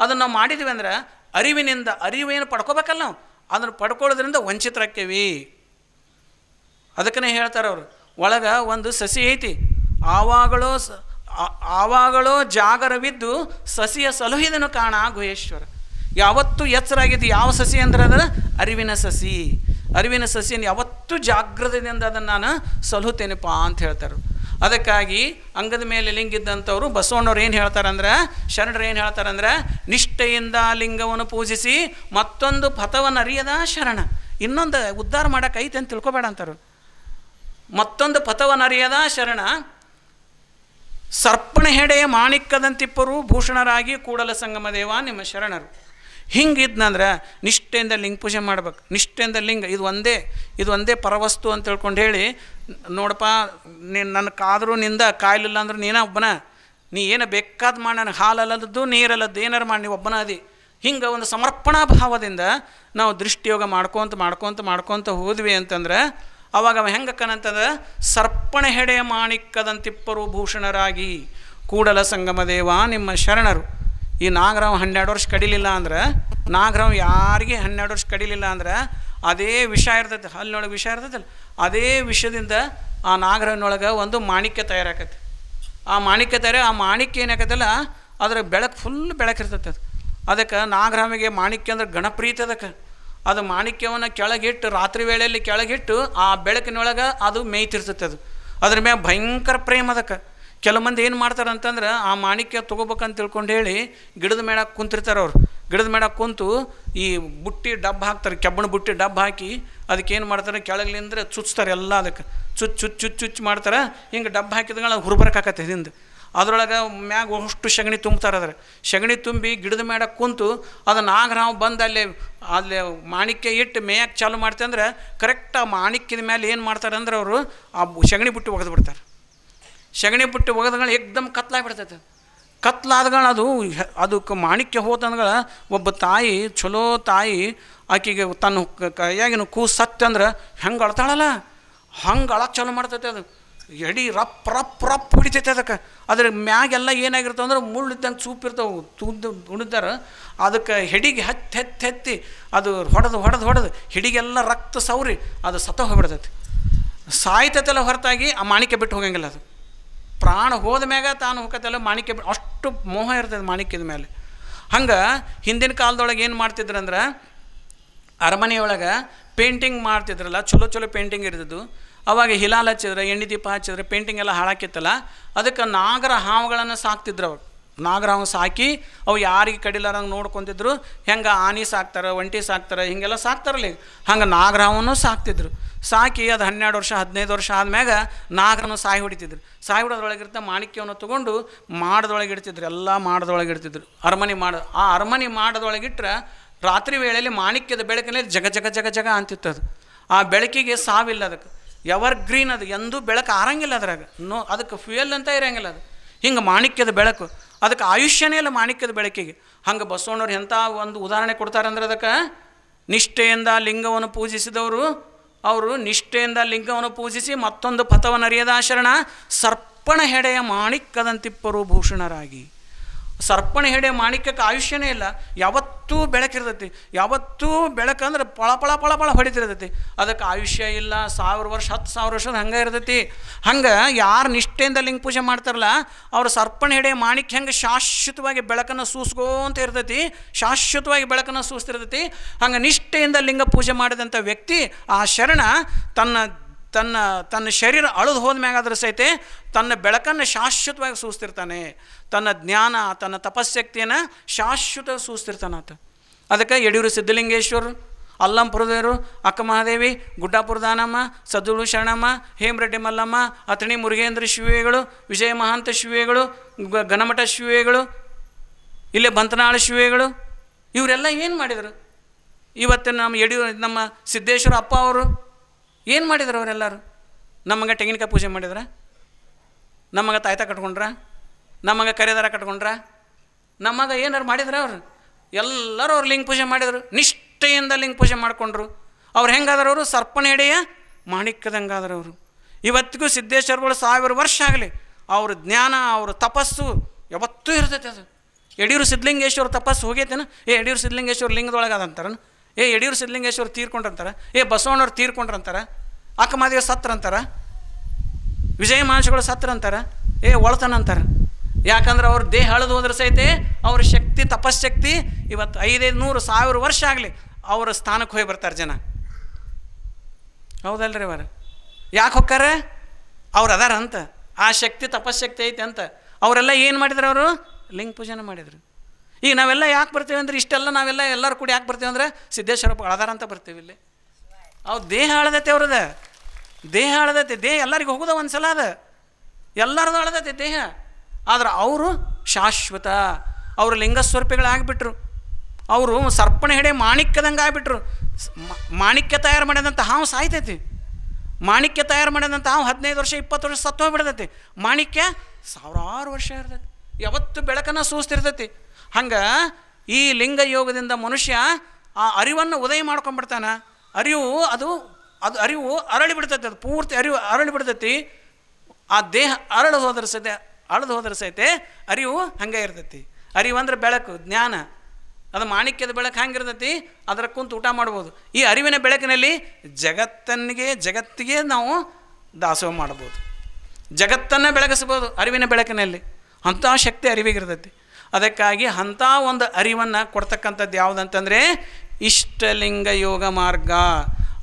ಅದನ್ನು ನಾವು ಮಾಡಿದ್ವಿ ಅಂದ್ರೆ ಅರಿವೇನು ಪಡ್ಕೋಬೇಕಲ್ಲ, ನಾವು ಅದನ್ನು ಪಡ್ಕೊಳ್ಳೋದ್ರಿಂದ ವಂಚಿತರಾಕ್ಕೇವಿ. ಅದಕ್ಕೇ ಹೇಳ್ತಾರೆ ಅವರು, ಒಳಗೆ ಒಂದು ಸಸಿ ಐತಿ, ಆವಾಗಳೋ ಜಾಗರವಿದ್ದು ಸಸಿಯ ಸಲುಹಿದನು ಕಾಣ ಗುಹೇಶ್ವರ. ಯಾವತ್ತೂ ಎಚ್ಚರಾಗಿದ್ದು ಯಾವ ಸಸಿ ಅಂದ್ರೆ ಅದರ ಅರಿವಿನ ಸಸಿ. ಅರಿವಿನ ಸಸಿಯನ್ನು ಯಾವತ್ತೂ ಜಾಗೃತದಿಂದ ಅದನ್ನು ನಾನು ಸಲಹುತ್ತೇನೆಪ್ಪ ಅಂತ ಹೇಳ್ತಾರೆ. ಅದಕ್ಕಾಗಿ ಅಂಗದ ಮೇಲೆ ಲಿಂಗ ಇದ್ದಂಥವ್ರು ಬಸವಣ್ಣವ್ರು ಏನು ಹೇಳ್ತಾರಂದ್ರೆ, ಶರಣರು ಏನು ಹೇಳ್ತಾರಂದ್ರೆ, ನಿಷ್ಠೆಯಿಂದ ಲಿಂಗವನ್ನು ಪೂಜಿಸಿ ಮತ್ತೊಂದು ಪಥವನ್ನು ಅರಿಯದ ಶರಣ. ಇನ್ನೊಂದು ಉದ್ಧಾರ ಮಾಡೋಕೆ ಐತೆ ಅಂತ ತಿಳ್ಕೊಬೇಡ ಅಂತಾರೆ. ಮತ್ತೊಂದು ಪಥವನ್ನು ಅರಿಯದ ಶರಣ, ಸರ್ಪಣ ಹೆಡೆಯ ಮಾಣಿಕ್ಯದಂತಿಪ್ಪರು ಭೂಷಣರಾಗಿ ಕೂಡಲ ಸಂಗಮ ದೇವ ನಿಮ್ಮ ಶರಣರು. ಹಿಂಗಿದ್ನಂದ್ರೆ ನಿಷ್ಠೆಯಿಂದ ಲಿಂಗ ಪೂಜೆ ಮಾಡ್ಬೇಕು. ನಿಷ್ಠೆಯಿಂದ ಲಿಂಗ ಇದು ಒಂದೇ ಪರವಸ್ತು ಅಂತ ತಿಳ್ಕೊಂಡು ಹೇಳಿ, ನೋಡಪ್ಪ ನೀನು ನನ್ನ ಕಾದರೂ ನಿಂದ ಕಾಯಿಲಿಲ್ಲ ಅಂದ್ರೆ ನೀನೇ ಒಬ್ಬನ, ನೀ ಏನು ಬೇಕಾದ ಮಾಡಿ, ನನಗೆ ಹಾಲಲ್ಲದ್ದು ನೀರಲ್ಲದ್ದು ಏನಾರು ಮಾಡಿ ನೀವು ಒಬ್ಬನ ಅದಿ. ಹಿಂಗೆ ಒಂದು ಸಮರ್ಪಣಾ ಭಾವದಿಂದ ನಾವು ದೃಷ್ಟಿಯೋಗ ಮಾಡ್ಕೊತ ಹೋದ್ವಿ ಅಂತಂದ್ರೆ ಅವಾಗ ಅವ ಹೆಂಗಕ್ಕನಂತಂದ್ರೆ, ಸರ್ಪಣ ಹೆಡೆಯ ಮಾಣಿಕ್ಯದಂತಿಪ್ಪರು ಭೂಷಣರಾಗಿ ಕೂಡಲ ಸಂಗಮ ದೇವ ನಿಮ್ಮ ಶರಣರು. ಈ ನಾಗರಾವ್ 12 ವರ್ಷ ಕಡಿಲಿಲ್ಲ ಅಂದ್ರೆ, ನಾಗರಾವ್ ಯಾರಿಗೆ 12 ವರ್ಷ ಕಡಿಲಿಲ್ಲ ಅಂದ್ರೆ ಅದೇ ವಿಷ ಇರ್ತೈತೆ, ಹಲ್ಲಿನೊಳಗೆ ವಿಷ ಇರ್ತೈತಲ್ಲ, ಅದೇ ವಿಷದಿಂದ ಆ ನಾಗರಾವಿನೊಳಗೆ ಒಂದು ಮಾಣಿಕ್ಯ ತಯಾರಾಕೈತಿ. ಆ ಮಾಣಿಕ್ಯ ಏನಾಕತ್ತಲ್ಲ, ಅದ್ರ ಬೆಳಕು ಫುಲ್ ಬೆಳಕಿರ್ತೈತೆ ಅದು. ಅದಕ್ಕೆ ನಾಗರಾವಿಗೆ ಮಾಣಿಕ್ಯ ಅಂದ್ರೆ ಗಣಪ್ರೀತಿ. ಅದಕ್ಕೆ ಅದು ಮಾಣಿಕ್ಯವನ್ನು ಕೆಳಗಿಟ್ಟು ರಾತ್ರಿ ವೇಳೆಯಲ್ಲಿ ಕೆಳಗಿಟ್ಟು ಆ ಬೆಳಕಿನೊಳಗೆ ಅದು ಮೇಯ್ತಿರ್ತೈತೆ. ಅದ್ರ ಮ್ಯಾಗ ಭಯಂಕರ ಪ್ರೇಮ. ಅದಕ್ಕೆ ಕೆಲವು ಮಂದಿ ಏನು ಮಾಡ್ತಾರೆ ಅಂತಂದ್ರೆ, ಆ ಮಾಣಿಕ್ಯ ತೊಗೋಬೇಕಂತ ತಿಳ್ಕೊಂಡು ಹೇಳಿ ಗಿಡದ ಮೇಡಕ್ಕೆ ಕುಂತಿರ್ತಾರೆ. ಅವ್ರು ಗಿಡದ ಮೇಡಕ್ಕೆ ಕುಂತು ಈ ಬುಟ್ಟಿ ಡಬ್ಬ ಹಾಕ್ತಾರೆ, ಕೆಬ್ಬಣ ಬುಟ್ಟಿ ಡಬ್ಬ ಹಾಕಿ ಅದಕ್ಕೆ ಏನು ಮಾಡ್ತಾರೆ, ಕೆಳಗಲಿಂದ್ರೆ ಚುಚ್ತಾರೆ ಎಲ್ಲ. ಅದಕ್ಕೆ ಚುಚ್ಚು ಮಾಡ್ತಾರೆ. ಹಿಂಗೆ ಡಬ್ಬ ಹಾಕಿದಾಗ ಹುರ್ಬರಕಾಕತ್ತೆ ಹಿಂದೆ. ಅದರೊಳಗೆ ಮ್ಯಾಗ ಅಷ್ಟು ಸಗಣಿ ತುಂಬ್ತಾರೆ. ಅದ್ರ ಸಗಣಿ ತುಂಬಿ ಗಿಡದ ಮೇಡಕ್ಕೆ ಕುಂತು ಅದು ನಾಗರಾವ್ ಬಂದು ಅಲ್ಲಿ ಮಾಣಿಕ್ಯ ಇಟ್ಟು ಮೇಯಕ್ಕೆ ಚಾಲು ಮಾಡ್ತೆ ಅಂದ್ರೆ ಕರೆಕ್ಟ್ ಆ ಮಾಣಿಕ್ಯದ ಮೇಲೆ ಏನು ಮಾಡ್ತಾರೆ ಅಂದ್ರೆ ಅವರು ಆ ಸಗಣಿ ಬುಟ್ಟಿ ಒಗೆದು ಬಿಡ್ತಾರೆ. ಸಗಣಿ ಬುಟ್ಟಿ ಒಗೆದ್ಗಳು ಏಕ್ದಮ್ ಕತ್ಲಾಗ್ಬಿಡ್ತೈತೆ. ಕತ್ಲಾದ್ಗಳು ಅದಕ್ಕೆ ಮಾಣಿಕ್ಯ ಹೋತಂದ್ಗಳ ಒಬ್ಬ ತಾಯಿ, ಚಲೋ ತಾಯಿ, ಆಕೆಗೆ ತನ್ನ ಕೈಯಾಗಿನ ಕೂಸು ಸತ್ತಂದ್ರೆ ಹೆಂಗೆ ಅಳ್ತಾಳಲ್ಲ ಹಂಗೆ ಅಳಕ್ಕೆ ಚಾಲು ಮಾಡ್ತೈತೆ. ಅದು ಎಡಿ ರಪ್ ಹಿಡಿತೈತೆ. ಅದಕ್ಕೆ ಅದ್ರ ಮ್ಯಾಗೆಲ್ಲ ಏನಾಗಿರ್ತವೆ ಅಂದ್ರೆ ಮುಳ್ಳಿದ್ದಂಗೆ ಸೂಪಿರ್ತಾವೆ ಉಣಿದಾರೆ. ಅದಕ್ಕೆ ಹೆಡಿಗೆ ಹತ್ತಿ ಅದು ಹೊಡೆದು ಹಿಡಿಗೆಲ್ಲ ರಕ್ತ ಸೌರಿ ಅದು ಸತ್ತ ಹೋಗ್ಬಿಡ್ತೈತಿ. ಸಾಯ್ತೈತೆಲ್ಲ ಹೊರತಾಗಿ ಆ ಮಾಣಿಕ್ಯ ಬಿಟ್ಟು ಹೋಗಂಗಿಲ್ಲ. ಅದು ಪ್ರಾಣ ಹೋದ ಮ್ಯಾಗ ತಾನು ಹೋಗತ್ತೆಲ್ಲ ಮಾಣಿಕ್ಯ ಬಿಟ್ಟು ಅಷ್ಟು ಮೋಹ ಇರ್ತದೆ ಮಾಣಿಕ್ಯದ ಮೇಲೆ. ಹಂಗೆ ಹಿಂದಿನ ಕಾಲದೊಳಗೆ ಏನು ಮಾಡ್ತಿದ್ರಂದ್ರೆ, ಅರಮನೆಯೊಳಗೆ ಪೇಂಟಿಂಗ್ ಮಾಡ್ತಿದ್ರಲ್ಲ, ಚಲೋ ಪೇಂಟಿಂಗ್ ಇರ್ತಿದ್ದು. ಅವಾಗ ಹಿಲಾಲ್ ಹಚ್ಚಿದ್ರೆ, ಎಣ್ಣೆ ದೀಪ ಹಚ್ಚಿದ್ರೆ ಪೇಂಟಿಂಗ್ ಎಲ್ಲ ಹಾಳಾಕಿತ್ತಲ್ಲ. ಅದಕ್ಕೆ ನಾಗರ ಹಾವುಗಳನ್ನು ಸಾಕ್ತಿದ್ರು. ಅವಾಗ ನಾಗರ ಹಾವು ಸಾಕಿ ಅವು ಯಾರಿಗೆ ಕಡಿಲಾರಂಗೆ ನೋಡ್ಕೊತಿದ್ರು. ಹೆಂಗೆ ಆನೆ ಸಾಕ್ತಾರೆ, ಒಂಟಿ ಸಾಕ್ತಾರೆ, ಹಿಂಗೆಲ್ಲ ಸಾಕ್ತಾರಲ್ಲ. ಹಂಗೆ ನಾಗರ ಹಾವನ್ನು ಸಾಕ್ತಿದ್ರು. ಸಾಕಿ ಅದು 12 ವರ್ಷ 15 ವರ್ಷ ಆದಮ್ಯಾಗ ನಾಗರನ್ನು ಸಾಯಿ ಹೊಡಿತಿದ್ರು. ಸಾಯಿ ಹೊಡೋದ್ರೊಳಗಿರ್ತ ಮಾಣಿಕ್ಯವನ್ನು ತೊಗೊಂಡು ಮಾಡದೊಳಗೆ ಇಡ್ತಿದ್ರು. ಎಲ್ಲ ಮಾಡದೊಳಗೆ ಇಡ್ತಿದ್ರು. ಆ ಅರಮನೆ ಮಾಡದೊಳಗಿಟ್ರೆ ರಾತ್ರಿ ವೇಳೆಯಲ್ಲಿ ಮಾಣಿಕ್ಯದ ಬೆಳಕಿನಲ್ಲಿ ಜಗ ಅಂತಿತ್ತದು. ಆ ಬೆಳಕಿಗೆ ಸಾವಿಲ್ಲ. ಅದಕ್ಕೆ ಎವರ್ ಗ್ರೀನ್. ಅದು ಎಂದೂ ಬೆಳಕು ಆರಂಗಿಲ್ಲ. ಅದ್ರಾಗ ಅದಕ್ಕೆ ಫ್ಯೂಯಲ್ ಅಂತ ಇರೋಂಗಿಲ್ಲ. ಅದು ಹಿಂಗೆ ಮಾಣಿಕ್ಯದ ಬೆಳಕು. ಅದಕ್ಕೆ ಆಯುಷ್ಯನೇ ಇಲ್ಲ ಮಾಣಿಕ್ಯದ ಬೆಳಕಿಗೆ. ಹಂಗೆ ಬಸವಣ್ಣವ್ರು ಎಂಥ ಒಂದು ಉದಾಹರಣೆ ಕೊಡ್ತಾರಂದ್ರೆ, ಅದಕ್ಕೆ ನಿಷ್ಠೆಯಿಂದ ಲಿಂಗವನ್ನು ಪೂಜಿಸಿದವರು, ಅವರು ನಿಷ್ಠೆಯಿಂದ ಲಿಂಗವನ್ನು ಪೂಜಿಸಿ ಮತ್ತೊಂದು ಪಥವನ್ನು ಅರಿಯದ ಶರಣ, ಸರ್ಪಣ ಹೆಡೆಯ ಮಾಣಿಕ್ಯದಂತಿಪ್ಪರು ಭೂಷಣರಾಗಿ. ಸರ್ಪಣ ಹೆಡೆಯ ಮಾಣಿಕ್ಯಕ್ಕೆ ಆಯುಷ್ಯನೇ ಇಲ್ಲ. ಯಾವತ್ತೂ ಬೆಳಕಿರ್ತೈತಿ. ಯಾವತ್ತೂ ಬೆಳಕಂದ್ರೆ ಪಳ ಹೊಡಿತಿರ್ತೈತಿ. ಅದಕ್ಕೆ ಆಯುಷ್ಯ ಇಲ್ಲ. 1000 ವರ್ಷ 10,000 ವರ್ಷದ ಹಂಗೆ ಇರ್ತೈತಿ. ಹಂಗೆ ಯಾರು ನಿಷ್ಠೆಯಿಂದ ಲಿಂಗ ಪೂಜೆ ಮಾಡ್ತಾರಲ್ಲ, ಅವ್ರ ಸರ್ಪಣ ಹೆಡೆಯ ಮಾಣಿಕ್ಯ ಹೆಂಗೆ ಶಾಶ್ವತವಾಗಿ ಬೆಳಕನ್ನು ಸೂಸ್ಕೊಂತ ಇರ್ತೈತಿ, ಶಾಶ್ವತವಾಗಿ ಬೆಳಕನ್ನು ಸೂಸ್ತಿರ್ತೈತಿ. ಹಂಗೆ ನಿಷ್ಠೆಯಿಂದ ಲಿಂಗ ಪೂಜೆ ಮಾಡಿದಂಥ ವ್ಯಕ್ತಿ, ಆ ಶರಣ ತನ್ನ ಶರೀರ ಅಳಿದು ಹೋದ ಮ್ಯಾಗಾದ್ರೂ ಸಹಿತ ತನ್ನ ಬೆಳಕನ್ನು ಶಾಶ್ವತವಾಗಿ ಸೂಸ್ತಿರ್ತಾನೆ. ತನ್ನ ಜ್ಞಾನ, ತನ್ನ ತಪಸ್ಸಕ್ತಿಯನ್ನು ಶಾಶ್ವತ ಸೂಸ್ತಿರ್ತಾನಂತ. ಅದಕ್ಕೆ ಯಡಿಯೂರು ಸಿದ್ಧಲಿಂಗೇಶ್ವರರು, ಅಲ್ಲಂಪುರದೇವರು, ಅಕ್ಕ ಮಹಾದೇವಿ, ಗುಡ್ಡಾಪುರ ದಾನಮ್ಮ, ಸದ್ದುಳು ಶರಣಮ್ಮ, ಹೇಮರೆಡ್ಡಿ ಮಲ್ಲಮ್ಮ, ಅಥಣಿ ಮುರುಗೇಂದ್ರ ಶಿವೆಗಳು, ವಿಜಯ ಮಹಾಂತ ಶಿವೆಗಳು, ಘನಮಠ ಶಿವೆಗಳು, ಇಲ್ಲೇ ಬಂತನಾಳ ಶಿವೆಗಳು, ಇವರೆಲ್ಲ ಏನು ಮಾಡಿದರು? ಇವತ್ತು ನಮ್ಮ ಸಿದ್ದೇಶ್ವರ ಅಪ್ಪ ಅವರು ಏನು ಮಾಡಿದ್ರು? ಅವರೆಲ್ಲರೂ ನಮಗೆ ತೆಂಗಿನಕಾಯಿ ಪೂಜೆ ಮಾಡಿದ್ರ, ನಮಗೆ ತಾಯ್ತ ಕಟ್ಕೊಂಡ್ರ, ನಮಗೆ ಕರೆದಾರ ಕಟ್ಕೊಂಡ್ರ, ನಮಗೆ ಏನಾರು ಮಾಡಿದ್ರ? ಅವರು ಎಲ್ಲರೂ ಅವ್ರು ಲಿಂಗ ಪೂಜೆ ಮಾಡಿದರು. ನಿಷ್ಠೆಯಿಂದ ಲಿಂಗ ಪೂಜೆ ಮಾಡಿಕೊಂಡ್ರು. ಅವ್ರು ಹೆಂಗಾದ್ರೆ ಅವರು ಸರ್ಪಣ ಹೆಡೆಯ ಮಾಣಿಕ್ಯದಂಗಾದ್ರೆ ಅವರು. ಇವತ್ತಿಗೂ ಸಿದ್ದೇಶ್ವರಗಳು 1000 ವರ್ಷ ಆಗಲಿ ಅವ್ರ ಜ್ಞಾನ, ಅವ್ರ ತಪಸ್ಸು ಯಾವತ್ತೂ ಇರ್ತೈತೆ. ಅದು ಯಡಿಯೂರು ಸಿದ್ಧಲಿಂಗೇಶ್ವರ ತಪಸ್ಸು ಹೋಗೈತೇನ? ಯಡಿಯೂರು ಸಿದ್ಧಲಿಂಗೇಶ್ವರ ಲಿಂಗದೊಳಗೆ ಅದಂತಾರ. ಯಡಿಯೂರು ಸಿದ್ಧಲಿಂಗೇಶ್ವರ ತೀರ್ಕೊಂಡ್ರಂತಾರೆ. ಬಸವಣ್ಣವ್ರು ತೀರ್ಕೊಂಡ್ರಂತಾರೆ. ಅಕ್ಕಮಾದೇವಿ ಸತ್ರ ಅಂತಾರೆ. ವಿಜಯ ಮಹರ್ಷಿಗಳು ಸತ್ರ ಅಂತಾರೆ. ಒಳತನ ಅಂತಾರೆ. ಯಾಕಂದ್ರೆ ಅವ್ರ ದೇಹ ಹಳದು ಹೋದ್ರೆ ಸಹಿತ ಅವ್ರ ಶಕ್ತಿ ತಪಶಕ್ತಿ ಇವತ್ತು 500 1000 ವರ್ಷ ಆಗಲಿ ಅವರ ಸ್ಥಾನಕ್ಕೆ ಹೋಗಿ ಬರ್ತಾರೆ ಜನ. ಹೌದಲ್ರಿ ಅವರ? ಯಾಕೆ ಹೋಗ್ತಾರೆ? ಅವ್ರು ಅದಾರ ಅಂತ, ಆ ಶಕ್ತಿ ತಪಶಕ್ತಿ ಐತೆ ಅಂತ. ಅವರೆಲ್ಲ ಏನು ಮಾಡಿದ್ರು? ಅವರು ಲಿಂಗ ಪೂಜೆನ ಮಾಡಿದರು. ಈಗ ನಾವೆಲ್ಲ ಯಾಕೆ ಬರ್ತೀವಿ ಅಂದ್ರೆ, ಇಷ್ಟೆಲ್ಲ ನಾವೆಲ್ಲ ಎಲ್ಲರೂ ಕೂಡ ಯಾಕೆ ಬರ್ತೀವಿ ಅಂದ್ರೆ ಸಿದ್ದೇಶ್ವರಪ್ಪ ಅದಾರ ಅಂತ ಬರ್ತೀವಿ. ಇಲ್ಲಿ ಅವ್ರು ದೇಹ ಹಳದೈತೆ, ಅವ್ರದ ದೇಹ ಹಳದೈತೆ. ದೇಹ ಎಲ್ಲರಿಗೂ ಹೋಗೋದ ಒಂದು ಸಲ ಅದ, ಎಲ್ಲರದು ಹಳದೈತೆ ದೇಹ. ಆದ್ರೆ ಅವರು ಶಾಶ್ವತ, ಅವರು ಲಿಂಗಸ್ವರೂಪಿಗಳಾಗಿಬಿಟ್ರು. ಅವರು ಸರ್ಪಣ ಹಿಡೆ ಮಾಣಿಕ್ಯದಂಗೆ ಆಗಿಬಿಟ್ರು. ಮಾಣಿಕ್ಯ ತಯಾರು ಮಾಡಿದಂಥ ಹಾವು ಸಾಯ್ತೈತಿ. ಮಾಣಿಕ್ಯ ತಯಾರು ಮಾಡಿದಂಥ ಹಾವು 15 ವರ್ಷ 20 ವರ್ಷ ಸತ್ತು ಹೋಗ್ಬಿಡ್ತೈತಿ. ಮಾಣಿಕ್ಯ 1000 ವರ್ಷ ಇರ್ತೈತಿ, ಯಾವತ್ತು ಬೆಳಕನ್ನು ಸೂಸ್ತಿರ್ತೈತಿ. ಹಂಗೆ ಈ ಲಿಂಗ ಯೋಗದಿಂದ ಮನುಷ್ಯ ಆ ಅರಿವನ್ನು ಉದಯ ಮಾಡ್ಕೊಂಡ್ಬಿಡ್ತಾನೆ. ಅರಿವು ಅದು ಅರಿವು ಅರಳಿ ಬಿಡ್ತೈತಿ, ಅದು ಪೂರ್ತಿ ಅರಿವು ಅರಳಿ ಬಿಡ್ತೈತಿ. ಆ ದೇಹ ಅರಳು ಹೋದ್ರೆ ಸಹಿತ ಅರಿವು ಹಂಗೆ ಇರ್ತೈತಿ. ಅರಿವು ಅಂದ್ರೆ ಬೆಳಕು, ಜ್ಞಾನ. ಅದು ಮಾಣಿಕ್ಯದ ಬೆಳಕು ಹಂಗಿರ್ತೈತಿ, ಅದರ ಕುಂತು ಊಟ ಮಾಡ್ಬೋದು. ಈ ಅರಿವಿನ ಬೆಳಕಿನಲ್ಲಿ ಜಗತ್ತಿಗೆ ನಾವು ದಾಸೋಹ ಮಾಡ್ಬೋದು, ಜಗತ್ತನ್ನು ಬೆಳಗಿಸ್ಬೋದು ಅರಿವಿನ ಬೆಳಕಿನಲ್ಲಿ. ಅಂಥ ಶಕ್ತಿ ಅರಿವಿಗಿರ್ತೈತಿ. ಅದಕ್ಕಾಗಿ ಅಂಥ ಒಂದು ಅರಿವನ್ನು ಕೊಡ್ತಕ್ಕಂಥದ್ದು ಯಾವುದಂತಂದರೆ ಇಷ್ಟಲಿಂಗ ಯೋಗ ಮಾರ್ಗ.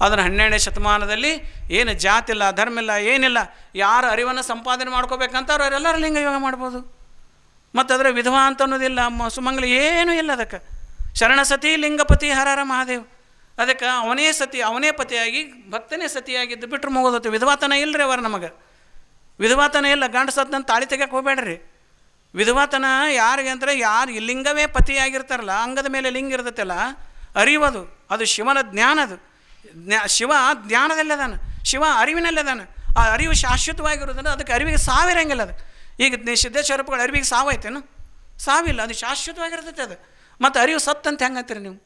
ಅದನ್ನು 12ನೇ ಶತಮಾನದಲ್ಲಿ ಏನು ಜಾತಿ ಇಲ್ಲ, ಧರ್ಮ ಇಲ್ಲ, ಏನಿಲ್ಲ, ಯಾರು ಅರಿವನ್ನು ಸಂಪಾದನೆ ಮಾಡ್ಕೋಬೇಕಂತ ಅವರೆಲ್ಲರೂ ಲಿಂಗ ಯೋಗ ಮಾಡ್ಬೋದು. ಮತ್ತು ಅದರ ವಿಧವಾ ಅಂತ ಅನ್ನೋದಿಲ್ಲ, ಸುಮಂಗಲ ಏನೂ ಇಲ್ಲ. ಅದಕ್ಕೆ ಶರಣಸತಿ ಲಿಂಗಪತಿ ಹರಹರ ಮಹಾದೇವ್. ಅದಕ್ಕೆ ಅವನೇ ಸತಿ, ಅವನೇ ಪತಿಯಾಗಿ ಭಕ್ತನೇ ಸತಿಯಾಗಿದ್ದು ಬಿಟ್ಟರು ಮುಗೋದತ್ತು. ವಿಧವಾತನ ಇಲ್ಲರಿ ಅವರ ನಮಗೆ, ವಿಧವಾತನ ಇಲ್ಲ. ಗಂಡ ಸತ್ತಂತ ತಾಳಿ ತೆಗೆಯಕ್ಕೆ ಹೋಗ್ಬೇಡ್ರಿ. ವಿಧವಾತನ ಯಾರಿಗೆ ಅಂದರೆ, ಯಾರು ಲಿಂಗವೇ ಪತಿಯಾಗಿರ್ತಾರಲ್ಲ, ಅಂಗದ ಮೇಲೆ ಲಿಂಗ ಇರ್ತೈತಲ್ಲ, ಅರಿವದು, ಅದು ಶಿವನ ಜ್ಞಾನ. ಅದು ಶಿವ ಜ್ಞಾನದಲ್ಲದಾನ, ಶಿವ ಅರಿವಿನಲ್ಲದಾನ. ಆ ಅರಿವು ಶಾಶ್ವತವಾಗಿರೋದನ್ನು, ಅದಕ್ಕೆ ಅರಿವಿಗೆ ಸಾವಿರಂಗಿಲ್ಲ. ಅದು ಈಗ ಸಿದ್ದೇಶ್ವರಪ್ಪಗಳ ಅರಿವಿಗೆ ಸಾವೈತೇನು? ಸಾವಿಲ್ಲ, ಅದು ಶಾಶ್ವತವಾಗಿರ್ತೈತೆ ಅದು. ಮತ್ತು ಅರಿವು ಸತ್ತಂತ ಹೆಂಗಂತೀರಿ ನೀವು?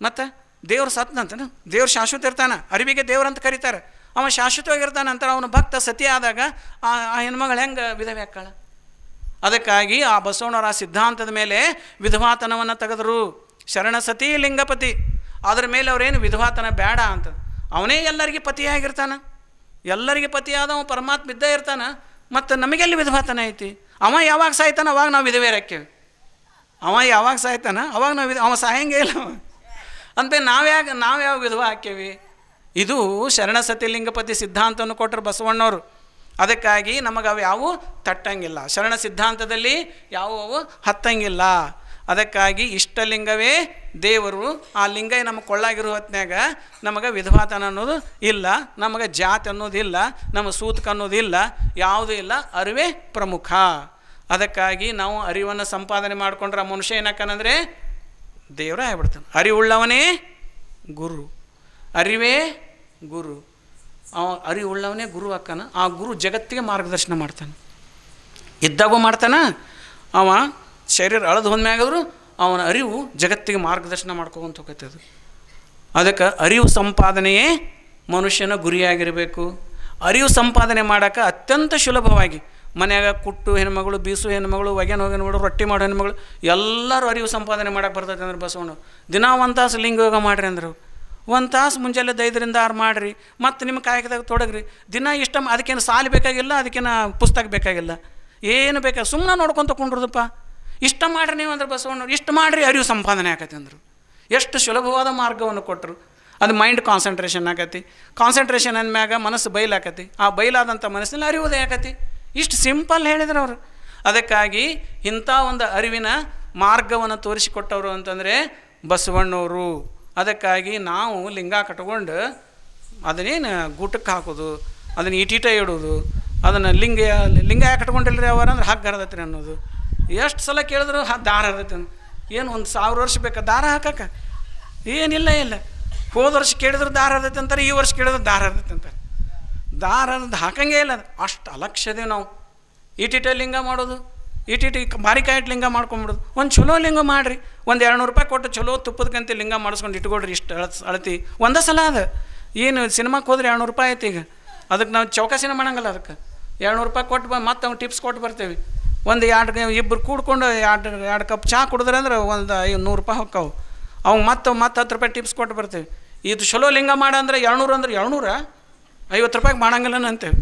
ಮತ್ತು ದೇವ್ರು ಸತ್ತಂತನ? ದೇವ್ರು ಶಾಶ್ವತ ಇರ್ತಾನೆ, ಅರಿವಿಗೆ ದೇವ್ರಂತ ಕರೀತಾರೆ. ಅವ ಶಾಶ್ವತವಾಗಿರ್ತಾನೆ ಅಂತಾರೆ. ಅವನು ಭಕ್ತ ಸತಿ ಆದಾಗ ಆ ಹೆಣ್ಮಗಳು ಹೆಂಗೆ ವಿಧವೆ ಹಾಕಾಳ? ಅದಕ್ಕಾಗಿ ಆ ಬಸವಣ್ಣವರ ಸಿದ್ಧಾಂತದ ಮೇಲೆ ವಿಧವಾತನವನ್ನು ತೆಗೆದರು. ಶರಣಸತಿ ಲಿಂಗಪತಿ, ಅದ್ರ ಮೇಲೆ ಅವರೇನು ವಿಧವಾತನ ಬೇಡ ಅಂತ. ಅವನೇ ಎಲ್ಲರಿಗೆ ಪತಿಯಾಗಿರ್ತಾನೆ, ಎಲ್ಲರಿಗೆ ಪತಿಯಾದವ ಪರಮಾತ್ಮ ಇದ್ದೇ ಇರ್ತಾನೆ. ಮತ್ತು ನಮಗೆಲ್ಲಿ ವಿಧವಾತನ ಐತಿ? ಅವ ಯಾವಾಗ ಸಾಯ್ತಾನ ಅವಾಗ ನಾವು ವಿಧವೆಯರಾಕ್ಕೇವೆ. ಅವ ಯಾವಾಗ ಸಾಯ್ತಾನ ಅವಾಗ ನಾವು ಅವ ಸಾಯಂಗೇ ಇಲ್ಲ ಅಂತ ನಾವ್ಯಾವ ವಿಧವ ಹಾಕ್ಯೇವಿ? ಇದು ಶರಣಸತಿ ಲಿಂಗಪತಿ ಸಿದ್ಧಾಂತವನ್ನು ಕೊಟ್ಟರು ಬಸವಣ್ಣವರು. ಅದಕ್ಕಾಗಿ ನಮಗೆ ಅವು ಯಾವೂ ತಟ್ಟಂಗಿಲ್ಲ, ಶರಣ ಸಿದ್ಧಾಂತದಲ್ಲಿ ಯಾವುವು ಹತ್ತಂಗಿಲ್ಲ. ಅದಕ್ಕಾಗಿ ಇಷ್ಟಲಿಂಗವೇ ದೇವರು. ಆ ಲಿಂಗ ನಮಗೆ ಕೊಳ್ಳಾಗಿರೋ ಹೊತ್ನ್ಯಾಗ ನಮಗೆ ವಿಧವಾತನ ಅನ್ನೋದು ಇಲ್ಲ, ನಮಗೆ ಜಾತಿ ಅನ್ನೋದಿಲ್ಲ, ನಮ್ಮ ಸೂತಕ ಅನ್ನೋದಿಲ್ಲ, ಯಾವುದೂ ಇಲ್ಲ. ಅರಿವೇ ಪ್ರಮುಖ. ಅದಕ್ಕಾಗಿ ನಾವು ಅರಿವನ್ನು ಸಂಪಾದನೆ ಮಾಡಿಕೊಂಡ್ರೆ ಆ ಮನುಷ್ಯ ಏನಕ್ಕನಂದರೆ ದೇವರೇ ಆಗ್ಬಿಡ್ತಾನೆ. ಅರಿವುಳ್ಳವನೇ ಗುರು, ಅರಿವೇ ಗುರು. ಅರಿವುಳ್ಳವನೇ ಗುರು ಅಕ್ಕನ. ಆ ಗುರು ಜಗತ್ತಿಗೆ ಮಾರ್ಗದರ್ಶನ ಮಾಡ್ತಾನೆ. ಇದ್ದಾಗೂ ಮಾಡ್ತಾನೆ. ಅವ ಶರೀರ ಅಳದು ಹೋದ್ಮ್ಯಾಗಾದರೂ ಅವನ ಅರಿವು ಜಗತ್ತಿಗೆ ಮಾರ್ಗದರ್ಶನ ಮಾಡ್ಕೊಂತ ಹೋಗ್ತದೆ. ಅದಕ್ಕೆ ಅರಿವು ಸಂಪಾದನೆಯೇ ಮನುಷ್ಯನ ಗುರಿಯಾಗಿರಬೇಕು. ಅರಿವು ಸಂಪಾದನೆ ಮಾಡೋಕ್ಕೆ ಅತ್ಯಂತ ಸುಲಭವಾಗಿ ಮನ್ಯಾಗ ಕುಟ್ಟು ಹೆಣ್ಮಗಳು, ಬೀಸು ಹೆಣ್ಮಗಳು, ಒಗೆನ ಹೆಣ್ಮಗಳು, ರೊಟ್ಟಿ ಮಾಡೋ ಹೆಣ್ಮಗಳು ಎಲ್ಲರೂ ಅರಿವು ಸಂಪಾದನೆ ಮಾಡೋಕ್ಕೆ ಬರ್ತೈತೆ ಅಂದ್ರೆ ಬಸವಣ್ಣ ದಿನ 1 ತಾಸು ಲಿಂಗ ಯೋಗ ಮಾಡಿರಿ ಅಂದ್ರೆ 1 ತಾಸು ಮುಂಜಾನೆ 5 ರಿಂದ 6 ಮಾಡಿರಿ. ಮತ್ತು ನಿಮ್ಮ ಕಾಯಕದಾಗ ತೊಡಗ್ರಿ. ದಿನ ಇಷ್ಟ. ಅದಕ್ಕೇನು ಸಾಲಿ ಬೇಕಾಗಿಲ್ಲ, ಅದಕ್ಕೇನು ಪುಸ್ತಕ ಬೇಕಾಗಿಲ್ಲ, ಏನು ಬೇಕಾಗಿಲ್ಲ, ಸುಮ್ಮನೆ ನೋಡ್ಕೊತ ಕುಂಡ್ರದಪ್ಪ. ಇಷ್ಟ ಮಾಡಿರಿ ನೀವು ಅಂದ್ರೆ ಬಸವಣ್ಣವ್ರು ಇಷ್ಟು ಮಾಡಿರಿ ಅರಿವು ಸಂಪಾದನೆ ಆಕತಿ ಅಂದರು. ಎಷ್ಟು ಸುಲಭವಾದ ಮಾರ್ಗವನ್ನು ಕೊಟ್ಟರು. ಅದು ಮೈಂಡ್ ಕಾನ್ಸಂಟ್ರೇಷನ್ ಆಕತಿ. ಕಾನ್ಸಂಟ್ರೇಷನ್ ಅಂದಮ್ಯಾಗ ಮನಸ್ಸು ಬಯಲಾಕತಿ. ಆ ಬಯಲಾದಂಥ ಮನಸ್ಸಿನಲ್ಲಿ ಅರಿವುದೇ ಆಕತಿ. ಇಷ್ಟು ಸಿಂಪಲ್ ಹೇಳಿದ್ರು ಅವರು. ಅದಕ್ಕಾಗಿ ಇಂಥ ಒಂದು ಅರಿವಿನ ಮಾರ್ಗವನ್ನು ತೋರಿಸಿಕೊಟ್ಟವರು ಅಂತಂದರೆ ಬಸವಣ್ಣವರು. ಅದಕ್ಕಾಗಿ ನಾವು ಲಿಂಗ ಕಟ್ಕೊಂಡು ಅದನ್ನೇನು ಗೂಟಕ್ಕೆ ಹಾಕೋದು, ಅದನ್ನು ಈಟೀಟ ಇಡೋದು, ಅದನ್ನು ಲಿಂಗ ಯಾಕೆ ಕಟ್ಕೊಂಡಿಲ್ಲರಿ ಅವರ ಅಂದ್ರೆ ಹಗ್ಗ ಹರಿದತ್ರಿ ಅನ್ನೋದು. ಎಷ್ಟು ಸಲ ಕೇಳಿದ್ರು ದಾರ ಹರಿದೈತೆ ಅಂತ. ಏನು 1000 ವರ್ಷ ಬೇಕಾ ದಾರ ಹಾಕಕ್ಕೆ? ಏನಿಲ್ಲ. ಹೋದ ವರ್ಷ ಕೇಳಿದ್ರು ದಾರ ಹರಿದೈತೆ ಅಂತಾರೆ, ಈ ವರ್ಷ ಕೇಳಿದ್ರು ದಾರ ಹರಿದೈತೆ ಅಂತಾರೆ. ದಾರ ಹಾಕಂಗೇ ಇಲ್ಲ. ಅಷ್ಟು ಅಲಕ್ಷ್ಯದೆ ನಾವು. ಈಟೀಟ ಲಿಂಗ ಮಾಡೋದು, ಈಟೀಟಿ ಬಾರಿಕಾಯಿಟ್ಟು ಲಿಂಗ ಮಾಡ್ಕೊಂಬಿಡೋದು. ಒಂದು ಚಲೋ ಲಿಂಗ ಮಾಡಿರಿ, ಒಂದು 200 ರೂಪಾಯಿ ಕೊಟ್ಟು ಚಲೋ ತುಪ್ಪದಕಂತೆ ಲಿಂಗ ಮಾಡಿಸ್ಕೊಂಡು ಇಟ್ಕೊಡ್ರಿ. ಇಷ್ಟು ಅಳತಿ ಒಂದೇ ಸಲ ಅದು. ಏನು ಸಿನಿಮಾಕ್ಕೆ ಹೋದ್ರೆ 200 ರೂಪಾಯಿ ಐತಿ. ಈಗ ಅದಕ್ಕೆ ನಾವು ಚೌಕಾಸಿನ ಮಾಡಂಗಲ್ಲ. ಅದಕ್ಕೆ 200 ರೂಪಾಯಿ ಕೊಟ್ಟು ಮತ್ತೆ ಅವ್ನು ಟಿಪ್ಸ್ ಕೊಟ್ಟು ಬರ್ತೇವೆ. ಒಂದು 2 ಕೂಡ್ಕೊಂಡು 2 ಕಪ್ ಚಹಾ ಕುಡಿದ್ರೆ ಅಂದ್ರೆ ಒಂದು 100 ರೂಪಾಯಿ ಹೊಕ್ಕವು. ಅವ್ನು ಮತ್ತೆ 10 ರೂಪಾಯಿ ಟಿಪ್ಸ್ ಕೊಟ್ಟು ಬರ್ತೇವೆ. ಇದು ಚಲೋ ಲಿಂಗ ಮಾಡಂದ್ರೆ 200 ಅಂದ್ರೆ 250 ರೂಪಾಯಿಗೆ ಮಾಡಂಗಿಲ್ಲ ಅಂತೇವೆ.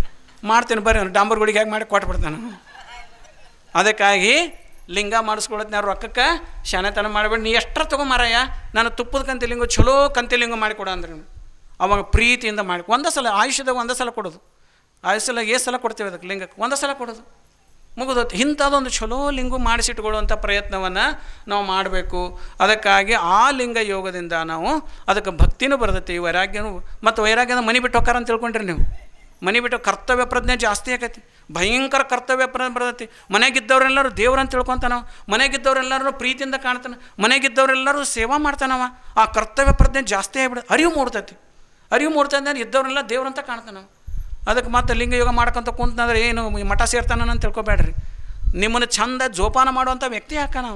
ಮಾಡ್ತೀನಿ ಬರ್ರಿ ಡಾಂಬರ್ ಗುಡಿಗೆ ಹೇಗೆ ಮಾಡಿ ಕೊಟ್ಟು ಬಿಡ್ತಾನೆ. ಅದಕ್ಕಾಗಿ ಲಿಂಗ ಮಾಡಿಸ್ಕೊಳತ್ನ ರೊಕ್ಕಕ್ಕೆ ಶಾನೆತನ ಮಾಡಬೇಡಿ. ನೀ ಎಷ್ಟರ ತೊಗೊಂಬಾರಯ್ಯ, ನಾನು ತುಪ್ಪದ ಕಂತಿ ಲಿಂಗ ಚಲೋ ಕಂತಿ ಲಿಂಗ ಮಾಡಿಕೊಡ ಅಂದ್ರೆ ಅವಾಗ ಪ್ರೀತಿಯಿಂದ ಮಾಡಿ ಒಂದೇ ಸಲ ಆಯುಷ್ಯದಾಗ ಒಂದೇ ಸಲ ಕೊಡೋದು. ಆಯುಷ್ಯಲ್ಲ ಎಷ್ಟು ಸಲ ಕೊಡ್ತೇವೆ ಅದಕ್ಕೆ ಲಿಂಗಕ್ಕೆ? ಒಂದೇ ಸಲ ಕೊಡೋದು, ಮುಗಿದೋತು. ಇಂಥದ್ದೊಂದು ಚಲೋ ಲಿಂಗು ಮಾಡಿಸಿಟ್ಕೊಳ್ಳುವಂಥ ಪ್ರಯತ್ನವನ್ನು ನಾವು ಮಾಡಬೇಕು. ಅದಕ್ಕಾಗಿ ಆ ಲಿಂಗ ಯೋಗದಿಂದ ನಾವು ಅದಕ್ಕೆ ಭಕ್ತಿನೂ ಬರ್ತೈತಿ, ವೈರಾಗ್ಯನೂ. ಮತ್ತು ವೈರಾಗ್ಯದ ಮನೆ ಬಿಟ್ಟು ಹೋಗ್ತಾರ ಅಂತ ತಿಳ್ಕೊಂಡ್ರಿ ನೀವು. ಮನೆ ಬಿಟ್ಟು ಕರ್ತವ್ಯ ಪ್ರಜ್ಞೆ ಜಾಸ್ತಿ ಆಕೈತಿ, ಭಯಂಕರ ಕರ್ತವ್ಯ ಪ್ರಜ್ಞೆ ಬರ್ತೈತಿ. ಮನೆಗಿದ್ದವ್ರೆಲ್ಲರೂ ದೇವ್ರಂತ ತಿಳ್ಕೊತಾನವ, ಮನೆಗಿದ್ದವ್ರೆಲ್ಲರೂ ಪ್ರೀತಿಯಿಂದ ಕಾಣ್ತಾನೆ, ಮನೆಗಿದ್ದವ್ರೆಲ್ಲರೂ ಸೇವಾ ಮಾಡ್ತಾನವ. ಆ ಕರ್ತವ್ಯ ಪ್ರಜ್ಞೆ ಜಾಸ್ತಿ ಆಗಿಬಿಡ, ಅರಿವು ಮೂಡ್ತೈತಿ. ಅರಿವು ಮೂಡ್ತೈತೆ ಅಂದ್ರೆ ಇದ್ದವ್ರೆಲ್ಲ ದೇವ್ರಂತ ಕಾಣ್ತಾನವ. ಅದಕ್ಕೆ ಮತ್ತೆ ಲಿಂಗ ಯೋಗ ಮಾಡ್ಕೊಂತ ಕುಂತಂದ್ರೆ ಏನು ಮಠ ಸೇರ್ತಾನ ತಿಳ್ಕೊಬೇಡ್ರಿ. ನಿಮ್ಮನ್ನು ಚಂದ ಜೋಪಾನ ಮಾಡುವಂಥ ವ್ಯಕ್ತಿ ಹಾಕಾನವ.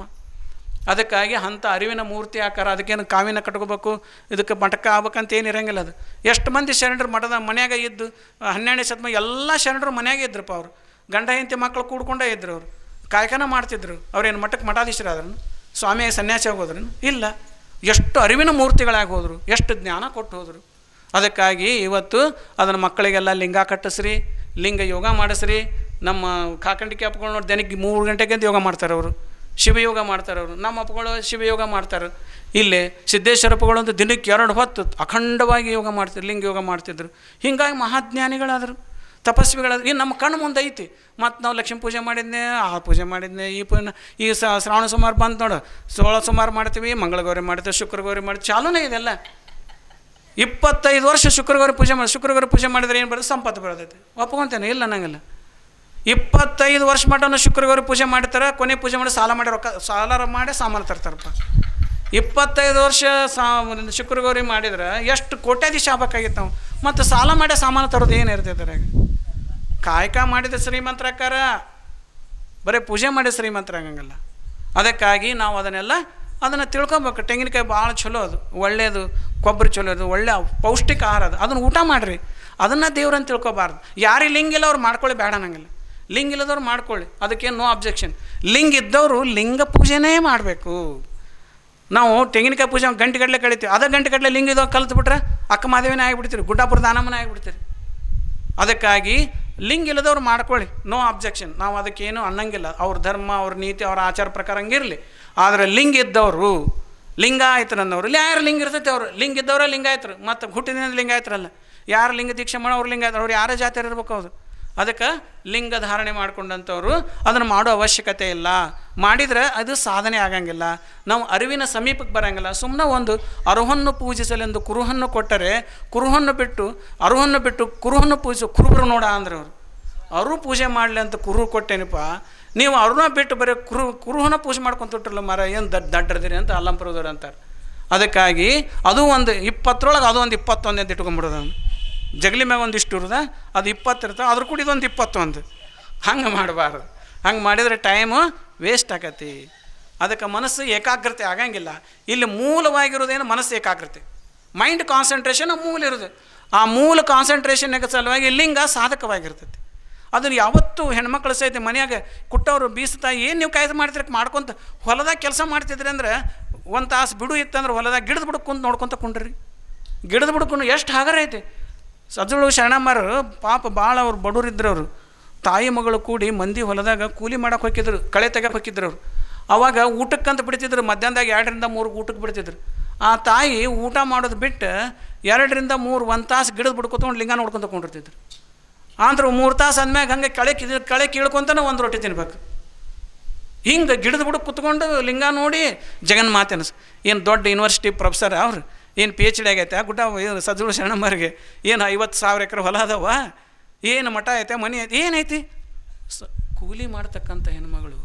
ಅದಕ್ಕಾಗಿ ಅಂಥ ಅರಿವಿನ ಮೂರ್ತಿ ಆಕಾರ. ಅದಕ್ಕೇನು ಕಾವಿನ ಕಟ್ಕೋಬೇಕು, ಇದಕ್ಕೆ ಮಠಕ್ಕೆ ಆಗ್ಬೇಕಂತ ಏನು ಇರೋಂಗಿಲ್ಲ. ಅದು ಎಷ್ಟು ಮಂದಿ ಶರಣರು ಮಠದ ಮನ್ಯಾಗ ಇದ್ದು 12ನೇ ಶತಮಾನ ಎಲ್ಲ ಶರಣರು ಮನ್ಯಾಗೆ ಇದ್ರಪ್ಪ. ಅವರು ಗಂಡ ಹೆಂಡತಿ ಮಕ್ಕಳು ಕೂಡ್ಕೊಂಡೇ ಇದ್ರು. ಅವರು ಕಾಯಕನ ಮಾಡ್ತಿದ್ರು. ಅವ್ರೇನು ಮಠಕ್ಕೆ ಮಠಾಧೀಶರಾದ್ರೂ, ಸ್ವಾಮಿ ಸನ್ಯಾಸಿ ಆಗೋದ್ರೂ ಇಲ್ಲ. ಎಷ್ಟು ಅರಿವಿನ ಮೂರ್ತಿಗಳಾಗಿ ಹೋದರು, ಎಷ್ಟು ಜ್ಞಾನ ಕೊಟ್ಟು ಹೋದರು. ಅದಕ್ಕಾಗಿ ಇವತ್ತು ಅದನ್ನು ಮಕ್ಕಳಿಗೆಲ್ಲ ಲಿಂಗ ಕಟ್ಟಿಸ್ರಿ, ಲಿಂಗ ಯೋಗ ಮಾಡಿಸ್ರಿ. ನಮ್ಮ ಕಾಕಂಡಿಕೆ ಅಪ್ಪಗಳು ನೋಡಿ ದಿನಕ್ಕೆ 3 ಗಂಟೆಗೆ ಯೋಗ ಮಾಡ್ತಾರೆ ಅವರು, ಶಿವಯೋಗ ಮಾಡ್ತಾರೆ ಅವರು. ನಮ್ಮ ಅಪ್ಪಗಳು ಶಿವಯೋಗ ಮಾಡ್ತಾರೆ. ಇಲ್ಲೇ ಸಿದ್ದೇಶ್ವರಪ್ಪಗಳಂತೂ ದಿನಕ್ಕೆ 2 ಹೊತ್ತು ಅಖಂಡವಾಗಿ ಯೋಗ ಮಾಡ್ತಿದ್ರು, ಲಿಂಗ ಯೋಗ ಮಾಡ್ತಿದ್ರು. ಹೀಗಾಗಿ ಮಹಾಜ್ಞಾನಿಗಳಾದರು, ತಪಸ್ವಿಗಳಾದ್ರು. ಇನ್ನು ನಮ್ಮ ಕಣ್ಣು ಮುಂದೆ ಐತಿ. ಮತ್ತು ನಾವು ಲಕ್ಷ್ಮೀ ಪೂಜೆ ಮಾಡಿದ್ನೆ, ಆ ಪೂಜೆ ಮಾಡಿದ್ನೆ, ಈ ಶ್ರಾವಣ ಸೋಮವಾರ ಬಂದು ನೋಡು, 16 ಸೋಮವಾರ ಮಾಡ್ತೀವಿ, ಮಂಗಳಗೌರಿ ಮಾಡ್ತೀವಿ, ಶುಕ್ರಗೌರಿ ಮಾಡ್ತೀವಿ, ಚಾಲೂನೇ ಇದೆಲ್ಲ. 25 ವರ್ಷ ಶುಕ್ರಗೌರಿ ಪೂಜೆ ಮಾಡಿದ್ರೆ ಏನು ಬರೋದು? ಸಂಪತ್ತು ಬರೋದೈತೆ. ಒಪ್ಕೊತೇನೆ, ಇಲ್ಲ ಅನ್ನಂಗಿಲ್ಲ. 25 ವರ್ಷ ಮಟ್ಟನ ಶುಕ್ರಗೌರಿ ಪೂಜೆ ಮಾಡ್ತಾರೆ, ಕೊನೆ ಪೂಜೆ ಮಾಡಿ ಸಾಲ ಮಾಡಿ ಸಾಲ ಮಾಡಿ ಸಾಮಾನು ತರ್ತಾರಪ್ಪ. 25 ವರ್ಷ ಶುಕ್ರಗೌರಿ ಮಾಡಿದ್ರೆ ಎಷ್ಟು ಕೋಟ್ಯಾಧೀಶ ಆಗ್ಬೇಕಾಗಿತ್ತು ನಾವು. ಮತ್ತು ಸಾಲ ಮಾಡಿ ಸಾಮಾನು ತರೋದು ಏನು ಇರ್ತೈತೆ? ಕಾಯಕ ಮಾಡಿದ ಶ್ರೀಮಂತರಾಕಾರ, ಬರೀ ಪೂಜೆ ಮಾಡಿ ಶ್ರೀಮಂತರಾಗಂಗಿಲ್ಲ. ಅದಕ್ಕಾಗಿ ನಾವು ಅದನ್ನು ತಿಳ್ಕೊಬೇಕು. ತೆಂಗಿನಕಾಯಿ ಭಾಳ ಚಲೋ, ಅದು ಒಳ್ಳೆಯದು. ಕೊಬ್ಬರಿ ಚಲೋ, ಅದು ಒಳ್ಳೆ ಪೌಷ್ಟಿಕ ಆಹಾರ. ಅದು ಅದನ್ನು ಊಟ ಮಾಡಿರಿ. ಅದನ್ನು ದೇವ್ರಂತ ತಿಳ್ಕೊಬಾರ್ದು. ಯಾರಿಗೆ ಲಿಂಗ ಇಲ್ಲ ಅವ್ರು ಮಾಡ್ಕೊಳ್ಳಿ, ಬೇಡ ಅನ್ನಂಗಿಲ್ಲ. ಲಿಂಗ ಇಲ್ಲದವ್ರು ಮಾಡ್ಕೊಳ್ಳಿ, ಅದಕ್ಕೇನು ನೋ ಅಬ್ಜೆಕ್ಷನ್. ಲಿಂಗ ಇದ್ದವರು ಲಿಂಗ ಪೂಜೆನೇ ಮಾಡಬೇಕು. ನಾವು ತೆಂಗಿನಕಾಯಿ ಪೂಜೆ ಗಂಟೆಗಟ್ಟಲೆ ಕಳಿತೀವಿ, ಅದೇ ಗಂಟೆಗಟ್ಟಲೆ ಲಿಂಗ ಇದ್ದವ್ರು ಕಲ್ತ್ಬಿಟ್ರೆ ಅಕ್ಕ ಮಾದೇವಿನೇ ಆಗಿಬಿಡ್ತೀರಿ, ಗುಡ್ಡಾಪುರ ದಾನಮ್ಮನೇ ಆಗಿಬಿಡ್ತೀರಿ. ಅದಕ್ಕಾಗಿ ಲಿಂಗ ಇಲ್ಲದವ್ರು ಮಾಡ್ಕೊಳ್ಳಿ, ನೋ ಅಬ್ಜೆಕ್ಷನ್. ನಾವು ಅದಕ್ಕೇನು ಅನ್ನಂಗಿಲ್ಲ. ಅವ್ರ ಧರ್ಮ, ಅವ್ರ ನೀತಿ, ಅವ್ರ ಆಚಾರ ಪ್ರಕಾರ ಹಂಗಿರಲಿ. ಆದರೆ ಲಿಂಗ ಇದ್ದವರು, ಲಿಂಗಾಯತರು ಅನ್ನೋರು, ಇಲ್ಲಿ ಯಾರು ಲಿಂಗ ಇರ್ತೈತೆ ಅವರು ಲಿಂಗ ಇದ್ದವರ ಲಿಂಗಾಯತರು. ಮತ್ತು ಹುಟ್ಟಿದಿಂದ ಲಿಂಗಾಯತರಲ್ಲ, ಯಾರು ಲಿಂಗ ದೀಕ್ಷೆ ಮಾಡೋ ಅವ್ರು ಲಿಂಗಾಯತರು. ಅವ್ರು ಯಾರೇ ಜಾತಿಯರು ಇರ್ಬೇಕು. ಅವರು ಅದಕ್ಕೆ ಲಿಂಗ ಧಾರಣೆ ಮಾಡ್ಕೊಂಡಂಥವ್ರು ಅದನ್ನು ಮಾಡೋ ಅವಶ್ಯಕತೆ ಇಲ್ಲ. ಮಾಡಿದರೆ ಅದು ಸಾಧನೆ ಆಗಂಗಿಲ್ಲ, ನಾವು ಅರಿವಿನ ಸಮೀಪಕ್ಕೆ ಬರೋಂಗಿಲ್ಲ. ಸುಮ್ಮನೆ ಒಂದು ಅರುಹನ್ನು ಪೂಜಿಸಲೆಂದು ಕುರುಹನ್ನು ಕೊಟ್ಟರೆ, ಕುರುಹನ್ನು ಬಿಟ್ಟು ಕುರುಹನ್ನು ಪೂಜಿಸು ಕುರುಬರು ನೋಡ ಅಂದ್ರೆ ಅವರು. ಅವರು ಪೂಜೆ ಮಾಡಲಿ ಅಂತ ಕುರು ಕೊಟ್ಟೇನಪ್ಪ, ನೀವು ಅವ್ರನ್ನ ಬಿಟ್ಟು ಬರೀ ಕುರುಹನ ಪೂಜೆ ಮಾಡ್ಕೊಂತಿಟ್ರಲ್ಲ ಮರ, ಏನು ದಡ್ಡರ್ದಿರಿ ಅಂತ ಅಲ್ಲಂಪುರದವ್ರು ಅಂತಾರೆ. ಅದಕ್ಕಾಗಿ ಅದು ಒಂದು 20ರೊಳಗೆ ಅದು ಒಂದು 21 ಅಂತ ಇಟ್ಕೊಂಡ್ಬಿಡೋದು. ಜಗಲಿ ಮ್ಯಾಗ ಒಂದಿಷ್ಟು ಇರೋದ, ಅದು 20 ಇರ್ತವೆ, ಅದ್ರ ಕೂಡ ಇದೊಂದು 21. ಹಂಗೆ ಮಾಡಬಾರ್ದು. ಹಂಗೆ ಮಾಡಿದರೆ ಟೈಮು ವೇಸ್ಟ್ ಆಗತ್ತೆ. ಅದಕ್ಕೆ ಮನಸ್ಸು ಏಕಾಗ್ರತೆ ಆಗಂಗಿಲ್ಲ. ಇಲ್ಲಿ ಮೂಲವಾಗಿರೋದೇನು ಮನಸ್ಸು ಏಕಾಗ್ರತೆ, ಮೈಂಡ್ ಕಾನ್ಸಂಟ್ರೇಷನ್ ಮೂಲ ಇರೋದು. ಆ ಮೂಲ ಕಾನ್ಸಂಟ್ರೇಷನ್ಗೆ ಸಲುವಾಗಿ ಲಿಂಗ ಸಾಧಕವಾಗಿರ್ತೈತಿ. ಅದನ್ನು ಯಾವತ್ತೂ ಹೆಣ್ಮಕ್ಳು ಸಹಿತ ಮನೆಯಾಗ ಕುಟ್ಟವರು ಬೀಸ್ತಾ ಏನು ನೀವು ಕಾಯ್ದು ಮಾಡ್ತಿರಕ್ಕೆ ಮಾಡ್ಕೊತ ಹೊಲದಾಗ ಕೆಲಸ ಮಾಡ್ತಿದ್ರಿ ಅಂದ್ರೆ 1 ತಾಸು ಬಿಡು ಇತ್ತಂದ್ರೆ ಹೊಲದಾಗ ಗಿಡದ ಬುಡಕ್ಕೆ ಕುಂತು ನೋಡ್ಕೊತ ಕುಂಡ್ರಿ. ಗಿಡದ ಬುಡಕ್ಕೂ ಎಷ್ಟು ಹಗರ ಐತೆ. ಸಜ್ಜಳು ಶರಣಮ್ಮರು ಪಾಪ ಭಾಳ ಅವ್ರು ಬಡವರಿದ್ರು. ಅವರು ತಾಯಿ ಮಗಳು ಕೂಡಿ ಮಂದಿ ಹೊಲದಾಗ ಕೂಲಿ ಮಾಡೋಕೆ ಹೋಗಿದ್ರು, ಕಳೆ ತೆಗೆಕ್ಕೆ ಹೋಗಿದ್ರು. ಅವರು ಅವಾಗ ಊಟಕ್ಕಂತ ಬಿಡ್ತಿದ್ರು, ಮಧ್ಯಾಹ್ನದಾಗ 2 ರಿಂದ 3 ಊಟಕ್ಕೆ ಬಿಡ್ತಿದ್ರು. ಆ ತಾಯಿ ಊಟ ಮಾಡೋದು ಬಿಟ್ಟು 2 ರಿಂದ 3 1 ತಾಸು ಗಿಡದ ಬಿಡ್ಕೊತ್ಕೊಂಡು ಲಿಂಗ ನೋಡ್ಕೊತ ಕೊಂಡಿರ್ತಿದ್ರು. ಅಂದ್ರೆ 3 ತಾಸು ಅಂದ್ಮ್ಯಾಗ ಹಂಗೆ ಕಳೆ ಕೀಳ್ಕೊತಾನೆ 1 ರೊಟ್ಟಿ ತಿನ್ಬೇಕು. ಹಿಂಗೆ ಗಿಡದ ಬುಡಕ್ಕೆ ಕುತ್ಕೊಂಡು ಲಿಂಗ ನೋಡಿ ಜಗನ್ಮಾತೆ ಅನಿಸ್. ಏನು ದೊಡ್ಡ ಯೂನಿವರ್ಸಿಟಿ ಪ್ರೊಫೆಸರ್ ಅವ್ರು, ಏನು PhD ಆಗೈತೆ ಗುಡ್ಡ ಸಜ್ಜಳು ಶರಣಮ್ಮರಿಗೆ, ಏನು 50,000 ಎಕರೆ ಹೊಲ ಅದಾವ, ಏನು ಮಠ ಐತೆ, ಮನೆ ಐತೆ, ಏನೈತಿ. ಕೂಲಿ ಮಾಡ್ತಕ್ಕಂಥ ಹೆಣ್ಮಗಳು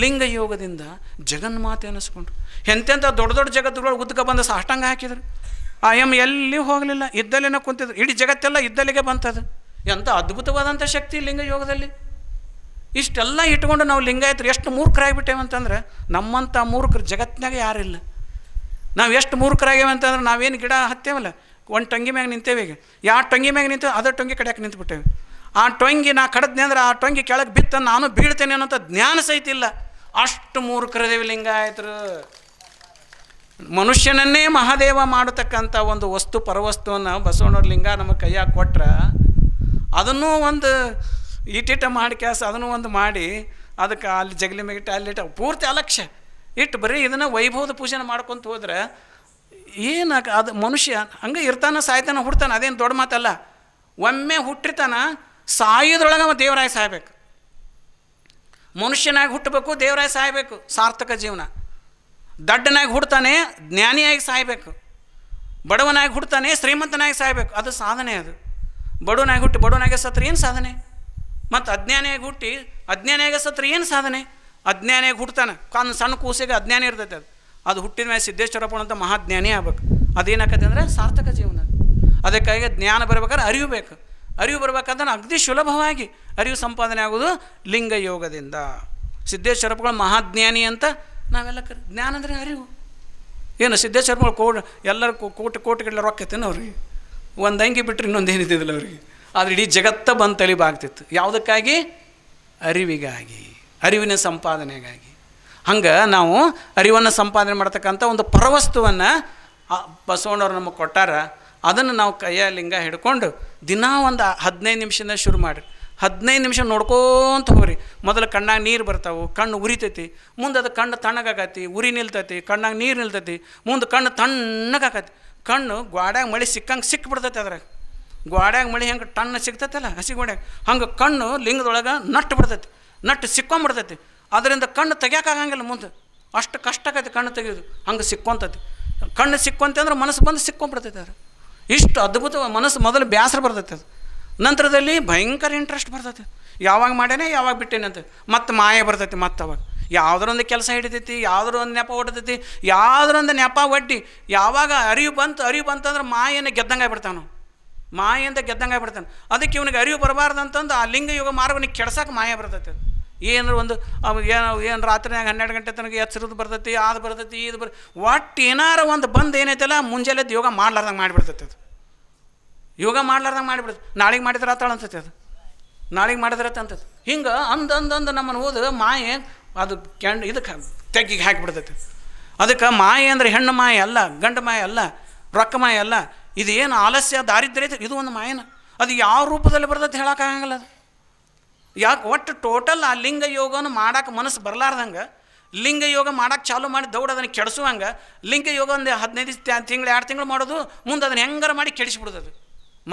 ಲಿಂಗ ಯೋಗದಿಂದ ಜಗನ್ಮಾತೆ ಅನ್ನಿಸ್ಕೊಂಡ್ರು. ಎಂತೆಂಥ ದೊಡ್ಡ ದೊಡ್ಡ ಜಗತ್ತುಗಳು ಉದ್ದಕ್ಕೆ ಬಂದು ಸಾಷ್ಟಾಂಗ ಹಾಕಿದ್ರು. ಆ ಎಲ್ಲಿ ಹೋಗಲಿಲ್ಲ, ಇದ್ದಲ್ಲೇನ ಕುಂತಿದ್ರು. ಇಡೀ ಜಗತ್ತೆಲ್ಲ ಇದ್ದಲ್ಲಿಗೆ ಬಂತದು. ಎಂಥ ಅದ್ಭುತವಾದಂಥ ಶಕ್ತಿ ಲಿಂಗ ಯೋಗದಲ್ಲಿ. ಇಷ್ಟೆಲ್ಲ ಇಟ್ಕೊಂಡು ನಾವು ಲಿಂಗಾಯತರು ಎಷ್ಟು ಮೂರ್ಖರಾಗಿಬಿಟ್ಟೇವೆ ಅಂತಂದ್ರೆ, ನಮ್ಮಂಥ ಮೂರ್ಖರು ಜಗತ್ತಿನಾಗ ಯಾರಿಲ್ಲ. ನಾವು ಎಷ್ಟು ಮೂರ್ಖರಾಗ್ಯವೆ ಅಂತಂದ್ರೆ, ನಾವೇನು ಗಿಡ ಹತ್ತೇವಲ್ಲ, ಒಂದು ಟೊಂಗಿ ಮ್ಯಾಗ ನಿಂತೇವೆ. ಈಗ ಯಾವ ಟೊಂಗಿ ಮ್ಯಾಗ ನಿಂತೇವೆ ಅದೇ ಟೊಂಗಿ ಕಡೆಯಕ್ಕೆ ನಿಂತುಬಿಟ್ಟೇವೆ. ಆ ಟೊಂಗಿ ನಾ ಕಡದ್ನೆ ಅಂದ್ರೆ ಆ ಟೊಂಗಿ ಕೆಳಗೆ ಬಿತ್ತ ನಾನು ಬೀಳ್ತೇನೆ ಅನ್ನೋಂಥ ಜ್ಞಾನ ಸಹಿತ ಇಲ್ಲ. ಅಷ್ಟು ಮೂರ್ಖರದೇವಿ ಲಿಂಗಾಯತರು. ಮನುಷ್ಯನನ್ನೇ ಮಹಾದೇವ ಮಾಡತಕ್ಕಂಥ ಒಂದು ವಸ್ತು ಪರವಸ್ತುವನ್ನು ಬಸವಣ್ಣವ್ರ ಲಿಂಗ ನಮಗೆ ಕೈಯಾಗಿ ಕೊಟ್ರೆ, ಅದನ್ನೂ ಒಂದು ಇಟಿಟ ಮಾಡಿ ಅದನ್ನು ಒಂದು ಮಾಡಿ ಅದಕ್ಕೆ ಅಲ್ಲಿ ಜಗಲಿ ಮೇಗಿಟ್ಟು ಅಲ್ಲಿಟ್ಟು ಪೂರ್ತಿ ಅಲಕ್ಷ್ಯ ಇಟ್ಟು ಬರೀ ಇದನ್ನು ವೈಭವದ ಪೂಜೆನ ಮಾಡ್ಕೊತ ಹೋದ್ರೆ ಏನು ಅದು ಮನುಷ್ಯ ಹಂಗೆ ಇರ್ತಾನೆ ಸಾಯ್ತಾನೆ ಹುಡ್ತಾನೆ, ಅದೇನು ದೊಡ್ಡ ಮಾತಲ್ಲ. ಒಮ್ಮೆ ಹುಟ್ಟಿರ್ತಾನೆ, ಸಾಯೋದ್ರೊಳಗೆ ಅವ ದೇವರಾಗಿ ಸಾಯ್ಬೇಕು. ಮನುಷ್ಯನಾಗಿ ಹುಟ್ಟಬೇಕು, ದೇವರಾಗಿ ಸಾಯಬೇಕು, ಸಾರ್ಥಕ ಜೀವನ. ದಡ್ಡನಾಗಿ ಹುಡ್ತಾನೆ, ಜ್ಞಾನಿಯಾಗಿ ಸಾಯಬೇಕು. ಬಡವನಾಗಿ ಹುಡ್ತಾನೆ, ಶ್ರೀಮಂತನಾಗಿ ಸಾಯಬೇಕು, ಅದು ಸಾಧನೆ. ಅದು ಬಡವನಾಗಿ ಹುಟ್ಟಿ ಬಡವನಾಗೆ ಸತ್ರ ಏನು ಸಾಧನೆ? ಮತ್ತು ಅಜ್ಞಾನಿಯಾಗಿ ಹುಟ್ಟಿ ಅಜ್ಞಾನಿಯಾಗೆ ಸತ್ರ ಏನು ಸಾಧನೆ? ಅಜ್ಞಾನಿಯಾಗಿ ಹುಡ್ತಾನೆ, ಸಣ್ಣ ಕೂಸಿಗೆ ಅಜ್ಞಾನಿ ಇರ್ತೈತೆ. ಅದು ಹುಟ್ಟಿದ ಮೇಲೆ ಸಿದ್ದೇಶ್ವರಪ್ಪ ಅಂತ ಮಹಾಜ್ಞಾನಿ ಆಗ್ಬೇಕು. ಅದೇನಾಕತ್ತೆ ಅಂದರೆ ಸಾರ್ಥಕ ಜೀವನ. ಅದಕ್ಕಾಗಿ ಜ್ಞಾನ ಬರ್ಬೇಕಾದ್ರೆ ಅರಿವು ಬೇಕು. ಅರಿವು ಬರ್ಬೇಕಾದ್ರೆ ಅಗದಿ ಸುಲಭವಾಗಿ ಅರಿವು ಸಂಪಾದನೆ ಆಗೋದು ಲಿಂಗ ಯೋಗದಿಂದ. ಸಿದ್ದೇಶ್ವರಪ್ಪಗಳು ಮಹಾಜ್ಞಾನಿ ಅಂತ ನಾವೆಲ್ಲ ಜ್ಞಾನ ಅಂದರೆ ಅರಿವು. ಏನು ಸಿದ್ದೇಶ್ವರಪ್ಪಗಳು ಎಲ್ಲರೂ ಕೋಟಿಗಟ್ಟಲೆ ರೊಕ್ಕ ಐತೇನು ಅವ್ರಿಗೆ? ಒಂದು ಅಂಗಿ ಬಿಟ್ಟರೆ ಇನ್ನೊಂದು ಏನಿದ್ದಿಲ್ಲ ಅವ್ರಿಗೆ. ಆದರೆ ಇಡೀ ಜಗತ್ತ ಬಂದು ತಲಿಬಾಗ್ತಿತ್ತು. ಯಾವುದಕ್ಕಾಗಿ? ಅರಿವಿಗಾಗಿ, ಅರಿವಿನ ಸಂಪಾದನೆಗಾಗಿ. ಹಂಗೆ ನಾವು ಅರಿವನ್ನು ಸಂಪಾದನೆ ಮಾಡ್ತಕ್ಕಂಥ ಒಂದು ಪರವಸ್ತುವನ್ನು ಬಸವಣ್ಣವ್ರು ನಮಗೆ ಕೊಟ್ಟಾರ. ಅದನ್ನು ನಾವು ಕೈಯ ಲಿಂಗ ಹಿಡ್ಕೊಂಡು ದಿನ ಒಂದು 15 ನಿಮಿಷದಿಂದ ಶುರು ಮಾಡಿರಿ. 15 ನಿಮಿಷ ನೋಡ್ಕೋತ ಹೋಗ್ರಿ. ಮೊದಲು ಕಣ್ಣಾಗ ನೀರು ಬರ್ತಾವೆ, ಕಣ್ಣು ಉರಿತೈತಿ. ಮುಂದೆ ಅದು ಕಣ್ಣು ತಣ್ಣಗಾಕತಿ, ಉರಿ ನಿಲ್ತೈತಿ, ಕಣ್ಣಾಗ ನೀರು ನಿಲ್ತೈತಿ. ಮುಂದೆ ಕಣ್ಣು ತಣ್ಣಗಾಕತಿ. ಕಣ್ಣು ಗ್ವಾಡ್ಯಾಗ ಮಳೆ ಸಿಕ್ಕಂಗೆ ಸಿಕ್ಬಿಡ್ತೈತಿ. ಅದ್ರಾಗ ಗ್ವಾಡ್ಯಾಗ ಮಳೆ ಹೆಂಗೆ ಟಣ್ಣ ಸಿಗ್ತೈತಲ್ಲ ಹಸಿ ಗೋಡ್ಯಾಗ, ಹಂಗೆ ಕಣ್ಣು ಲಿಂಗದೊಳಗೆ ನಟ್ಟು ಬಿಡ್ತೈತಿ, ನಟ್ಟು ಸಿಕ್ಕೊಂಬಿಡ್ತೈತಿ. ಅದರಿಂದ ಕಣ್ಣು ತೆಗಿಯೋಕ್ಕಾಗಂಗಿಲ್ಲ. ಮುಂದೆ ಅಷ್ಟು ಕಷ್ಟ ಆಕೈತಿ ಕಣ್ಣು ತೆಗೆಯೋದು. ಹಂಗೆ ಸಿಕ್ಕೊಂತೈತಿ. ಕಣ್ಣು ಸಿಕ್ಕೊಂತೆ ಅಂದ್ರೆ ಮನಸ್ಸು ಬಂದು ಸಿಕ್ಕೊಂಬಿಡ್ತೈತೆ. ಅದ್ರ ಇಷ್ಟು ಅದ್ಭುತ ಮನಸ್ಸು ಮೊದಲು ಬೇಸರ ಬರ್ತೈತೆ. ಅದು ನಂತರದಲ್ಲಿ ಭಯಂಕರ ಇಂಟ್ರೆಸ್ಟ್ ಬರ್ತೈತೆ. ಯಾವಾಗ ಮಾಡೇನೆ ಯಾವಾಗ ಬಿಟ್ಟೇನೆ ಅಂತ ಮತ್ತೆ ಮಾಯ ಬರ್ತೈತಿ. ಮತ್ತೆ ಅವಾಗ ಯಾವುದರೊಂದು ಕೆಲಸ ಹಿಡಿತೈತಿ, ಯಾವುದರ ಒಂದು ನೆಪ ಹೊಡ್ತೈತಿ, ಯಾವುದರೊಂದು ನೆಪ ಒಡ್ಡಿ ಯಾವಾಗ ಅರಿವು ಬಂತಂದ್ರೆ ಮಾಯನ ಗೆದ್ದಂಗೆ ಆಗ್ಬಿಡ್ತಾವೆ. ನಾವು ಮಾಯಿಂದ ಗೆದ್ದಂಗೆ ಆಗ್ಬಿಡ್ತಾನೆ. ಅದಕ್ಕೆ ಇವನಿಗೆ ಅರಿವು ಬರಬಾರ್ದು ಅಂತಂದು ಆ ಲಿಂಗ ಯೋಗ ಮಾರ್ಗನಿಗೆ ಕೆಡ್ಸಕ್ಕೆ ಮಾಯ ಬರ್ತೈತೆ. ಏನಾರು ಒಂದು ಏನು ರಾತ್ರಿನಾಗ 12 ಗಂಟೆ ತನಕ ಎಚ್ಚರದ್ದು ಬರ್ತೈತಿ, ಅದು ಬರ್ತೈತಿ, ಇದು ಒಟ್ಟು ಏನಾರ ಒಂದು ಬಂದು ಏನೈತಲ್ಲ ಮುಂಜಾನೆದ್ದು ಯೋಗ ಮಾಡ್ಲಾರ್ದಂಗೆ ಮಾಡಿಬಿಡ್ತೈತೆ. ಅದು ಯೋಗ ಮಾಡ್ಲಾರ್ದಂಗೆ ಮಾಡಿಬಿಡ್ತೈತೆ. ನಾಳೆಗೆ ಮಾಡಿದ್ರೆ ಆತಾಳ ಅಂತೈತೆ. ಅದು ನಾಳೆಗೆ ಮಾಡಿದ್ರೆ ಅಂತದ್ದು ಹಿಂಗೆ ಅಂದಂದು ನಮ್ಮನ್ನು ಓದು ಮಾಯೆ ಅದು ಇದಕ್ಕೆ ತೆಗ್ಗಿಗೆ ಹಾಕಿಬಿಡ್ತೈತೆ. ಅದಕ್ಕೆ ಮಾಯೆ ಅಂದರೆ ಹೆಣ್ಣು ಮಾಯೆ ಅಲ್ಲ, ಗಂಡು ಮಾಯೆ ಅಲ್ಲ, ರೊಕ್ಕ ಮಾಯೆ ಅಲ್ಲ. ಇದು ಏನು ಆಲಸ್ಯ ದಾರಿದ್ರ್ಯ ಇದು ಒಂದು ಮಾಯನ. ಅದು ಯಾವ ರೂಪದಲ್ಲಿ ಬರ್ತೈತೆ ಹೇಳೋಕ್ಕಾಗಂಗಿಲ್ಲ. ಅದು ಯಾಕೆ ಒಟ್ಟು ಟೋಟಲ್ ಆ ಲಿಂಗ ಯೋಗನ ಮಾಡೋಕೆ ಮನಸ್ಸು ಬರಲಾರ್ದಂಗೆ, ಲಿಂಗ ಯೋಗ ಮಾಡೋಕೆ ಚಾಲು ಮಾಡಿ ದೌಡ್ ಅದನ್ನು ಕೆಡಿಸುವಂಗೆ, ಲಿಂಗ ಯೋಗ ಒಂದು 15 ತಿಂಗಳು 2 ತಿಂಗಳು ಮಾಡೋದು, ಮುಂದೆ ಅದನ್ನು ಹೆಂಗಾರ ಮಾಡಿ ಕೆಡಿಸಿಬಿಡೋದು. ಅದು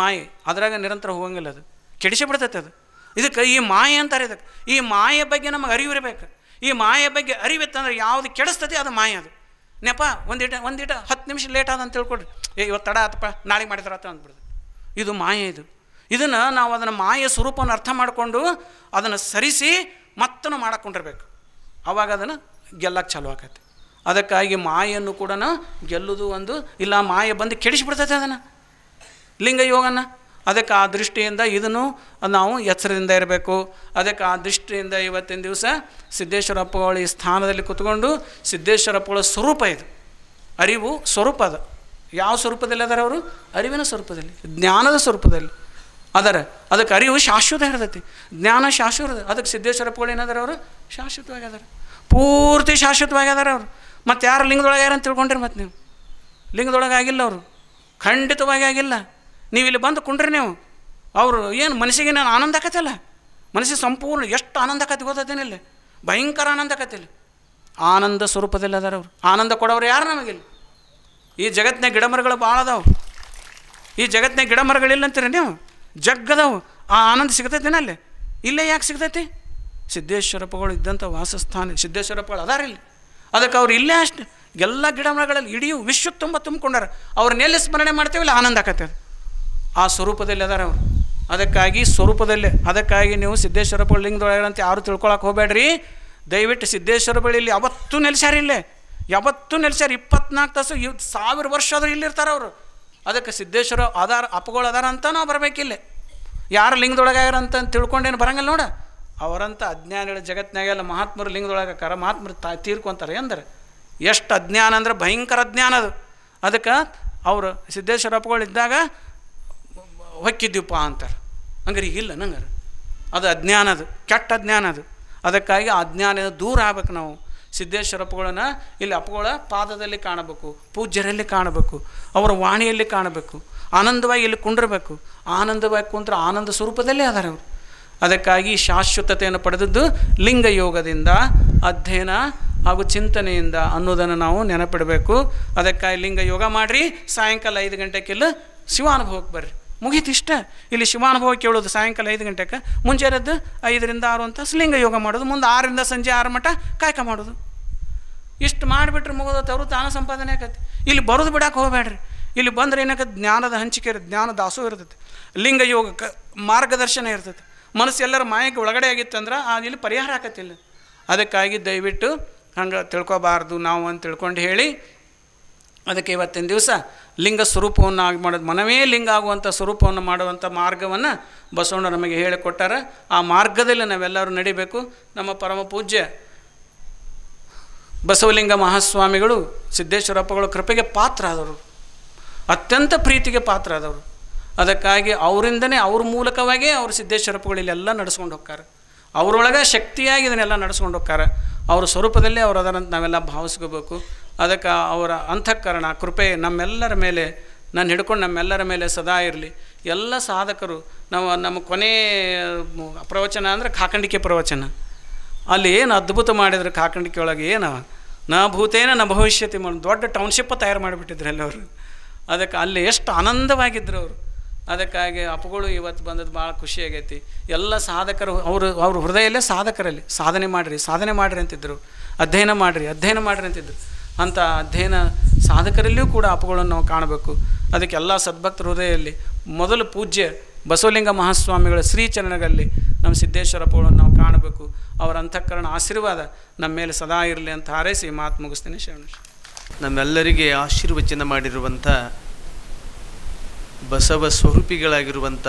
ಮಾಯೆ ಅದ್ರಾಗ ನಿರಂತರ ಹೋಗಂಗಿಲ್ಲ. ಅದು ಕೆಡಿಸಿಬಿಡ್ತೈತೆ. ಅದು ಇದಕ್ಕೆ ಈ ಮಾಯೆ ಅಂತಾರೆ. ಇದಕ್ಕೆ ಈ ಮಾಯೆ ಬಗ್ಗೆ ನಮಗೆ ಅರಿವು ಇರಬೇಕು. ಈ ಮಾಯೆ ಬಗ್ಗೆ ಅರಿವಿತ್ತಂದ್ರೆ ಯಾವುದು ಕೆಡಿಸ್ತತಿ ಅದು ಮಾಯೆ. ಅದು ನೆಪ ಒಂದಿಟ 10 ನಿಮಿಷ ಲೇಟ್ ಆದ ಅಂತ ತಿಳ್ಕೊಡ್ರಿ, ಇವತ್ತು ತಡ ಆತಪ್ಪ ನಾಳೆಗೆ ಮಾಡಿದ್ರೆ ಆತ ಅಂದ್ಬಿಡ್ದು. ಇದು ಮಾಯೆ. ಇದನ್ನು ನಾವು ಅದನ್ನು ಮಾಯೆ ಸ್ವರೂಪವನ್ನು ಅರ್ಥ ಮಾಡಿಕೊಂಡು ಅದನ್ನು ಸರಿಸಿ ಮತ್ತೂ ಮಾಡಕ್ಕೊಂಡಿರ್ಬೇಕು. ಆವಾಗ ಅದನ್ನು ಗೆಲ್ಲಕ್ಕೆ ಚಾಲು ಆಕೈತಿ. ಅದಕ್ಕಾಗಿ ಮಾಯನ್ನು ಕೂಡ ಗೆಲ್ಲುವುದು ಒಂದು ಇಲ್ಲ, ಮಾಯೆ ಬಂದು ಕೆಡಿಸಿಬಿಡ್ತೈತೆ ಅದನ್ನು ಲಿಂಗ ಯೋಗನ. ಅದಕ್ಕೆ ಆ ದೃಷ್ಟಿಯಿಂದ ಇದನ್ನು ನಾವು ಎಚ್ಚರದಿಂದ ಇರಬೇಕು. ಅದಕ್ಕೆ ಆ ದೃಷ್ಟಿಯಿಂದ ಇವತ್ತಿನ ದಿವಸ ಸಿದ್ದೇಶ್ವರಪ್ಪಗಳ ಈ ಸ್ಥಾನದಲ್ಲಿ ಕೂತ್ಕೊಂಡು ಸಿದ್ದೇಶ್ವರಪ್ಪಗಳ ಸ್ವರೂಪ ಇದು, ಅರಿವು ಸ್ವರೂಪ. ಅದು ಯಾವ ಸ್ವರೂಪದಲ್ಲಿ ಅದಾರ ಅವರು? ಅರಿವಿನ ಸ್ವರೂಪದಲ್ಲಿ, ಜ್ಞಾನದ ಸ್ವರೂಪದಲ್ಲಿ ಅದರ. ಅದಕ್ಕೆ ಅರಿವು ಶಾಶ್ವತ ಇರ್ತೈತಿ, ಜ್ಞಾನ ಶಾಶ್ವತ. ಅದಕ್ಕೆ ಸಿದ್ದೇಶ್ವರಪ್ಪಗಳು ಏನಾದಾರ ಅವರು? ಶಾಶ್ವತವಾಗಿ ಅದಾರ, ಪೂರ್ತಿ ಶಾಶ್ವತವಾಗಿ ಅದಾರ ಅವರು. ಮತ್ತು ಯಾರು ಲಿಂಗದೊಳಗೆ ಯಾರಂತ ತಿಳ್ಕೊಂಡ್ರಿ? ಮತ್ತು ನೀವು ಲಿಂಗದೊಳಗೆ ಆಗಿಲ್ಲ ಅವರು, ಖಂಡಿತವಾಗಿ ಆಗಿಲ್ಲ. ನೀವು ಇಲ್ಲಿ ಬಂದು ಕುಂಡ್ರಿ ನೀವು, ಅವರು ಏನು ಮನಸ್ಸಿಗೆ ನಾನು ಆನಂದ ಆಕತ್ತಲ್ಲ, ಮನಸ್ಸಿಗೆ ಸಂಪೂರ್ಣ ಎಷ್ಟು ಆನಂದ ಆಕತಿ ಗೊತ್ತೇನೆ, ಇಲ್ಲಿ ಭಯಂಕರ ಆನಂದ ಆಕತ್ತಿಲ್ಲ. ಆನಂದ ಸ್ವರೂಪದಲ್ಲಿ ಅದಾರ ಅವರು. ಆನಂದ ಕೊಡೋರು ಯಾರು ನಮಗಿಲ್ಲ? ಈ ಜಗತ್ತಿನ ಗಿಡ ಮರಗಳು ಭಾಳ ಅದಾವು. ಈ ಜಗತ್ತಿನ ಗಿಡ ಮರಗಳಿಲ್ಲ ಅಂತೀರಿ ನೀವು? ಜಗ್ಗದವು. ಆ ಆನಂದ ಸಿಗ್ತೈತೇನ ಅಲ್ಲಿ? ಇಲ್ಲೇ ಯಾಕೆ ಸಿಗ್ತೈತಿ? ಸಿದ್ದೇಶ್ವರಪ್ಪಗಳು ಇದ್ದಂಥ ವಾಸಸ್ಥಾನ ಸಿದ್ದೇಶ್ವರಪ್ಪಗಳು ಅದಾರ ಇಲ್ಲಿ. ಅದಕ್ಕೆ ಅವ್ರು ಇಲ್ಲೇ ಅಷ್ಟು ಎಲ್ಲ ಗಿಡ ಮರಗಳಲ್ಲಿ ಇಡೀ ವಿಶ್ವ ತುಂಬಿಕೊಂಡಾರ. ಅವ್ರನ್ನೆಲ್ಲಿ ಸ್ಮರಣೆ ಮಾಡ್ತೇವಿಲ್ಲ ಆನಂದ ಆಕತ್ತೆ. ಅದು ಆ ಸ್ವರೂಪದಲ್ಲಿ ಅದಾರ ಅವರು. ಅದಕ್ಕಾಗಿ ಸ್ವರೂಪದಲ್ಲೇ. ಅದಕ್ಕಾಗಿ ನೀವು ಸಿದ್ದೇಶ್ವರಪ್ಪಗಳು ಲಿಂಗದೊಳಗೆ ಅಂತ ಯಾರು ತಿಳ್ಕೊಳಕ್ಕೆ ಹೋಗಬೇಡ್ರಿ. ದಯವಿಟ್ಟು ಸಿದ್ದೇಶ್ವರ ಬಳಿಯಲ್ಲಿ ಯಾವತ್ತೂ ನೆಲೆಸ್ಯಾರ, ಇಲ್ಲೇ ಯಾವತ್ತೂ ನೆಲೆಸ್ಯಾರ. 24 ತಾಸು 1000 ವರ್ಷ ಆದರೂ ಇಲ್ಲಿರ್ತಾರೆ ಅವರು. ಅದಕ್ಕೆ ಸಿದ್ದೇಶ್ವರ ಅದಾರ, ಅಪ್ಪಗಳು ಅದಾರ ಅಂತ ನಾವು ಬರಬೇಕಿಲ್ಲೇ. ಯಾರು ಲಿಂಗದೊಳಗೆ ಆಗ್ಯಾರ ಅಂತ ತಿಳ್ಕೊಂಡೇನು ಬರಂಗಿಲ್ಲ ನೋಡ. ಅವರಂಥ ಅಜ್ಞಾನಿಗಳ ಜಗತ್ತಿನಾಗೆಲ್ಲ ಮಹಾತ್ಮರು ಲಿಂಗದೊಳಗೆ ಆಕಾರ, ಮಹಾತ್ಮರು ತೀರ್ಕೊಂತಾರೆ. ಅಂದರೆ ಎಷ್ಟು ಅಜ್ಞಾನ ಅಂದ್ರೆ ಭಯಂಕರ ಅಜ್ಞಾನ ಅದು. ಅದಕ್ಕೆ ಅವರು ಸಿದ್ದೇಶ್ವರಪ್ಪಗಳು ಇದ್ದಾಗ ಹೊಕ್ಕಿದ್ದೀವಪ್ಪ ಅಂತಾರೆ. ಹಂಗಾರೆ ಈಗಿಲ್ಲ ನಂಗಾರೆ ಅದು ಅಜ್ಞಾನ, ಅದು ಕೆಟ್ಟ ಅಜ್ಞಾನ ಅದು. ಅದಕ್ಕಾಗಿ ಆ ಅಜ್ಞಾನದ ದೂರ ಆಗ್ಬೇಕು ನಾವು. ಸಿದ್ದೇಶ್ವರಪ್ಪಗಳನ್ನ ಇಲ್ಲಿ ಅಪ್ಪಗಳ ಪಾದದಲ್ಲಿ ಕಾಣಬೇಕು, ಪೂಜ್ಯರಲ್ಲಿ ಕಾಣಬೇಕು, ಅವರ ವಾಣಿಯಲ್ಲಿ ಕಾಣಬೇಕು, ಆನಂದವಾಗಿ ಇಲ್ಲಿ ಕುಂಡಿರಬೇಕು. ಆನಂದವಾಗಿ ಕುಂತ್ರೆ ಆನಂದ ಸ್ವರೂಪದಲ್ಲೇ ಅದಾರೆ ಅವರು. ಅದಕ್ಕಾಗಿ ಶಾಶ್ವತತೆಯನ್ನು ಪಡೆದದ್ದು ಲಿಂಗಯೋಗದಿಂದ, ಅಧ್ಯಯನ ಹಾಗೂ ಚಿಂತನೆಯಿಂದ ಅನ್ನೋದನ್ನು ನಾವು ನೆನಪಿಡಬೇಕು. ಅದಕ್ಕಾಗಿ ಲಿಂಗಯೋಗ ಮಾಡಿರಿ, ಸಾಯಂಕಾಲ 5 ಗಂಟೆಗೆಲ್ಲ ಶಿವಾನುಭವಕ್ಕೆ ಬರ್ರಿ, ಮುಗೀತು ಇಷ್ಟ. ಇಲ್ಲಿ ಶಿವಾನುಭವ ಕೇಳೋದು ಸಾಯಂಕಾಲ 5 ಗಂಟೆಗೆ, ಮುಂಜಾನೆದ್ದು 5 ರಿಂದ 6 ಅಂತ ಲಿಂಗ ಯೋಗ ಮಾಡೋದು, ಮುಂದೆ 6 ರಿಂದ ಸಂಜೆ 6 ಮಟ್ಟ ಕಾಯಕ ಮಾಡೋದು. ಇಷ್ಟು ಮಾಡಿಬಿಟ್ರೆ ಮುಗೋದತ್ತು, ಅವರು ತಾನ ಸಂಪಾದನೆ ಆಕತಿ. ಇಲ್ಲಿ ಬರೋದು ಬಿಡಕ್ಕೆ ಹೋಗಬೇಡ್ರಿ. ಇಲ್ಲಿ ಬಂದರೆ ಏನಾಗತ್ತೆ, ಜ್ಞಾನದ ಹಂಚಿಕೆ ಇರುತ್ತೆ, ಜ್ಞಾನ ದಾಸೋ ಇರ್ತೈತಿ, ಲಿಂಗ ಯೋಗಕ್ಕೆ ಮಾರ್ಗದರ್ಶನ ಇರ್ತೈತಿ. ಮನಸ್ಸು ಎಲ್ಲರ ಮಾಯಕ್ಕೆ ಒಳಗಡೆ ಆಗಿತ್ತಂದ್ರೆ ಇಲ್ಲಿ ಪರಿಹಾರ ಆಕತ್ತಿಲ್ಲ. ಅದಕ್ಕಾಗಿ ದಯವಿಟ್ಟು ಹಂಗೆ ತಿಳ್ಕೊಬಾರ್ದು ನಾವು ಅಂತ ತಿಳ್ಕೊಂಡು ಹೇಳಿ, ಅದಕ್ಕೆ ಇವತ್ತಿನ ದಿವಸ ಲಿಂಗ ಸ್ವರೂಪವನ್ನು ಆಗಿ ಮಾಡೋದು, ಮನವೇ ಲಿಂಗ ಆಗುವಂಥ ಸ್ವರೂಪವನ್ನು ಮಾಡುವಂಥ ಮಾರ್ಗವನ್ನು ಬಸವಣ್ಣ ನಮಗೆ ಹೇಳಿಕೊಟ್ಟಾರ. ಆ ಮಾರ್ಗದಲ್ಲಿ ನಾವೆಲ್ಲರೂ ನಡಿಬೇಕು. ನಮ್ಮ ಪರಮ ಪೂಜ್ಯ ಬಸವಲಿಂಗ ಮಹಾಸ್ವಾಮಿಗಳು ಸಿದ್ದೇಶ್ವರಪ್ಪಗಳು ಕೃಪೆಗೆ ಪಾತ್ರ ಆದವರು, ಅತ್ಯಂತ ಪ್ರೀತಿಗೆ ಪಾತ್ರ ಆದವರು. ಅದಕ್ಕಾಗಿ ಅವರಿಂದನೇ, ಅವ್ರ ಮೂಲಕವಾಗೇ ಅವರು ಸಿದ್ದೇಶ್ವರಪ್ಪಗಳು ಇಲ್ಲೆಲ್ಲ ನಡೆಸ್ಕೊಂಡು ಹೋಗ್ತಾರೆ. ಅವರೊಳಗೆ ಶಕ್ತಿಯಾಗಿ ಇದನ್ನೆಲ್ಲ ನಡೆಸ್ಕೊಂಡು ಹೋಗ್ತಾರೆ. ಅವರ ಸ್ವರೂಪದಲ್ಲೇ ಅವರು ಅದರಂತ ನಾವೆಲ್ಲ ಭಾವಿಸ್ಕೋಬೇಕು. ಅದಕ್ಕೆ ಅವರ ಅಂತಃಕರಣ ಕೃಪೆ ನಮ್ಮೆಲ್ಲರ ಮೇಲೆ, ನಾನು ಹಿಡ್ಕೊಂಡು ನಮ್ಮೆಲ್ಲರ ಮೇಲೆ ಸದಾ ಇರಲಿ. ಎಲ್ಲ ಸಾಧಕರು ನಮ್ಮ ಕೊನೆ ಪ್ರವಚನ ಅಂದರೆ ಕಾಕಂಡಿಕೆ ಪ್ರವಚನ. ಅಲ್ಲಿ ಏನು ಅದ್ಭುತ ಮಾಡಿದ್ರು ಕಾಕಂಡಿಕೆ ಒಳಗೆ, ಏನು ನ ಭೂತೇನ ನ ಭವಿಷ್ಯತಿ ಮಾಡಿ ದೊಡ್ಡ ಟೌನ್ಶಿಪ್ ತಯಾರು ಮಾಡಿಬಿಟ್ಟಿದ್ರು ಅಲ್ಲಿ ಅವರು. ಅದಕ್ಕೆ ಅಲ್ಲಿ ಎಷ್ಟು ಆನಂದವಾಗಿದ್ದರು ಅವರು. ಅದಕ್ಕಾಗಿ ಅಪ್ಪಗಳು ಇವತ್ತು ಬಂದದ್ದು ಭಾಳ ಖುಷಿಯಾಗೈತಿ. ಎಲ್ಲ ಸಾಧಕರು ಅವ್ರ ಹೃದಯಲ್ಲೇ ಸಾಧಕರಲ್ಲಿ ಸಾಧನೆ ಮಾಡಿರಿ ಅಂತಿದ್ದರು, ಅಧ್ಯಯನ ಮಾಡಿರಿ ಅಂತಿದ್ದರು. ಅಂಥ ಅಧ್ಯಯನ ಸಾಧಕರಲ್ಲಿಯೂ ಕೂಡ ಅಪ್ಪಗಳನ್ನು ನಾವು ಕಾಣಬೇಕು. ಅದಕ್ಕೆಲ್ಲ ಸದ್ಭಕ್ತರ ಹೃದಯದಲ್ಲಿ ಮೊದಲು ಪೂಜ್ಯ ಬಸವಲಿಂಗ ಮಹಾಸ್ವಾಮಿಗಳ ಶ್ರೀಚರಣಗಳಲ್ಲಿ ನಮ್ಮ ಸಿದ್ದೇಶ್ವರಪ್ಪಗಳನ್ನು ನಾವು ಕಾಣಬೇಕು. ಅವರ ಅಂತಃಕರಣ ಆಶೀರ್ವಾದ ನಮ್ಮ ಮೇಲೆ ಸದಾ ಇರಲಿ ಅಂತ ಹಾರೈಸಿ ಮಾತು ಮುಗಿಸ್ತೀನಿ. ಶರಣ. ನಮ್ಮೆಲ್ಲರಿಗೆ ಆಶೀರ್ವಚನ ಮಾಡಿರುವಂಥ ಬಸವ ಸ್ವರೂಪಿಗಳಾಗಿರುವಂಥ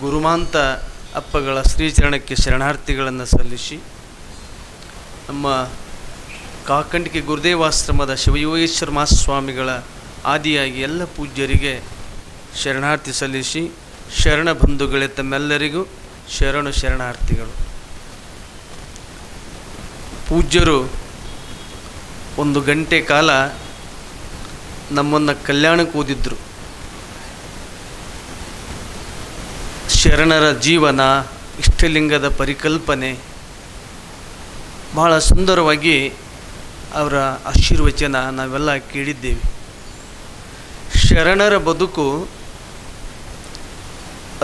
ಗುರುಮಾಂತ ಅಪ್ಪಗಳ ಶ್ರೀಚರಣಕ್ಕೆ ಶರಣಾರ್ಥಿಗಳನ್ನು ಸಲ್ಲಿಸಿ, ನಮ್ಮ ಕಾಕಂಡಿಕೆ ಗುರುದೇವಾಶ್ರಮದ ಶಿವಯೋಗೇಶ್ವರ ಮಹಾಸ್ವಾಮಿಗಳ ಆದಿಯಾಗಿ ಎಲ್ಲ ಪೂಜ್ಯರಿಗೆ ಶರಣಾರ್ಥಿ ಸಲ್ಲಿಸಿ, ಶರಣ ಬಂಧುಗಳೇ ತಮ್ಮೆಲ್ಲರಿಗೂ ಶರಣಾರ್ಥಿಗಳು. ಪೂಜ್ಯರು 1 ಗಂಟೆ ಕಾಲ ನಮ್ಮನ್ನು ಕಲ್ಯಾಣಕ್ಕೆ ಓದಿದ್ರು. ಶರಣರ ಜೀವನ, ಇಷ್ಟಲಿಂಗದ ಪರಿಕಲ್ಪನೆ ಬಹಳ ಸುಂದರವಾಗಿ ಅವರ ಆಶೀರ್ವಚನ ನಾವೆಲ್ಲ ಕೇಳಿದ್ದೇವೆ. ಶರಣರ ಬದುಕು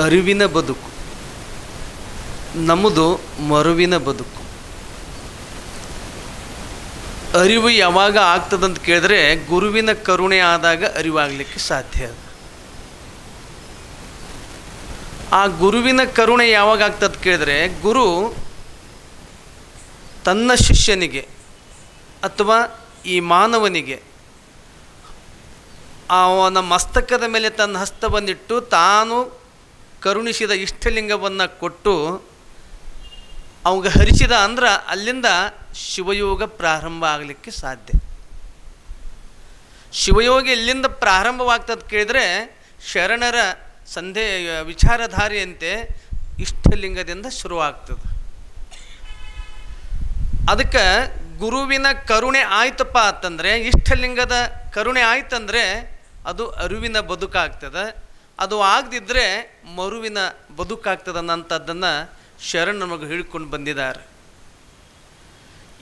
ಅರಿವಿನ ಬದುಕು, ನಮ್ಮದು ಮರುವಿನ ಬದುಕು. ಅರಿವು ಯಾವಾಗ ಆಗ್ತದಂತ ಕೇಳಿದ್ರೆ ಗುರುವಿನ ಕರುಣೆ ಆದಾಗ ಅರಿವಾಗಲಿಕ್ಕೆ ಸಾಧ್ಯ. ಆ ಗುರುವಿನ ಕರುಣೆ ಯಾವಾಗ ಆಗ್ತದೆ ಕೇಳಿದ್ರೆ, ಗುರು ತನ್ನ ಶಿಷ್ಯನಿಗೆ ಅಥವಾ ಈ ಮಾನವನಿಗೆ ಅವನ ಮಸ್ತಕದ ಮೇಲೆ ತನ್ನ ಹಸ್ತವನ್ನಿಟ್ಟು ತಾನು ಕರುಣಿಸಿದ ಇಷ್ಟಲಿಂಗವನ್ನು ಕೊಟ್ಟು ಅವಾಗ ಹರಿಸಿದ ಅಂದ್ರೆ ಅಲ್ಲಿಂದ ಶಿವಯೋಗ ಪ್ರಾರಂಭ ಆಗಲಿಕ್ಕೆ ಸಾಧ್ಯ. ಶಿವಯೋಗ ಎಲ್ಲಿಂದ ಪ್ರಾರಂಭವಾಗ್ತದೆ ಕೇಳಿದ್ರೆ, ಶರಣರ ವಿಚಾರಧಾರೆಯಂತೆ ಇಷ್ಟಲಿಂಗದಿಂದ ಶುರುವಾಗ್ತದೆ. ಅದಕ್ಕೆ ಗುರುವಿನ ಕರುಣೆ ಆಯ್ತಪ್ಪ ಅಂತಂದರೆ, ಇಷ್ಟಲಿಂಗದ ಕರುಣೆ ಆಯ್ತಂದರೆ ಅದು ಅರಿವಿನ ಬದುಕಾಗ್ತದೆ. ಅದು ಆಗದಿದ್ದರೆ ಮರುವಿನ ಬದುಕಾಗ್ತದೆ ಅನ್ನೋಂಥದ್ದನ್ನು ಶರಣ ನಮಗೆ ಹೇಳಿಕೊಂಡು ಬಂದಿದ್ದಾರೆ.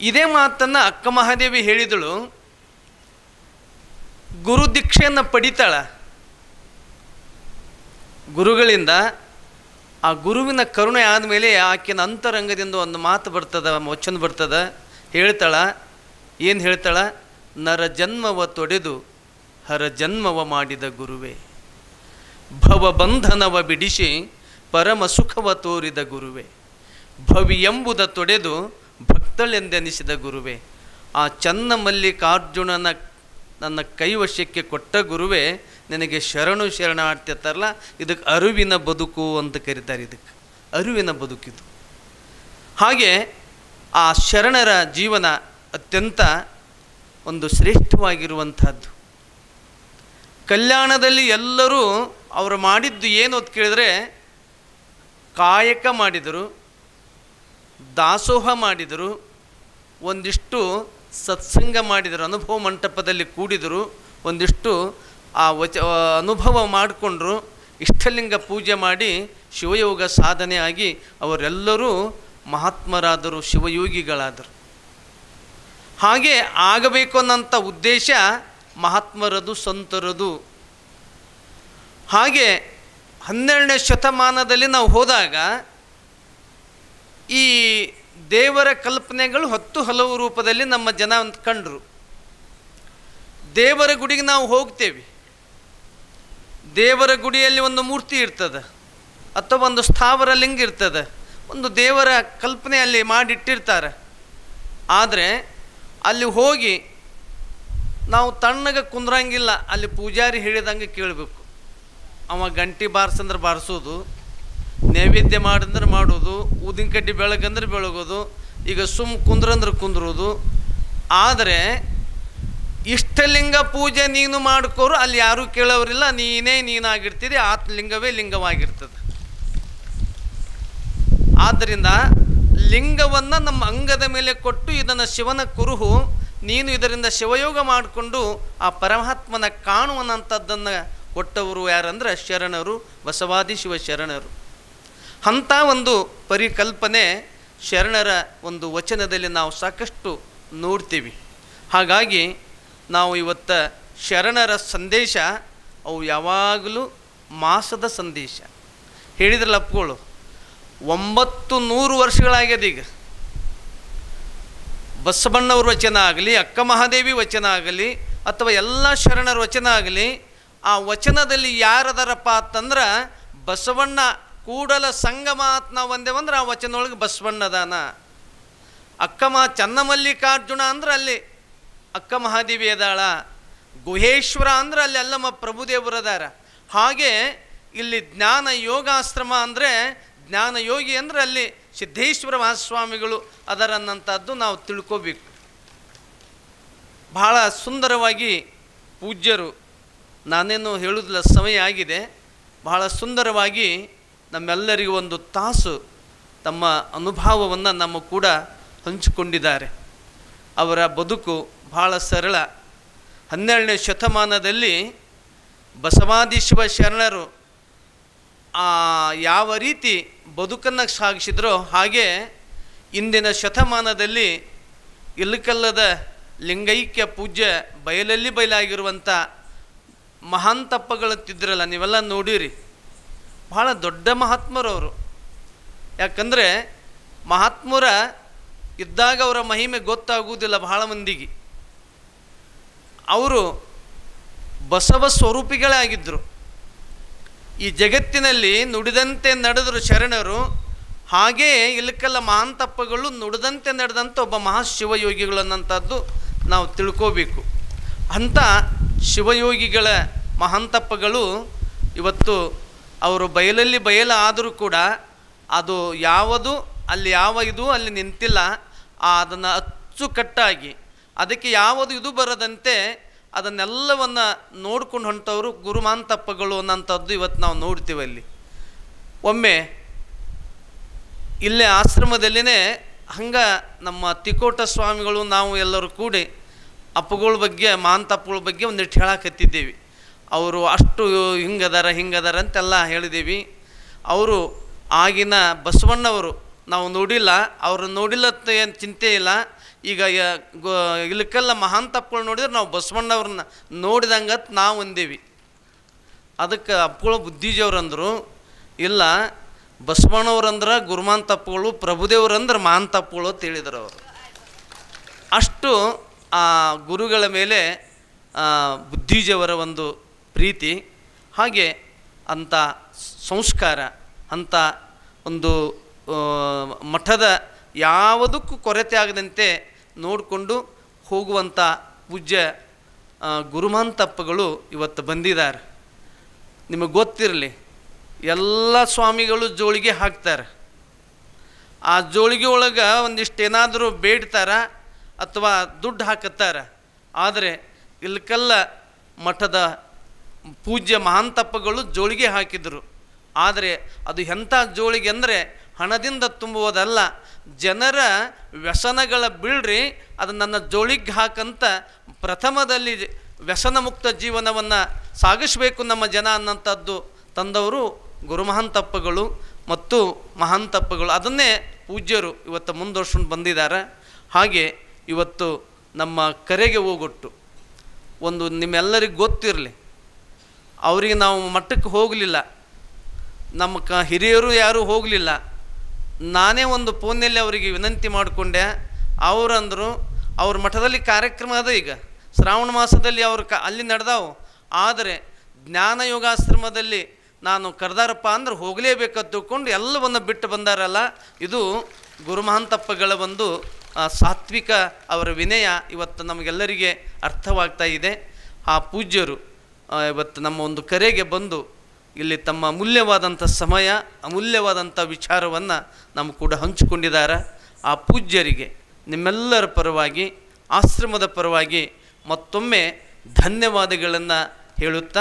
ಇದೇ ಮಾತನ್ನು ಅಕ್ಕ ಮಹಾದೇವಿ ಹೇಳಿದಳು. ಗುರು ದೀಕ್ಷೆಯನ್ನು ಪಡಿತಾಳ ಗುರುಗಳಿಂದ. ಆ ಗುರುವಿನ ಕರುಣೆ ಆದಮೇಲೆ ಆಕೆನ ಅಂತರಂಗದಿಂದ ಒಂದು ಮಾತು ಬರ್ತದೆ, ವಚನ ಬರ್ತದೆ. ಹೇಳ್ತಾಳ, ಏನು ಹೇಳ್ತಾಳ? ನರ ಜನ್ಮವ ತೊಡೆದು ಹರ ಜನ್ಮವ ಮಾಡಿದ ಗುರುವೇ, ಭವಬಂಧನವ ಬಿಡಿಸಿ ಪರಮ ಸುಖವ ತೋರಿದ ಗುರುವೇ, ಭವಿ ಎಂಬುದ ತೊಡೆದು ಭಕ್ತಳೆಂದೆನಿಸಿದ ಗುರುವೇ, ಆ ಚನ್ನ ಮಲ್ಲಿಕಾರ್ಜುನನ ನನ್ನ ಕೈವಶಕ್ಕೆ ಕೊಟ್ಟ ಗುರುವೇ, ನಿನಗೆ ಶರಣಾರ್ಥಿ ಅಂತಾರಲ್ಲ, ಇದಕ್ಕೆ ಅರಿವಿನ ಬದುಕು ಅಂತ ಕರೀತಾರೆ. ಇದಕ್ಕೆ ಅರಿವಿನ ಬದುಕಿದು. ಹಾಗೆ ಆ ಶರಣರ ಜೀವನ ಅತ್ಯಂತ ಒಂದು ಶ್ರೇಷ್ಠವಾಗಿರುವಂಥದ್ದು. ಕಲ್ಯಾಣದಲ್ಲಿ ಎಲ್ಲರೂ ಅವರು ಮಾಡಿದ್ದು ಏನು ಅಂತ ಕೇಳಿದರೆ, ಕಾಯಕ ಮಾಡಿದರು, ದಾಸೋಹ ಮಾಡಿದರು, ಒಂದಿಷ್ಟು ಸತ್ಸಂಗ ಮಾಡಿದರು, ಅನುಭವ ಮಂಟಪದಲ್ಲಿ ಕೂಡಿದರು, ಒಂದಿಷ್ಟು ಆ ಅನುಭವ ಮಾಡಿಕೊಂಡ್ರು. ಇಷ್ಟಲಿಂಗ ಪೂಜೆ ಮಾಡಿ ಶಿವಯೋಗ ಸಾಧನೆ ಆಗಿ ಅವರೆಲ್ಲರೂ ಮಹಾತ್ಮರಾದರು, ಶಿವಯೋಗಿಗಳಾದರು. ಹಾಗೆ ಆಗಬೇಕು ಅನ್ನೋಂಥ ಉದ್ದೇಶ ಮಹಾತ್ಮರದು, ಸಂತರದು. ಹಾಗೆ 12ನೇ ಶತಮಾನದಲ್ಲಿ ನಾವು ಹೋದಾಗ ಈ ದೇವರ ಕಲ್ಪನೆಗಳು ಹಲವು ರೂಪದಲ್ಲಿ ನಮ್ಮ ಜನ ಕಂಡರು. ದೇವರ ಗುಡಿಗೆ ನಾವು ಹೋಗ್ತೇವೆ, ದೇವರ ಗುಡಿಯಲ್ಲಿ ಒಂದು ಮೂರ್ತಿ ಇರ್ತದೆ ಅಥವಾ ಒಂದು ಸ್ಥಾವರ ಲಿಂಗ ಇರ್ತದೆ, ಒಂದು ದೇವರ ಕಲ್ಪನೆ ಅಲ್ಲಿ ಮಾಡಿಟ್ಟಿರ್ತಾರೆ. ಆದರೆ ಅಲ್ಲಿ ಹೋಗಿ ನಾವು ತಣ್ಣಗೆ ಕುಂದ್ರಂಗಿಲ್ಲ, ಅಲ್ಲಿ ಪೂಜಾರಿ ಹೇಳಿದಂಗೆ ಕೇಳಬೇಕು. ಅವ ಗಂಟೆ ಬಾರಿಸಂದ್ರೆ ಬಾರಿಸೋದು, ನೈವೇದ್ಯ ಮಾಡಂದ್ರೆ ಮಾಡೋದು, ಊದಿನ ಕಡ್ಡಿ ಬೆಳಗಂದ್ರೆ ಬೆಳಗೋದು, ಈಗ ಕುಂದ್ರಂದ್ರೆ ಕುಂದ್ರೋದು. ಆದರೆ ಇಷ್ಟಲಿಂಗ ಪೂಜೆ ನೀನು ಮಾಡ್ಕೋರು, ಅಲ್ಲಿ ಯಾರೂ ಕೇಳೋರಿಲ್ಲ, ನೀನಾಗಿರ್ತೀರಿ, ಆ ಲಿಂಗವೇ ಲಿಂಗವಾಗಿರ್ತದೆ. ಆದ್ದರಿಂದ ಲಿಂಗವನ್ನು ನಮ್ಮ ಅಂಗದ ಮೇಲೆ ಕೊಟ್ಟು ಇದನ್ನು ಶಿವನ ಕುರುಹು, ನೀನು ಇದರಿಂದ ಶಿವಯೋಗ ಮಾಡಿಕೊಂಡು ಆ ಪರಮಾತ್ಮನ ಕಾಣುವನಂಥದ್ದನ್ನು ಕೊಟ್ಟವರು ಯಾರಂದ್ರೆ ಶರಣರು, ಬಸವಾದಿ ಶಿವಶರಣರು. ಅಂಥ ಒಂದು ಪರಿಕಲ್ಪನೆ ಶರಣರ ಒಂದು ವಚನದಲ್ಲಿ ನಾವು ಸಾಕಷ್ಟು ನೋಡ್ತೀವಿ. ಹಾಗಾಗಿ ನಾವು ಇವತ್ತು ಶರಣರ ಸಂದೇಶ ಅವು ಯಾವಾಗಲೂ ಮಾಸದ ಸಂದೇಶ. ಹೇಳಿದ್ರಲ್ಲ ಅಪ್ಪಗಳು, 900 ವರ್ಷಗಳಾಗ್ಯದ. ಈಗ ಬಸವಣ್ಣವ್ರ ವಚನ ಆಗಲಿ, ಅಕ್ಕ ಮಹಾದೇವಿ ವಚನ ಆಗಲಿ, ಅಥವಾ ಎಲ್ಲ ಶರಣರ ವಚನ ಆಗಲಿ, ಆ ವಚನದಲ್ಲಿ ಯಾರದಾರಪ್ಪ ಅಂತಂದ್ರೆ ಬಸವಣ್ಣ ಕೂಡಲ ಸಂಗಮ ಅಂತ ನಾವು ಒಂದೇವಂದ್ರೆ ಆ ವಚನದೊಳಗೆ ಬಸವಣ್ಣದಾನ. ಚನ್ನಮಲ್ಲಿಕಾರ್ಜುನ ಅಂದ್ರೆ ಅಲ್ಲಿ ಅಕ್ಕ ಮಹಾದೇವಿ ಅದಾಳ. ಗುಹೇಶ್ವರ ಅಂದ್ರೆ ಅಲ್ಲಿ ಅಲ್ಲಮ್ಮ ಪ್ರಭುದೇವರದಾರ. ಹಾಗೆ ಇಲ್ಲಿ ಜ್ಞಾನ ಯೋಗಾಶ್ರಮ ಅಂದರೆ ಜ್ಞಾನ ಯೋಗಿ ಅಂದರೆ ಅಲ್ಲಿ ಸಿದ್ದೇಶ್ವರ ಮಹಾಸ್ವಾಮಿಗಳು ಅದರನ್ನಂಥದ್ದು ನಾವು ತಿಳ್ಕೋಬೇಕು. ಬಹಳ ಸುಂದರವಾಗಿ ಪೂಜ್ಯರು, ನಾನೇನು ಹೇಳುವುದಿಲ್ಲ, ಸಮಯ ಆಗಿದೆ, ಬಹಳ ಸುಂದರವಾಗಿ ನಮ್ಮೆಲ್ಲರಿಗೂ ಒಂದು ತಾಸು ತಮ್ಮ ಅನುಭವವನ್ನು ನಮ್ಮ ಕೂಡ ಹಂಚಿಕೊಂಡಿದ್ದಾರೆ. ಅವರ ಬದುಕು ಬಹಳ ಸರಳ. 12ನೇ ಶತಮಾನದಲ್ಲಿ ಬಸವಾದಿ ಶಿವ ಶರಣರು ಯಾವ ರೀತಿ ಬದುಕನ್ನು ಸಾಗಿಸಿದ್ರೋ ಹಾಗೆ ಇಂದಿನ ಶತಮಾನದಲ್ಲಿ ಇಲ್ಲಕಲ್ಲದ ಲಿಂಗೈಕ್ಯ ಪೂಜ್ಯ ಬಯಲಲ್ಲಿ ಬಯಲಾಗಿರುವಂಥ ಮಹಾಂತಪ್ಪಗಳಂತಿದ್ರಲ್ಲ, ನೀವೆಲ್ಲ ನೋಡಿರಿ, ಬಹಳ ದೊಡ್ಡ ಮಹಾತ್ಮರವರು. ಯಾಕಂದರೆ ಮಹಾತ್ಮರ ಇದ್ದಾಗ ಅವರ ಮಹಿಮೆ ಗೊತ್ತಾಗುವುದಿಲ್ಲ ಬಹಳ ಮಂದಿಗೆ. ಅವರು ಬಸವ ಸ್ವರೂಪಿಗಳೇ ಆಗಿದ್ದರು. ಈ ಜಗತ್ತಿನಲ್ಲಿ ನುಡಿದಂತೆ ನಡೆದರು ಶರಣರು, ಹಾಗೆಯೇ ಇಲ್ಲಕ್ಕೆಲ್ಲ ಮಹಾಂತಪ್ಪಗಳು ನುಡಿದಂತೆ ನಡೆದಂಥ ಒಬ್ಬ ಮಹಾಶಿವಯೋಗಿಗಳು ಅನ್ನೋಂಥದ್ದು ನಾವು ತಿಳ್ಕೋಬೇಕು. ಅಂಥ ಶಿವಯೋಗಿಗಳ ಮಹಾಂತಪ್ಪಗಳು ಇವತ್ತು ಅವರು ಬಯಲಲ್ಲಿ ಬಯಲ ಆದರೂ ಕೂಡ ಅದು ಯಾವುದು ಅಲ್ಲಿ ಅಲ್ಲಿ ನಿಂತಿಲ್ಲ. ಅದನ್ನು ಅಚ್ಚುಕಟ್ಟಾಗಿ ಅದಕ್ಕೆ ಯಾವುದು ಇದು ಬರದಂತೆ ಅದನ್ನೆಲ್ಲವನ್ನು ನೋಡ್ಕೊಂಡು ಹೊಂಟವರು ಗುರುಮಾಂತಪ್ಪಗಳು ಅನ್ನೋಂಥದ್ದು ಇವತ್ತು ನಾವು ನೋಡ್ತೀವಿ. ಅಲ್ಲಿ ಒಮ್ಮೆ ಇಲ್ಲೇ ಆಶ್ರಮದಲ್ಲಿನೇ ಹಂಗೆ ನಮ್ಮ ತಿಕೋಟ ಸ್ವಾಮಿಗಳು ನಾವು ಎಲ್ಲರೂ ಕೂಡಿ ಅಪ್ಪಗಳ ಬಗ್ಗೆ, ಮಾಂತಪ್ಪಗಳ ಬಗ್ಗೆ ಒಂದಿಟ್ಟು ಹೇಳಕತ್ತಿದ್ದೇವೆ. ಅವರು ಅಷ್ಟು ಹಿಂಗದಾರ ಅಂತೆಲ್ಲ ಹೇಳಿದ್ದೀವಿ. ಅವರು ಆಗಿನ ಬಸವಣ್ಣವರು ನಾವು ನೋಡಿಲ್ಲ, ಅವರು ನೋಡಿಲ್ಲ ಏನು ಚಿಂತೆ ಇಲ್ಲ. ಈಗ ಇಲ್ಲಕ್ಕೆಲ್ಲ ಮಹಾಂತಪ್ಪಗಳು ನೋಡಿದ್ರೆ ನಾವು ಬಸವಣ್ಣವ್ರನ್ನ ನೋಡಿದಂಗೆ ನಾವು ಅಂದೇವಿ. ಅದಕ್ಕೆ ಅಪ್ಪಗಳು ಬುದ್ಧಿಜಿಯವ್ರು ಅಂದರು, ಇಲ್ಲ ಬಸವಣ್ಣವ್ರಂದ್ರೆ ಗುರುಮಾಂತಪ್ಪಗಳು, ಪ್ರಭುದೇವ್ರಂದ್ರೆ ಮಹಾಂತಪ್ಪಗಳು ಅಂತ ಹೇಳಿದರು ಅವರು. ಅಷ್ಟು ಆ ಗುರುಗಳ ಮೇಲೆ ಬುದ್ಧಿಜಿಯವರ ಒಂದು ಪ್ರೀತಿ, ಹಾಗೆ ಅಂಥ ಸಂಸ್ಕಾರ, ಅಂಥ ಒಂದು ಮಠದ ಯಾವುದಕ್ಕೂ ಕೊರತೆ ಆಗದಂತೆ ನೋಡಿಕೊಂಡು ಹೋಗುವಂಥ ಪೂಜ್ಯ ಗುರುಮಾಂತಪ್ಪಗಳು ಇವತ್ತು ಬಂದಿದ್ದಾರೆ. ನಿಮಗೆ ಗೊತ್ತಿರಲಿ, ಎಲ್ಲ ಸ್ವಾಮಿಗಳು ಜೋಳಿಗೆ ಹಾಕ್ತಾರೆ. ಆ ಜೋಳಿಗೆ ಒಳಗೆ ಒಂದಿಷ್ಟು ಏನಾದರೂ ಬೇಡ್ತಾರೆ ಅಥವಾ ದುಡ್ಡು ಹಾಕತ್ತಾರೆ. ಆದರೆ ಇಲ್ಕೆಲ್ಲ ಮಠದ ಪೂಜ್ಯ ಮಹಾಂತಪ್ಪಗಳು ಜೋಳಿಗೆ ಹಾಕಿದರು. ಆದರೆ ಅದು ಎಂಥ ಜೋಳಿಗೆ ಅಂದರೆ ಹಣದಿಂದ ತುಂಬುವುದಲ್ಲ, ಜನರ ವ್ಯಸನಗಳ ಬೀಳ್ರಿ, ಅದು ನನ್ನ ಜೋಳಿಗೆ ಹಾಕಂತ ಪ್ರಥಮದಲ್ಲಿ ವ್ಯಸನ ಮುಕ್ತ ಜೀವನವನ್ನು ಸಾಗಿಸಬೇಕು ನಮ್ಮ ಜನ ಅನ್ನೋಂಥದ್ದು ತಂದವರು ಗುರುಮಹಾಂತಪ್ಪಗಳು ಮತ್ತು ಮಹಾಂತಪ್ಪಗಳು. ಅದನ್ನೇ ಪೂಜ್ಯರು ಇವತ್ತು ಮುಂದುವರ್ಸ್ಕೊಂಡು ಬಂದಿದ್ದಾರೆ. ಹಾಗೆ ಇವತ್ತು ನಮ್ಮ ಕರೆಗೆ ಹೋಗೊಟ್ಟು ಒಂದು ನಿಮ್ಮೆಲ್ಲರಿಗೂ ಗೊತ್ತಿರಲಿ, ಅವರಿಗೆ ನಾವು ಮಠಕ್ಕೆ ಹೋಗಲಿಲ್ಲ, ನಮ್ಮ ಹಿರಿಯರು ಯಾರೂ ಹೋಗಲಿಲ್ಲ. ನಾನೇ ಒಂದು ಫೋನ್ನಲ್ಲಿ ಅವರಿಗೆ ವಿನಂತಿ ಮಾಡಿಕೊಂಡೆ. ಅವರಂದರು ಅವ್ರ ಮಠದಲ್ಲಿ ಕಾರ್ಯಕ್ರಮ ಅದ, ಈಗ ಶ್ರಾವಣ ಮಾಸದಲ್ಲಿ ಅವ್ರ ಅಲ್ಲಿ ನಡೆದಾವು, ಆದರೆ ಜ್ಞಾನ ಯೋಗಾಶ್ರಮದಲ್ಲಿ ನಾನು ಕರೆದಾರಪ್ಪ ಅಂದ್ರೆ ಹೋಗಲೇಬೇಕಂತ ತಿಳ್ಕೊಂಡು ಎಲ್ಲವನ್ನು ಬಿಟ್ಟು ಬಂದಾರಲ್ಲ. ಇದು ಗುರುಮಹಾಂತಪ್ಪಗಳ ಒಂದು ಸಾತ್ವಿಕ ಅವರ ವಿನಯ ಇವತ್ತು ನಮಗೆಲ್ಲರಿಗೆ ಅರ್ಥವಾಗ್ತಾ ಇದೆ. ಆ ಪೂಜ್ಯರು ಇವತ್ತು ನಮ್ಮ ಒಂದು ಕರೆಗೆ ಬಂದು ಇಲ್ಲಿ ತಮ್ಮ ಅಮೂಲ್ಯವಾದಂಥ ಸಮಯ, ಅಮೂಲ್ಯವಾದಂಥ ವಿಚಾರವನ್ನು ನಮ್ಮ ಕೂಡ ಹಂಚಿಕೊಂಡಿದ್ದಾರೆ. ಆ ಪೂಜ್ಯರಿಗೆ ನಿಮ್ಮೆಲ್ಲರ ಪರವಾಗಿ, ಆಶ್ರಮದ ಪರವಾಗಿ ಮತ್ತೊಮ್ಮೆ ಧನ್ಯವಾದಗಳನ್ನು ಹೇಳುತ್ತಾ